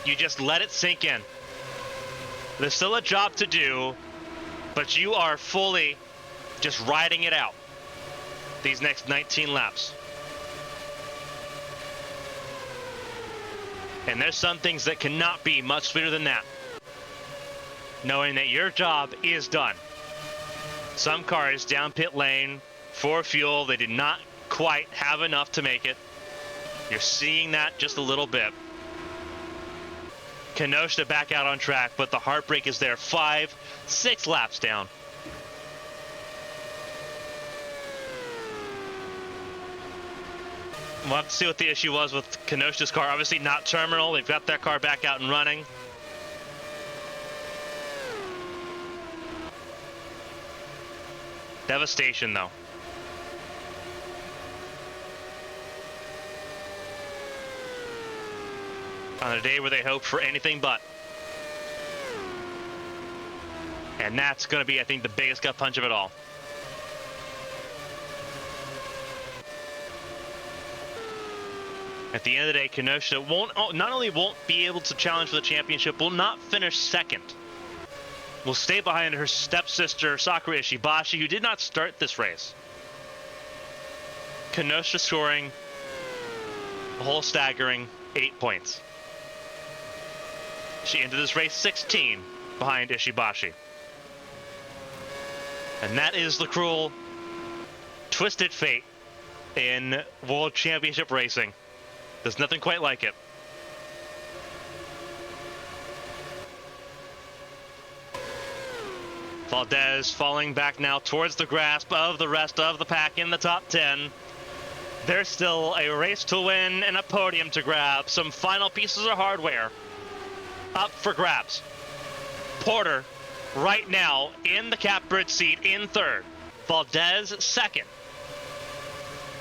You just let it sink in. There's still a job to do, but you are fully just riding it out these next 19 laps. And there's some things that cannot be much sweeter than that. Knowing that your job is done. Some cars down pit lane for fuel, they did not quite have enough to make it. You're seeing that just a little bit. Kinoshita back out on track, but the heartbreak is there. 5, 6 laps down. We'll have to see what the issue was with Kinoshita's car. Obviously not terminal. They've got that car back out and running. Devastation, though. On a day where they hoped for anything but. And that's going to be, I think, the biggest gut punch of it all. At the end of the day, Kinoshita not only won't be able to challenge for the championship, will not finish second. Will stay behind her stepsister, Sakura Ishibashi, who did not start this race. Kinoshita scoring a whole staggering 8 points. She entered this race 16 behind Ishibashi. And that is the cruel, twisted fate in World Championship racing. There's nothing quite like it. Valdez falling back now towards the grasp of the rest of the pack in the top 10. There's still a race to win and a podium to grab. Some final pieces of hardware up for grabs. Porter right now in the catbird seat in 3rd. Valdez 2nd.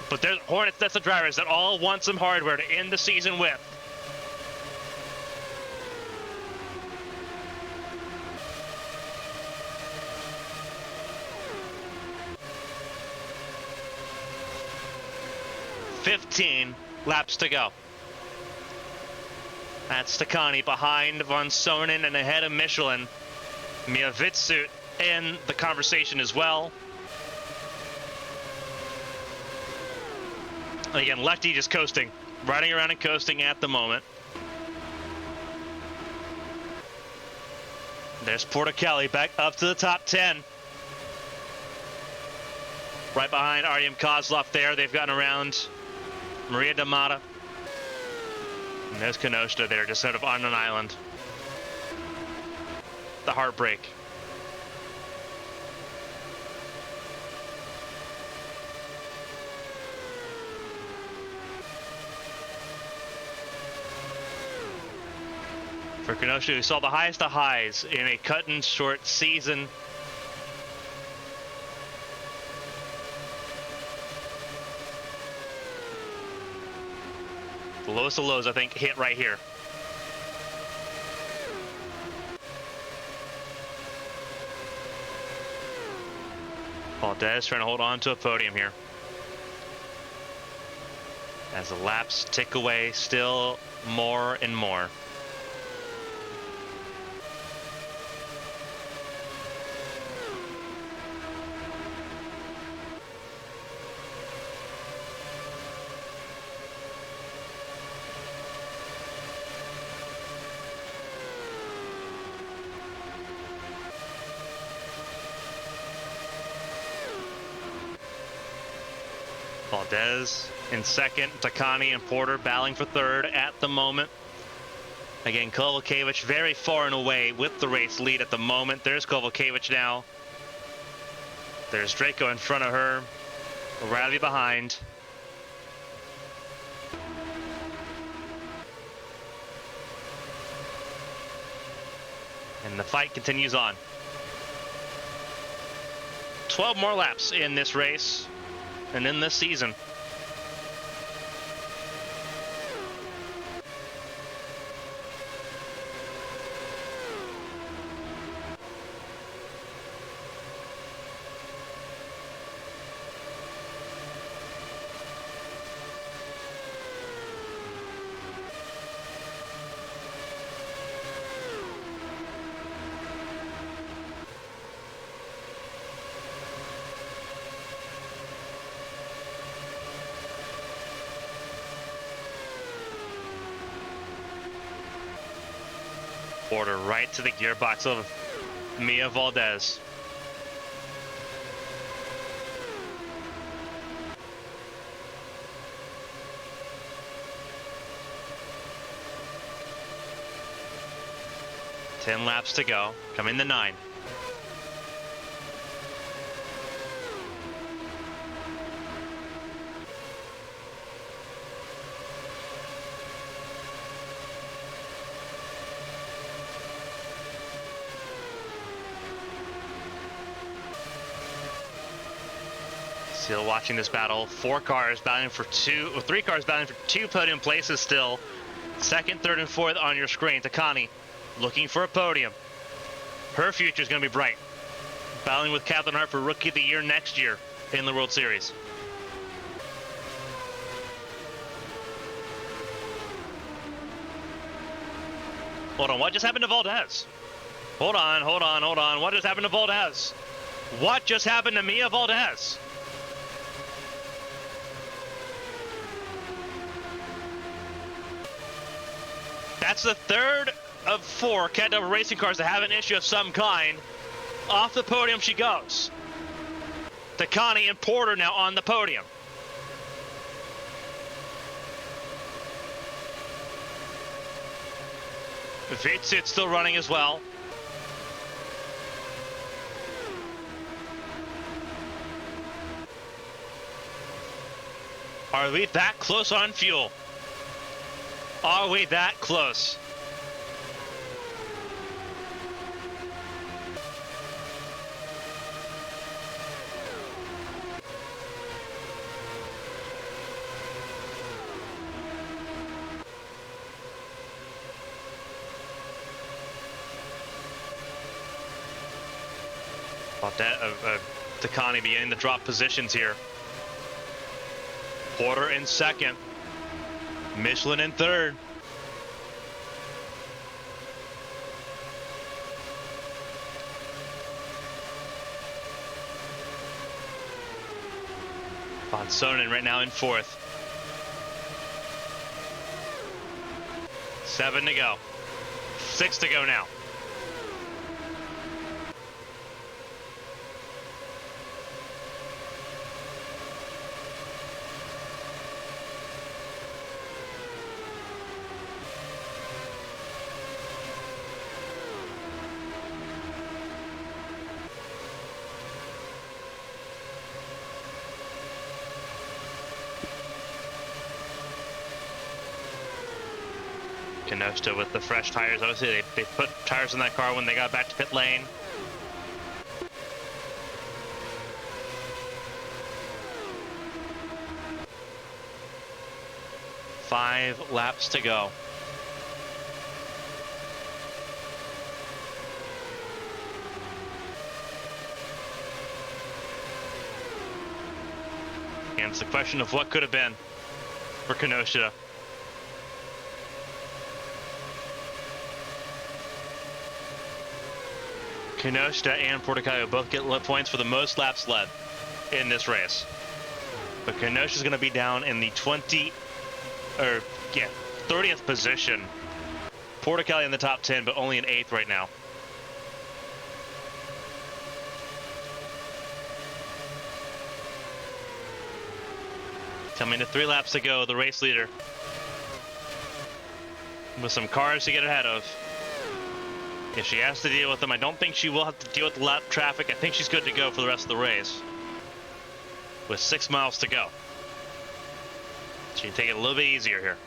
But there's Hornets, that's the drivers that all want some hardware to end the season with. "15 laps to go." That's Takani behind Von Sonen and ahead of Michelin. Mia Vitsut in the conversation as well. Again, Lefty just coasting, riding around and coasting at the moment. There's Porticali back up to the top 10. Right behind Artyom Kozlov there. They've gotten around Maria Damata. And there's Kenoshta there, just sort of on an island. The heartbreak. For Kenosha, who saw the highest of highs in a cut and short season. The lowest of lows, I think, hit right here. Valdez trying to hold on to a podium here. As the laps tick away, still more and more. Valdez in second, Takani and Porter battling for third at the moment. Again, Kovalkiewicz very far and away with the race lead at the moment. There's Kovalkiewicz now. There's Draco in front of her. Riley behind. And the fight continues on. 12 more laps in this race. And in this season. Porter right to the gearbox of Mia Valdez. Ten laps to go. Coming to 9. Still watching this battle. 4 cars battling for 3 cars battling for 2 podium places still. Second, third, and fourth on your screen. Takani looking for a podium. Her future is going to be bright. Battling with Kathleen Hart for Rookie of the Year next year in the World Series. Hold on, what just happened to Valdez? Hold on. What just happened to Valdez? What just happened to Mia Valdez? That's the third of 4 Cat Double racing cars that have an issue of some kind. Off the podium she goes. Takani and Porter now on the podium. Vitsut still running as well. Are we that close on fuel? Are we that close? About that, Takani beginning to drop positions here. Porter in second. Michelin in third. Sonnen right now in 4th. 7 to go. 6 to go now. Kenosha with the fresh tires. Obviously, they put tires in that car when they got back to pit lane. Five laps to go. And it's the question of what could have been for Kenosha. Kenosha and Porticayo both get points for the most laps led in this race. But Kenosha's going to be down in the 30th position. Porticayo in the top 10, but only in 8th right now. Coming to 3 laps to go, the race leader with some cars to get ahead of. If she has to deal with them, I don't think she will have to deal with the lap traffic. I think she's good to go for the rest of the race. With 6 miles to go. She can take it a little bit easier here.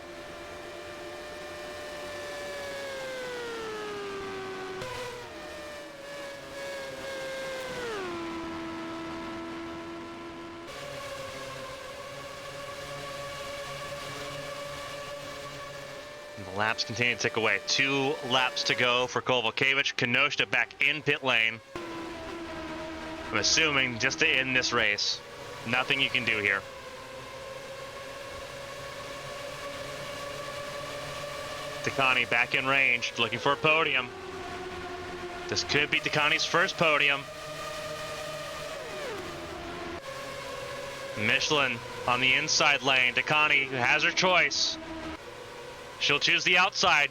The laps continue to tick away. 2 laps to go for Kovalkiewicz. Kenosha back in pit lane. I'm assuming just to end this race. Nothing you can do here. Takani back in range, looking for a podium. This could be Takani's first podium. Michelin on the inside lane. Takani has her choice. She'll choose the outside.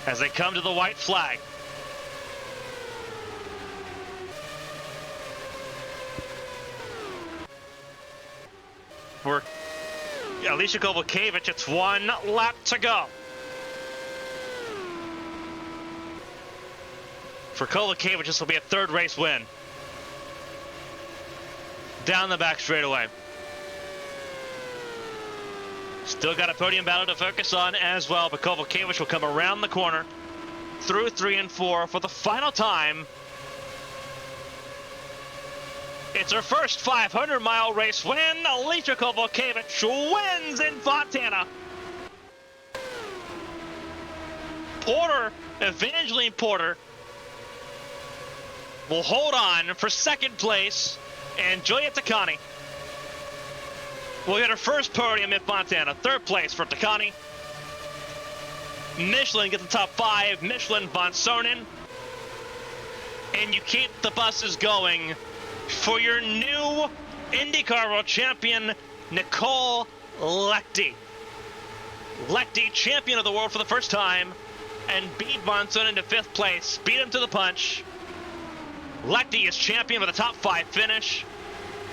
As they come to the white flag. For Alicia Kovalkiewicz, it's 1 lap to go. For Kovalkiewicz, this will be a 3rd race win. Down the back straightaway. Still got a podium battle to focus on as well, but Kovalkiewicz will come around the corner through 3 and 4 for the final time. It's her first 500-mile race win. Alicia Kovalkiewicz wins in Fontana. Porter, Evangeline Porter, will hold on for 2nd place, and Julia Takani will get her first podium in Fontana. 3rd place for Takani. Michelin gets the top 5. Michelin, Von Sonnen. And you keep the buses going for your new IndyCar World Champion, Nicole Lechty. Lechty, champion of the world for the first time, and beat Von Sonnen to 5th place. Beat him to the punch. Lechty is champion with a top 5 finish.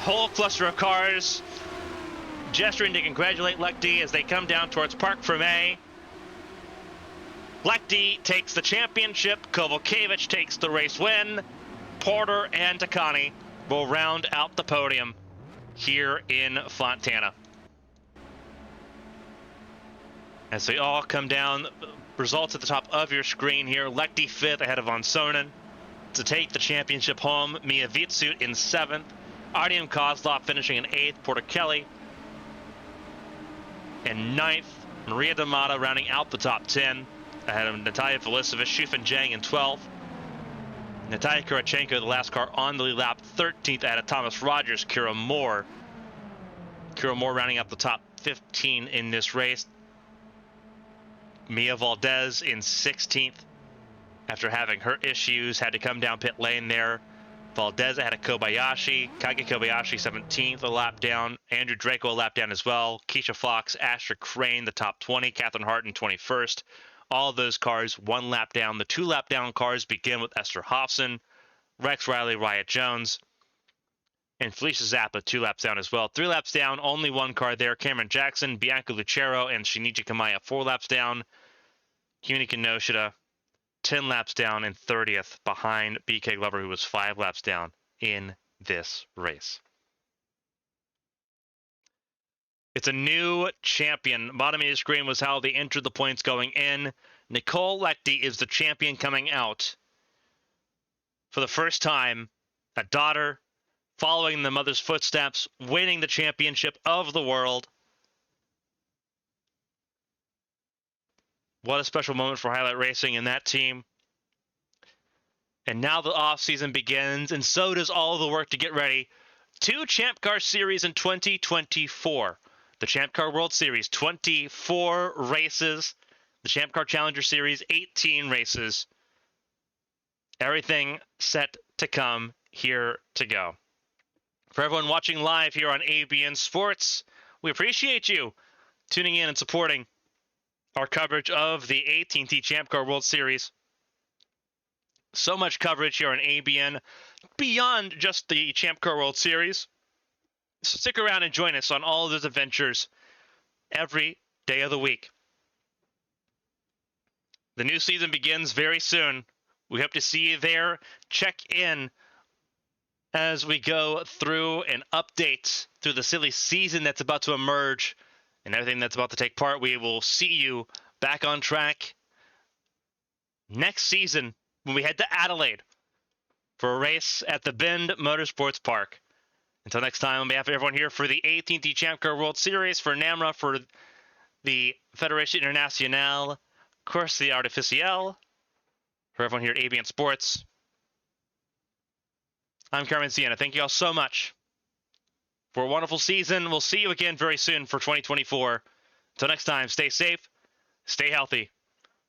Whole cluster of cars gesturing to congratulate Lechty as they come down towards Parc Fermé. Lechty takes the championship. Kovalkiewicz takes the race win. Porter and Takani will round out the podium here in Fontana. As they all come down, results at the top of your screen here. Lechty 5th ahead of Von Sonnen to take the championship home. Mia Vitsut in 7th. Artyom Kozlov finishing in 8th. Porter Kelly in 9th. Maria D'Amata rounding out the top 10 ahead of Natalia Felicevich. Shufan Zhang in 12th. Natalia Kurachenko, the last car on the lead lap, 13th ahead of Thomas Rogers. Kira Moore rounding up the top 15 in this race. Mia Valdez in 16th after having her issues, had to come down pit lane there Valdez ahead of Kobayashi. Kage Kobayashi 17th, a lap down. Andrew Draco a lap down as well. Keisha Fox, Asher Crane, the top 20. Catherine Harton 21st. All of those cars 1 lap down. The 2 lap down cars begin with Esther Hobson, Rex Riley, Riot Jones, and Felicia Zappa 2 laps down as well. 3 laps down, only 1 car there. Cameron Jackson, Bianca Lucero, and Shinichi Kamaya 4 laps down. Kuni Kinoshita 10 laps down and 30th behind BK Glover, who was 5 laps down in this race. It's a new champion. Bottom of your screen was how they entered the points going in. Nicole Lechty is the champion coming out. For the first time, a daughter following the mother's footsteps, winning the championship of the world. What a special moment for Highlight Racing and that team. And now the offseason begins, and so does all the work to get ready. 2 Champ Car Series in 2024. The Champ Car World Series, 24 races. The Champ Car Challenger Series, 18 races. Everything set to come, here to go. For everyone watching live here on ABN Sports, we appreciate you tuning in and supporting our coverage of the AT&T Champ Car World Series. So much coverage here on ABN beyond just the Champ Car World Series. So stick around and join us on all of those adventures every day of the week. The new season begins very soon. We hope to see you there. Check in as we go through and update through the silly season that's about to emerge and everything that's about to take part. We will see you back on track next season when we head to Adelaide for a race at the Bend Motorsports Park. Until next time, on behalf of everyone here for the AT&T Champ Car World Series, for NAMRA, for the Fédération Internationale Course Artificielle, for everyone here at ABN Sports, I'm Carmen Sienna. Thank you all so much for a wonderful season. We'll see you again very soon for 2024. Until next time, stay safe, stay healthy.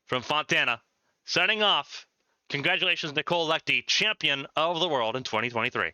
From Fontana, signing off. Congratulations, Nicole Lechty, champion of the world in 2023.